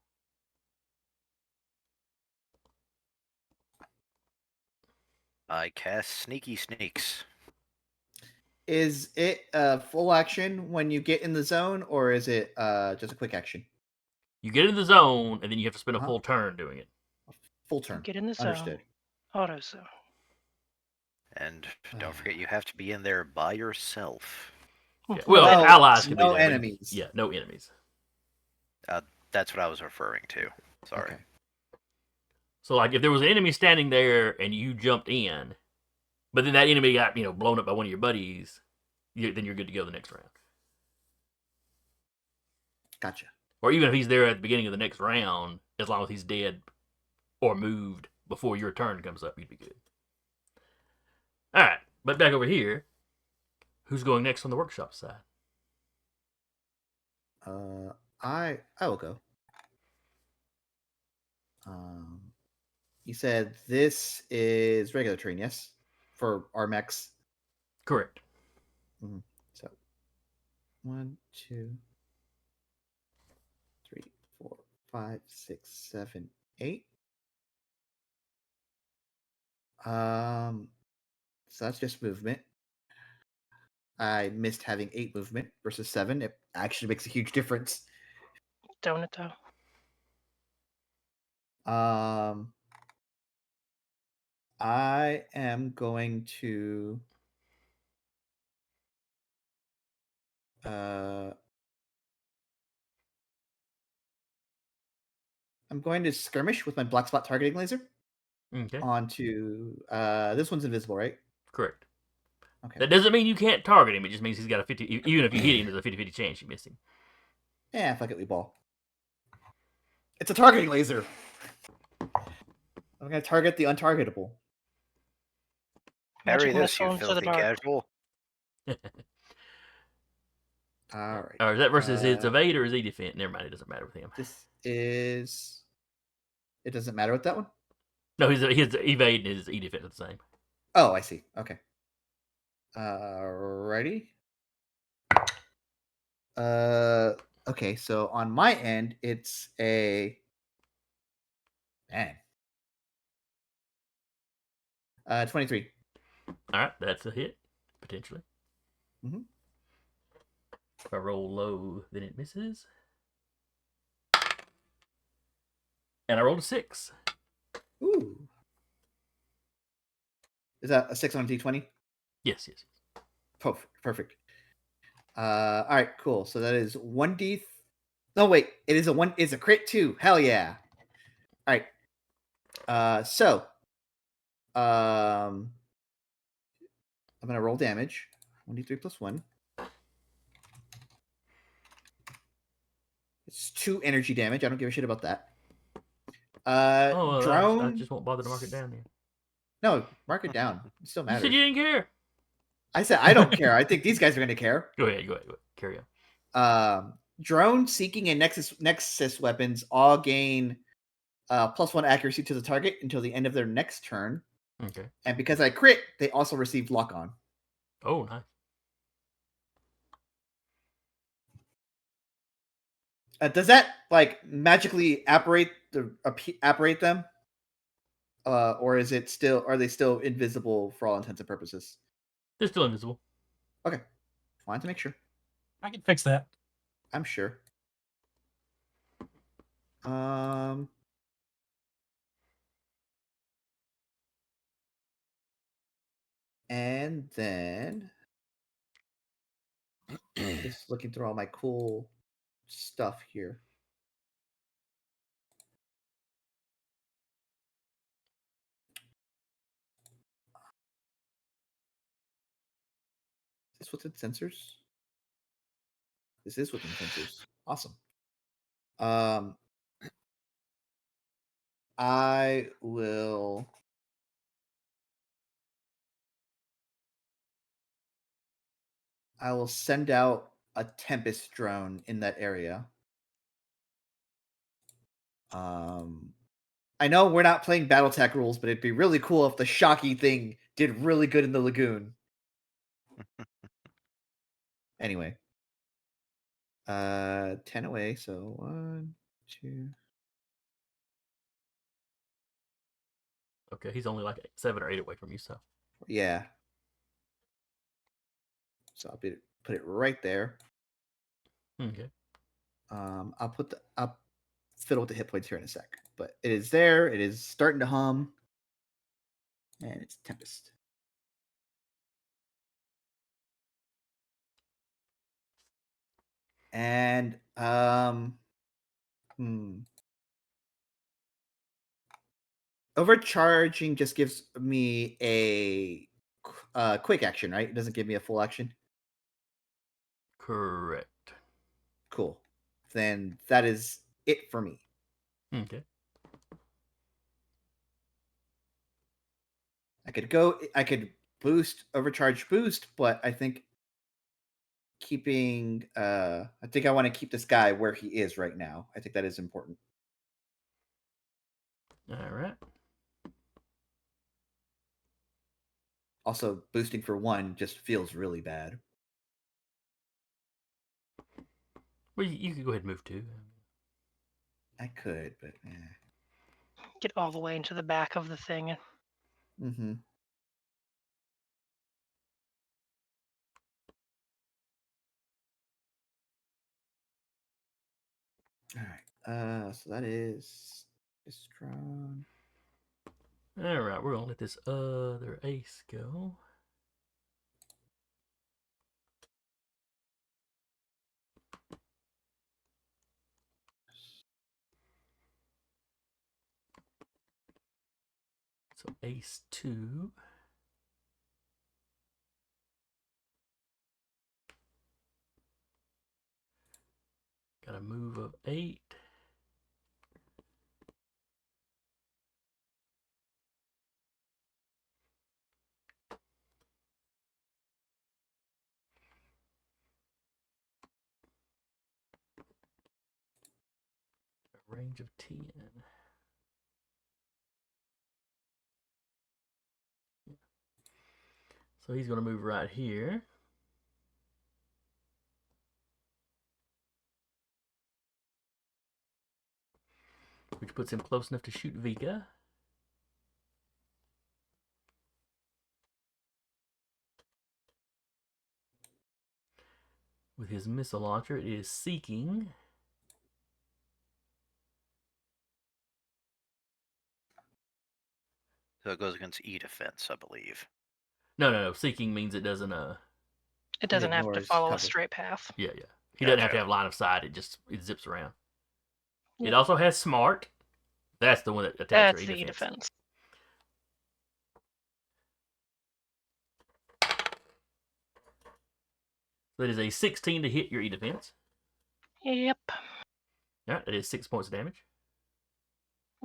I cast Sneaky Sneaks. Is it full action when you get in the zone, or is it just a quick action? You get in the zone, and then you have to spend a Uh-huh. full turn doing it. Full turn. Get in the zone. Understood. Auto zone. And don't forget, you have to be in there by yourself. Yeah. Well, No- allies can no be there. but- enemies. Yeah, no enemies. That's what I was referring to. Sorry. Okay. So like if there was an enemy standing there and you jumped in, but then that enemy got blown up by one of your buddies, then you're good to go the next round. Gotcha. Or even if he's there at the beginning of the next round, as long as he's dead or moved before your turn comes up, you'd be good. All right, but back over here, who's going next on the workshop side? I will go. You said this is regular terrain, yes, for our mechs. Correct. So 1, 2, 3, 4, 5, 6, 7, 8. So that's just movement. I missed having 8 movement versus 7. It actually makes a huge difference. Don't it though? I am going to I'm going to skirmish with my black spot targeting laser Okay. onto this one's invisible, right? Correct. Okay. That doesn't mean you can't target him. It just means he's got a 50. Even if you hit him, there's a 50-50 chance you miss him. Yeah, fuck it, we ball. It's a targeting laser. I'm gonna target the untargetable. Parry Magic this, you missile into the filthy dark. casual. All right. Or is that versus his evade or his E defense? Never mind, it doesn't matter with him. This is. It doesn't matter with that one. No, his evade and his E defense are the same. Oh, I see. Okay. Ready? Okay. So on my end, it's a. Man. 23. All right, that's a hit potentially. Mhm. If I roll low, then it misses. And I rolled a 6. Ooh. Is that a 6 on a d20? Yes. Perfect. All right, cool. So that is 1d. No, wait. It is a one. It's a crit too. Hell yeah. All right. So, I'm gonna roll damage. 1d3 plus 1. It's 2 energy damage. I don't give a shit about that. Drone. I just won't bother to mark it down then. No, mark it down. It still You matters. said you didn't care. I said I don't care. I think these guys are gonna care. Go ahead. Carry on. Drone seeking and nexus weapons all gain +1 accuracy to the target until the end of their next turn. Okay. And because I crit, they also receive lock on. Oh, nice. Does that like magically apparate them, or is it still? Are they still invisible for all intents and purposes? They're still invisible. Okay, wanted to make sure. I can fix that. I'm sure. And then just looking through all my cool stuff here. Is this within sensors? This is within sensors. Awesome. I will. Send out a Tempest drone in that area. I know we're not playing BattleTech rules, but it'd be really cool if the Shocky thing did really good in the lagoon. Anyway. 10 away, so 1, 2. Okay, he's only like 7 or 8 away from you, so. Yeah. So put it right there. Okay. I'll fiddle with the hit points here in a sec. But it is there. It is starting to hum. And it's Tempest. And Overcharging just gives me a quick action, right? It doesn't give me a full action. Correct. Cool. Then that is it for me. Okay. I could overcharge boost, but I think I think I want to keep this guy where he is right now. I think that is important. All right. Also, boosting for 1 just feels really bad. Well, you could go ahead and move 2. I could, but Get all the way into the back of the thing. Mm-hmm. All right. So that is strong. All right, we're gonna let this other ace go. So ace 2. Got a move of 8. A range of 10. So he's gonna move right here. Which puts him close enough to shoot Vika. With his missile launcher, it is seeking. So it goes against E defense, I believe. No. Seeking means it doesn't. It doesn't have to ignores follow a cover. straight path. Yeah. He doesn't have to Gotcha. have line of sight. It zips around. It Yep. also has smart. That's the one that attacks That's your the E defense. So it is a 16 to hit your E defense. Yep. All right, that is 6 points of damage.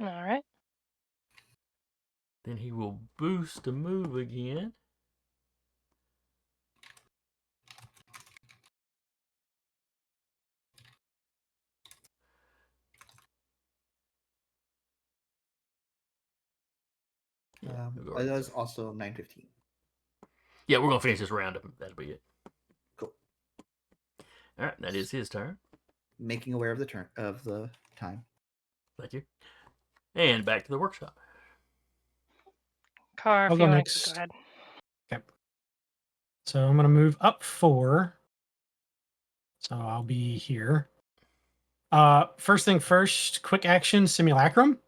All right. Then he will boost to move again. That was also 9:15. Yeah, we're gonna finish this round up. That'll be it. Cool. All right, that is his turn. Making aware of the time. Thank you. And back to the workshop. Car, I'll if go you want next. to go ahead. Okay. So I'm going to move up 4. So I'll be here. First thing first, quick action simulacrum.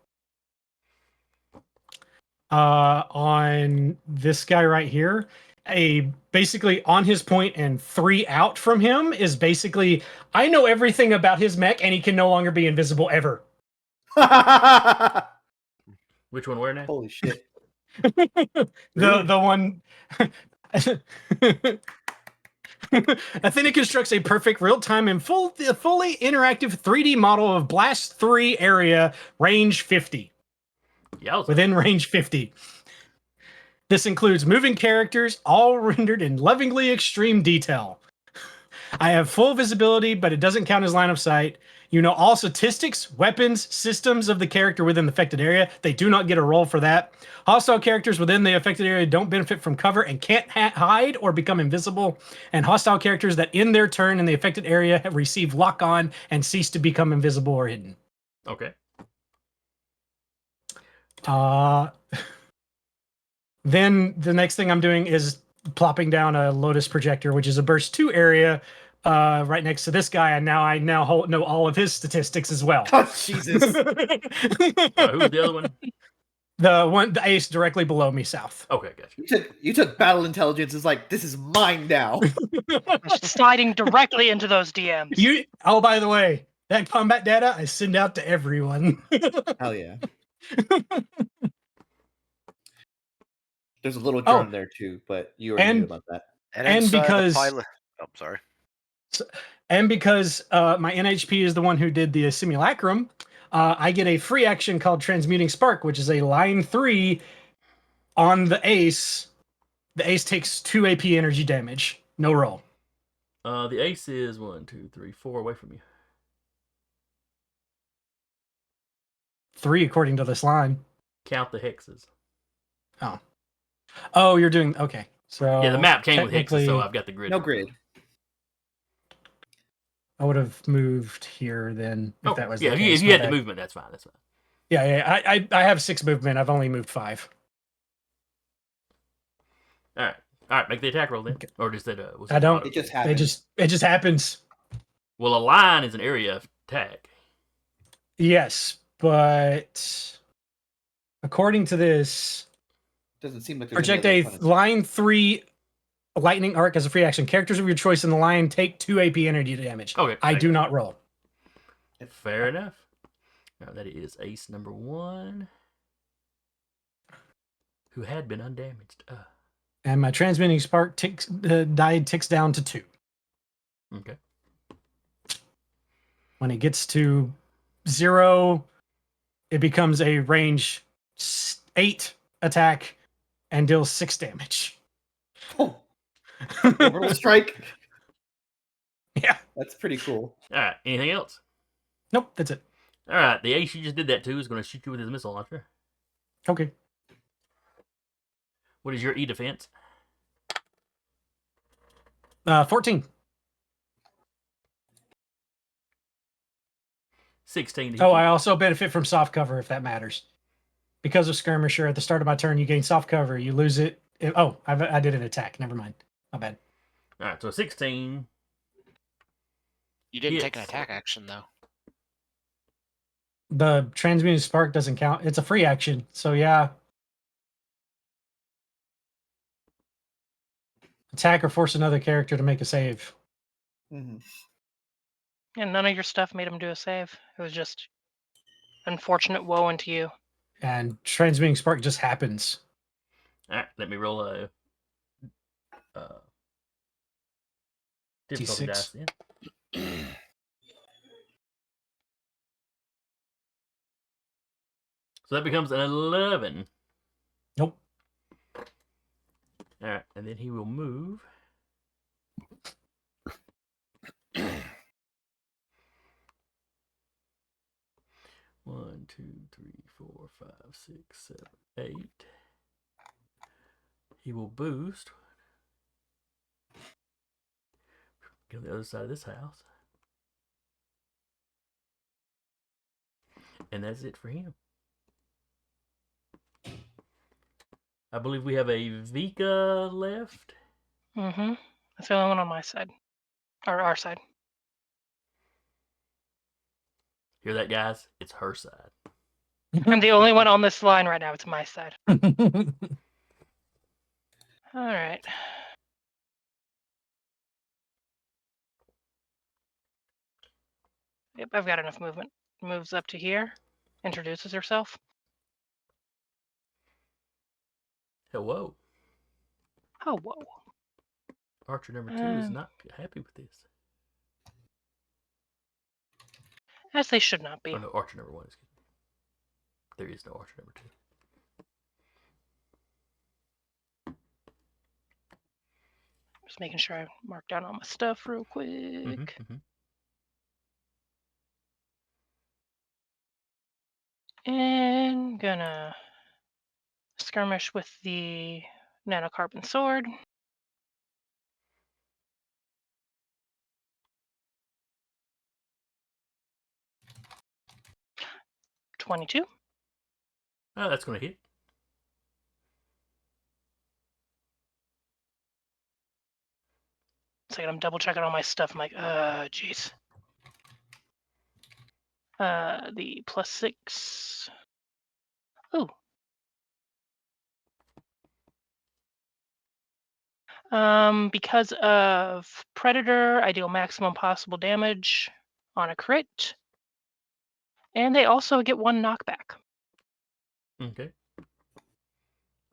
On this guy right here, basically on his point and 3 out from him is basically, I know everything about his mech and he can no longer be invisible ever. Which one? Where now? Holy shit. The one. Athena constructs a perfect real-time and fully interactive 3D model of Blast 3 area, range 50. Yowza. Within range 50. This includes moving characters, all rendered in lovingly extreme detail. I have full visibility, but it doesn't count as line of sight. You know all statistics, weapons, systems of the character within the affected area. They do not get a roll for that. Hostile characters within the affected area don't benefit from cover and can't hide or become invisible. And hostile characters that end their turn in the affected area have received lock-on and cease to become invisible or hidden. Okay. Then the next thing I'm doing is plopping down a Lotus projector, which is a burst 2 area right next to this guy, and now I know all of his statistics as well. Oh, Jesus. Who's the other one? The ace directly below me, south. Okay, gotcha. You took battle intelligence. It's like, this is mine now. Sliding directly into those DMs. Oh, by the way, that combat data I send out to everyone. Hell yeah. There's a little Oh. drone there too, but you already knew And- about that. And And inside because- the pilot. Oh, sorry. And because my NHP is the one who did the simulacrum, I get a free action called Transmuting Spark, which is a line 3 on the ace. The ace takes 2 AP energy damage. No roll. The ace is 1, 2, 3, 4 away from you. 3 according to this line. Count the hexes. Oh, you're doing okay. So Yeah, the map came with hexes, technically, so I've got the grid. No for it. grid. I would have moved here then if Oh, that was yeah, the if case. you My had the bad. movement, that's fine. That's fine. Yeah. I have 6 movement. I've only moved 5. All right. Make the attack roll then, Okay. or just that. Was I don't- auto? It just It happened. just happens. Well, a line is an area of attack. Yes, but according to this, Doesn't seem like there's project any a other opponents. line 3 lightning arc as a free action. Characters of your choice in the line take 2 AP energy damage. Okay, I do not roll. Fair enough. Now that is ace number 1, who had been undamaged. And my transmitting spark ticks down to 2. Okay. When it gets to 0, it becomes a range 8 attack and deals 6 damage. Oh, orbital strike. Yeah. That's pretty cool. All right. Anything else? Nope, that's it. All right. The ace you just did that to is going to shoot you with his missile launcher. Okay. What is your E defense? 14. 16. to hit Oh, you. I also benefit from soft cover if that matters. Because of skirmisher, at the start of my turn, you gain soft cover. You lose it. I did an attack. Never mind. My bad. All right. So 16. You didn't take an Yes. attack action though. The transmuting spark doesn't count. It's a free action. So yeah. Attack or force another character to make a save. Mhm. And none of your stuff made him do a save. It was just unfortunate woe into you. And transmuting spark just happens. All right. Let me roll a difficulty D6. dice then. So that becomes an 11. Nope. All right, and then he will move. One, two, three, 4, 5, 6, 7, 8. He will boost. Get on the other side of this house. And that's it for him. I believe we have a Vika left. Mm-hmm. That's the only one on my side. Or our side. Hear that, guys? It's her side. I'm the only one on this line right now. It's my side. All right. Yep, I've got enough movement. Moves up to here. Introduces herself. Hello. Oh, whoa. Archer number 2 is not happy with this. As they should not be. Oh, no, Archer number 1 is good. There is no Archer number 2. Just making sure I mark down all my stuff real quick. Mhm. And gonna skirmish with the nanocarbon sword. $22. Oh, that's going to hit. It's like I'm double checking all my stuff. I'm like, jeez. The +6. Ooh. Because of Predator, I deal maximum possible damage on a crit. And they also get 1 knockback. Okay.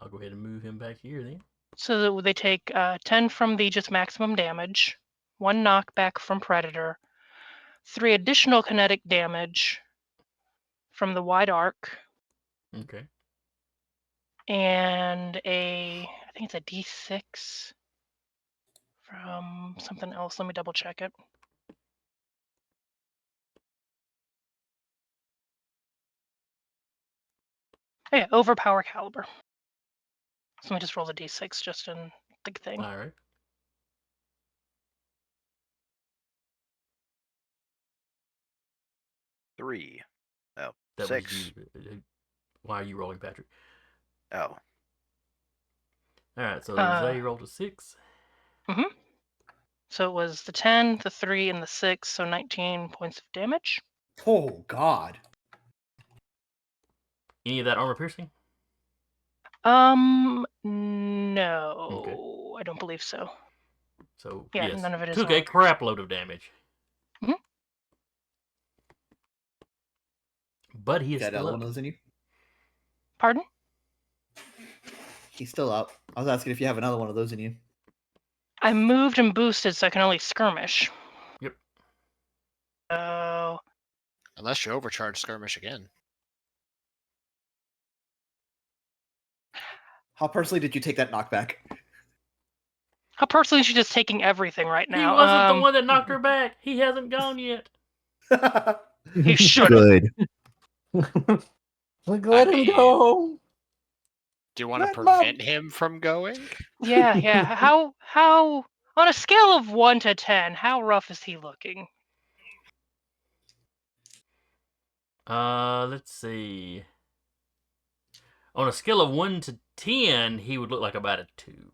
I'll go ahead and move him back here then. So they take 10 from the just maximum damage, 1 knockback from Predator, 3 additional kinetic damage from the wide arc, Okay. and I think it's a D6 from something else. Let me double check it. Oh, yeah, overpower caliber. So let me just roll the D6 just in the thing. All right. Three. Oh, That 6. was you. Why are you rolling, Patrick? Oh, All right. So Zay rolled a 6. So it was the 10, the 3, and the 6, so 19 points of damage. Oh God. Any of that armor piercing? No, I don't believe so. So Yeah, yes, none of it is took a armor crap load of damage. Mhm. But he is Got still another up. one of those in you? Pardon? He's still up. I was asking if you have another one of those in you. I moved and boosted, so I can only skirmish. Yep. Oh, Unless you overcharge skirmish again. How personally did you take that knockback? how personally is she just taking everything right now? He wasn't the one that knocked her back. He hasn't gone yet. He should. Good. Like, let him mean, go. Do you want to Let prevent him from going? Yeah. How on a scale of 1 to 10, how rough is he looking? Let's see. On a scale of 1 to 10, he would look like about a 2.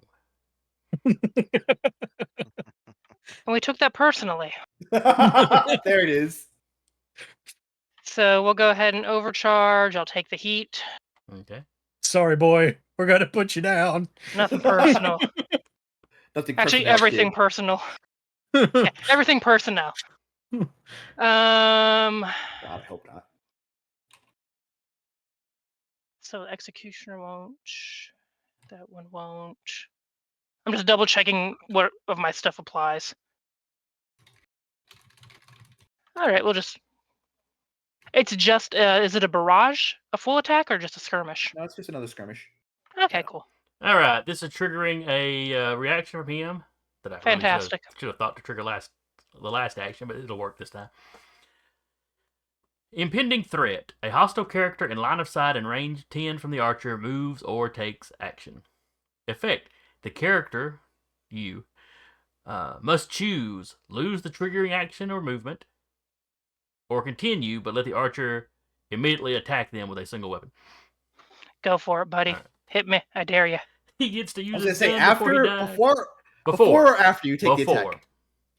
And we took that personally. There it is. So we'll go ahead and overcharge. I'll take the heat. Okay. Sorry, boy. We're gonna put you down. Nothing personal. Nothing Actually, personnel, everything kid. personal. Yeah, everything personnel. God, I hope not. So executioner won't. That one won't. I'm just double checking what of my stuff applies. All right, we'll just. It's just. Is it a barrage, a full attack, or just a skirmish? No, it's just another skirmish. Okay, cool. All right. This is triggering a reaction from him that I really Fantastic. should have thought to trigger the last action, but it'll work this time. Impending threat. A hostile character in line of sight and range 10 from the archer moves or takes action. Effect. The character, you, must choose lose the triggering action or movement, or continue, but let the archer immediately attack them with a single weapon. Go for it, buddy. Alright. Hit me. I dare you. He gets to I use was gonna his say gun before he dies. before or after you take the attack.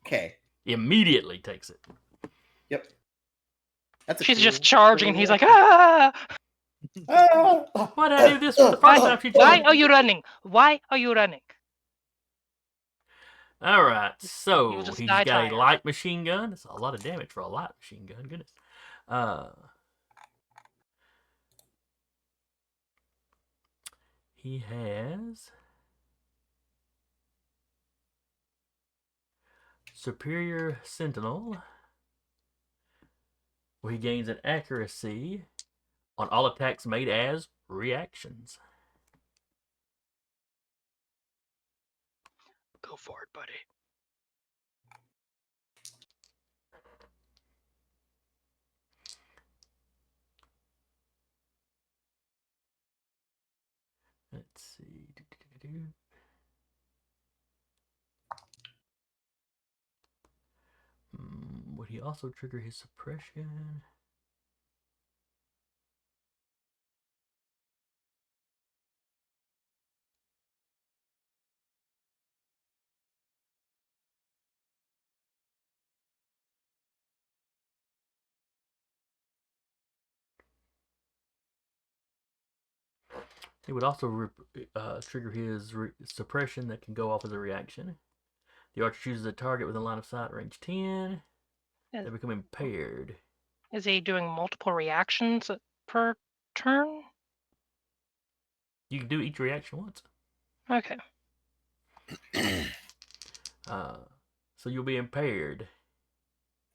Okay. Immediately takes it. Yep. That's a She's cool- just charging, and cool he's like, reaction. ah! Why'd I do this for the first time? Why are you running? Why are you running? All right, so You'll just he's die got tired. a light machine gun. That's a lot of damage for a light machine gun. Goodness. He has Superior Sentinel, where he gains an accuracy on all attacks made as reactions. Go for it, buddy. Let's see. Would he also trigger his suppression? It would also trigger his suppression that can go off as a reaction. The archer chooses a target within line of sight, range 10. Yeah. They become impaired. Is he doing multiple reactions per turn? You can do each reaction once. Okay. So you'll be impaired.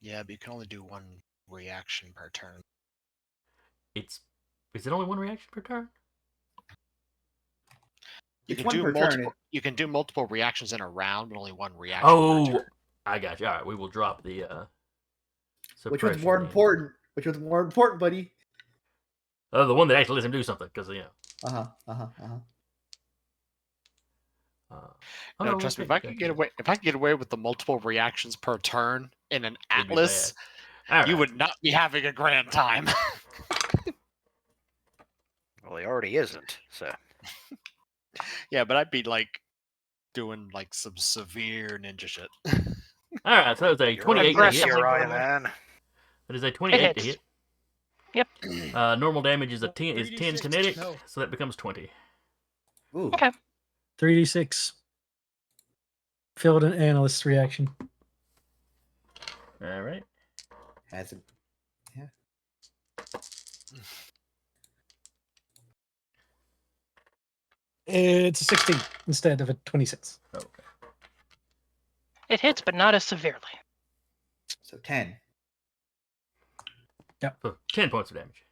Yeah, but you can only do one reaction per turn. Is it only one reaction per turn? You It's can one do per multiple. turn. You can do multiple reactions in a round, but only one reaction per Oh, turn. I got you. All right, we will drop the Which was suppression more then. important? Which was more important, buddy? The one that actually lets him do something, because Uh-huh. Uh-huh. Uh-huh. Oh, No, no, trust me. we If I can't could do get that. away, if I could get away with the multiple reactions per turn in an It'd be atlas, bad. All you right. would not be having a grand time. Well, he already isn't. So Yeah, but I'd be like doing like some severe ninja shit. All right, so it's a you're 28 to aggressive. hit. you're right, Aggressively man. It is a 28 to hits. hit. Yep. Normal damage is 10 3d6, kinetic, no. so that becomes 20. Ooh. Okay. 3d6. Field and analyst reaction. All right. Has it? Yeah. It's a 16 instead of a 26. Okay. It hits, but not as severely. So 10. So 10 points of damage.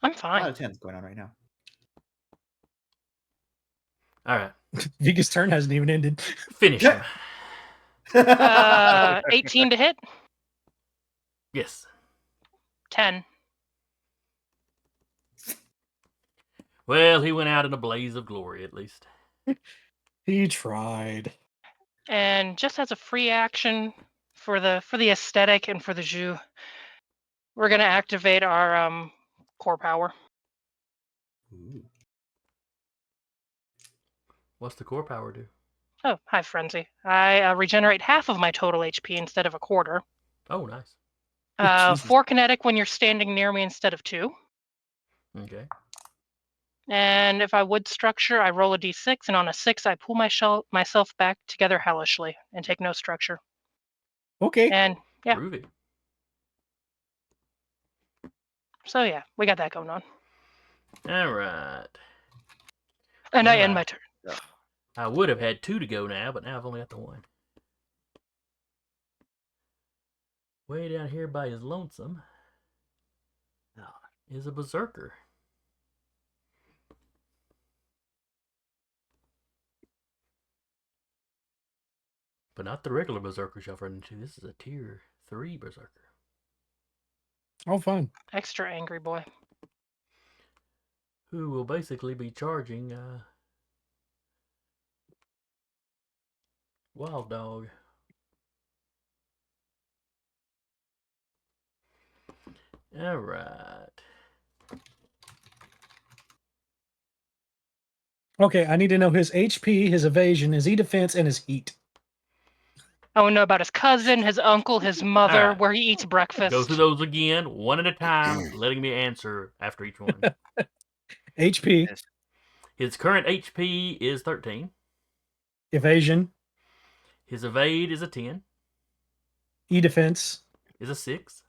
I'm A lot fine. of 10s going on right now. All right. Vika's turn hasn't even ended. Finish him. 18 to hit. Yes. 10. Well, he went out in a blaze of glory, at least. He tried. And just as a free action for the aesthetic and for the jus, we're gonna activate our core power. Ooh. What's the core power do? Oh, hi, Frenzy. I regenerate half of my total HP instead of a quarter. Oh, nice. Jesus. 4 kinetic when you're standing near me instead of 2. Okay. And if I would structure, I roll a d6, and on a 6, I pull myself back together hellishly and take no structure. Okay. And yeah, Groovy. so yeah, we got that going on. All right. And I Well, end my turn. I would have had 2 to go now, but now I've only got the 1. Way down here by his lonesome is a berserker. But not the regular berserkers y'all run into. This is a tier 3 berserker. Oh, fun. Extra angry boy. Who will basically be charging Wild Dog. All right. Okay, I need to know his HP, his evasion, his E-defense, and his heat. I want to know about his cousin, his uncle, his mother, Alright. where he eats breakfast. Go through those again, one at a time, letting me answer after each one. HP, Yes. His current HP is 13. evasion, His evade is a 10. E-defense, Is a 6.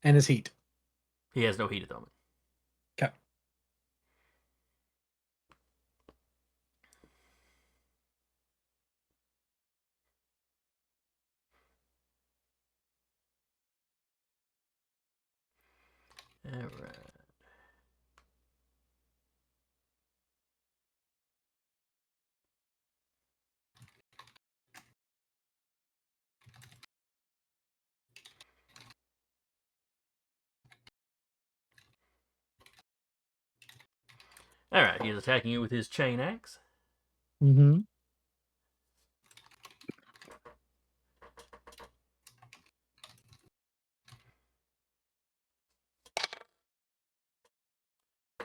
and his heat. He has no heat at the moment. Okay. All right. All right. He is attacking you with his chain axe. Mm-hmm.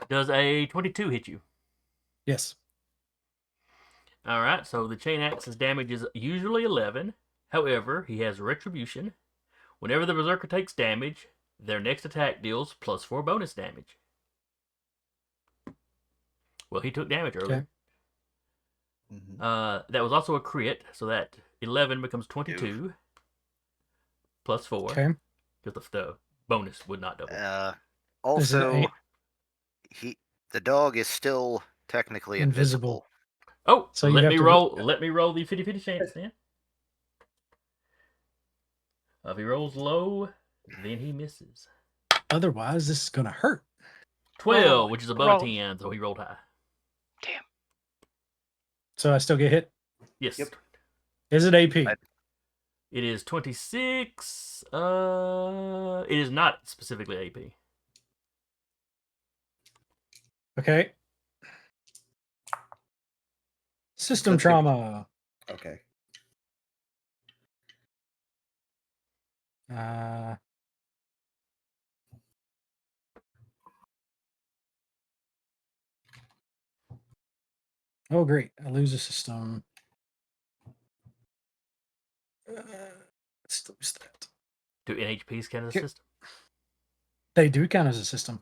Does a 22 hit you? Yes. All right. So the chain axe's damage is usually 11. However, he has retribution. Whenever the berserker takes damage, their next attack deals +4 bonus damage. Well, he took damage earlier. Mhm. That was also a crit, so that 11 becomes 22 +4. Okay. Because the bonus would not double. Is it Also, a- the dog is still technically Invisible. invisible. Oh, So so you let have me to- roll. Let me roll the 50-50 chance then. If he rolls low, then he misses. Otherwise, this is gonna hurt. 12, Roll. which is above Roll. a 10, so he rolled high. Damn. So I still get hit. Yes. Yep. Is it AP? It is 26. It is not specifically AP. Okay. System That's good. trauma. Okay. Uh, oh, great. I lose a system. Let's lose that. Do NHPs count as a Here. system? They do count as a system.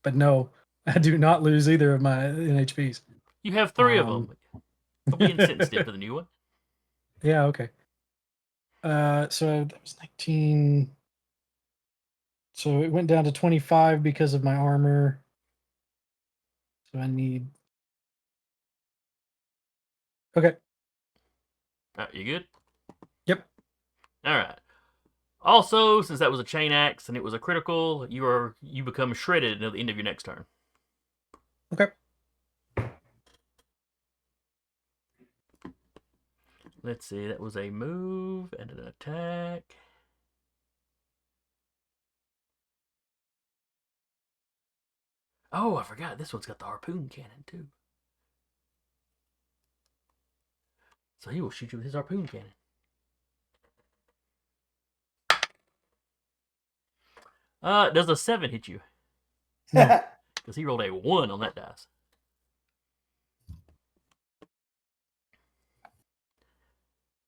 But no, I do not lose either of my NHPs. You have 3 of Um, them. I'll be insensitive to the new one. Yeah, okay. So that was 19. So it went down to 25 because of my armor. So I need. Okay. You good? Yep. All right. Also, since that was a chain axe and it was a critical, you become shredded at the end of your next turn. Okay. Let's see. That was a move and an attack. Oh, I forgot. This one's got the harpoon cannon, too. So he will shoot you with his harpoon cannon. Does a 7 hit you? No. Because he rolled a 1 on that dice.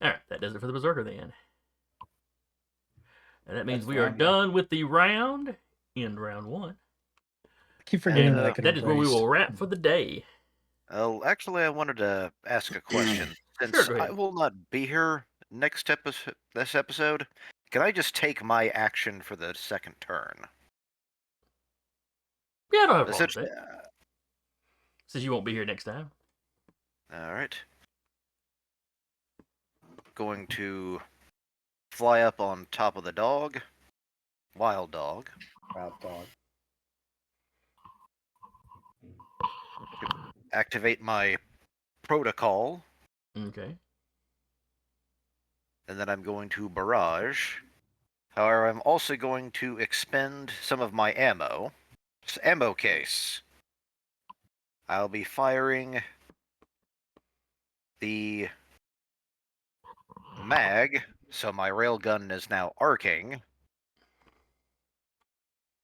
Alright, that does it for the Berserker then. And that means That's we the are round, yeah. done with the round. End round 1. I keep forgetting And that I could that is where we erase. will wrap for the day. Oh, actually, I wanted to ask a question. Since Sure, go ahead. I will not be here this episode, can I just take my action for the second turn? Yeah, I don't have a problem with Essentially, that. Since you won't be here next time. all right. Going to fly up on top of the dog, wild dog. Wild dog. Activate my protocol, Okay. and then I'm going to barrage. However, I'm also going to expend some of my ammo. Ammo case. I'll be firing the mag, so my railgun is now arcing.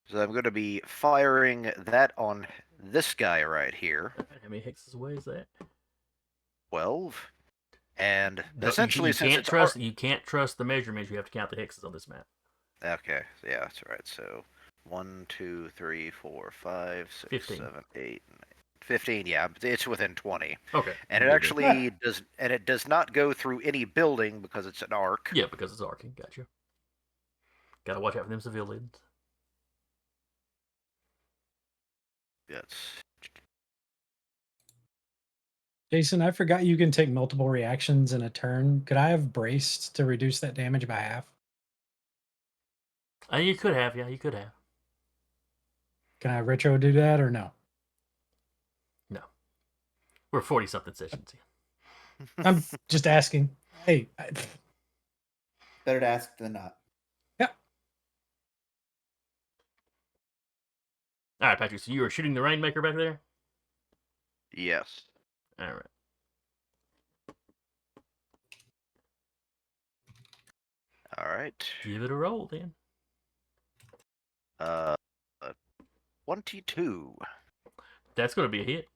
So I'm going to be firing that on this guy right here. How many hexes away is that? 12. And No, essentially, you since can't it's trust you can't trust the measurements. You have to count the hexes on this map. Okay, yeah, that's right. So 1, 2, 3, 4, 5, 6, 15. 7, 8, 9, 15. Yeah, it's within 20. Okay. And it Good, good. actually does, and it does not go through any building because it's an arc. Yeah, because it's arcing. Gotcha. Gotta watch out for them civilians. Yes. Jason, I forgot you can take multiple reactions in a turn. Could I have braced to reduce that damage by half? You could have, yeah, you could have. Can I retro do that or no? No. We're 40-something sessions in. I'm just asking. Hey, Better to ask than not. All right, Patrick, so you are shooting the Rainmaker back there? Yes. All right. All right. Give it a roll, then. 22. That's going to be a hit.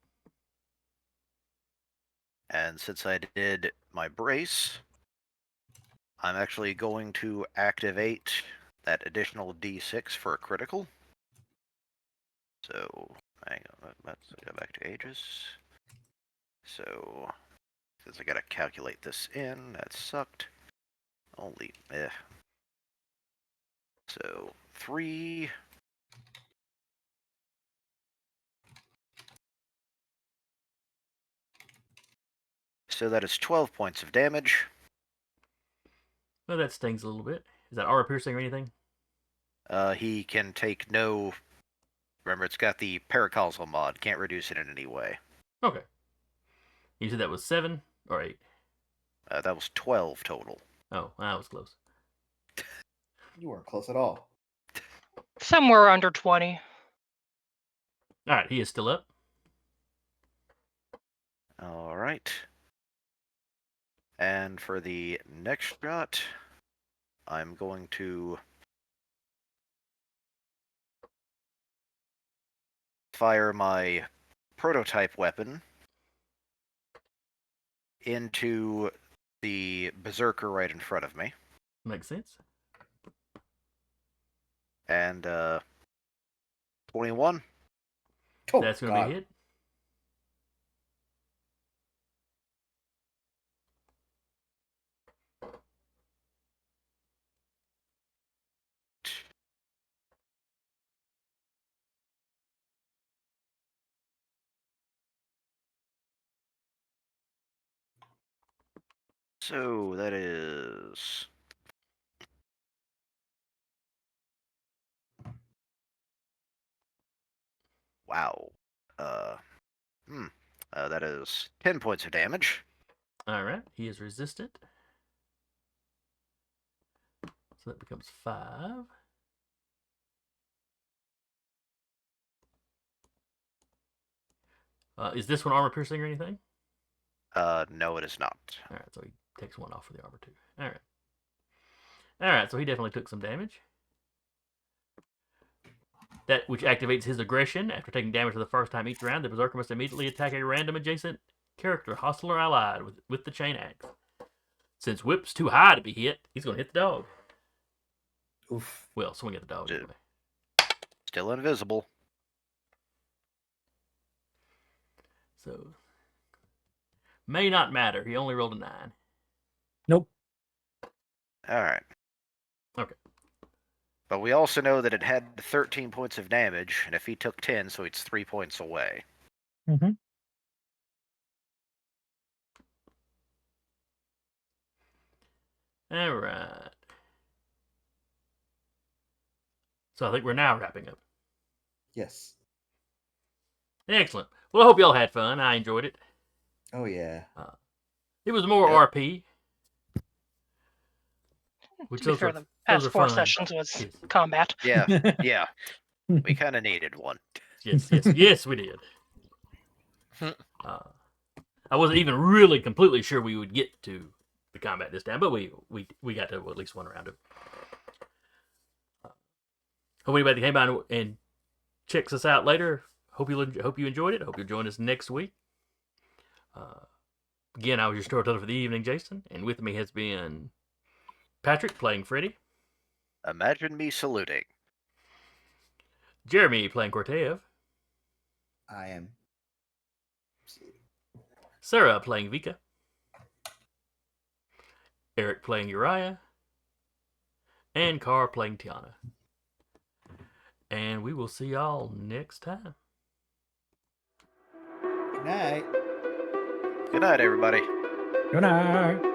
And since I did my brace, I'm actually going to activate that additional D6 for a critical. So, hang on, let's go back to Aegis. So, since I gotta calculate this in, that sucked. Only, So, 3. So that is 12 points of damage. Well, that stings a little bit. Is that armor piercing or anything? He can take no. Remember, it's got the paracausal mod. Can't reduce it in any way. Okay. You said that was 7 or 8? That was 12 total. Oh, that was close. You weren't close at all. Somewhere under 20. All right, he is still up. All right. And for the next shot, I'm going to fire my prototype weapon into the berserker right in front of me. Makes sense. And 21. Oh, That's going to God. be a hit. So that is. Wow. That is 10 points of damage. All right, he is resistant. So that becomes 5. Is this one armor piercing or anything? No, it is not. All right, so he takes 1 off for the armor too. All right. All right, so he definitely took some damage. That which activates his aggression. After taking damage for the first time each round, the berserker must immediately attack a random adjacent character, hostile or allied, with the chain axe. Since Whip's too high to be hit, he's going to hit the dog. Oof. Well, swing at the dog anyway. Still invisible. So, may not matter. He only rolled a 9. Nope. All right. Okay. But we also know that it had 13 points of damage, and if he took 10, so it's 3 points away. Mm-hmm. All right. So I think we're now wrapping up. Yes. Excellent. Well, I hope y'all had fun. I enjoyed it. Oh, yeah. It was more Yep. RP. Which To be those fair, are- the those past are 4 fun. sessions was Yes. combat. Yeah, yeah. We kind of needed one. Yes, yes, we did. I wasn't even really completely sure we would get to the combat this time, but we got to at least one round of it. Hope anybody came by and checks us out later. Hope you enjoyed it. Hope you'll join us next week. Again, I was your storyteller for the evening, Jason, and with me has been Patrick playing Freddy, Imagine me saluting. Jeremy playing Cortev, I am. Sarah playing Vika, Eric playing Uriah, and Carr playing Tiana. And we will see y'all next time. Good night. Good night, everybody. Good night.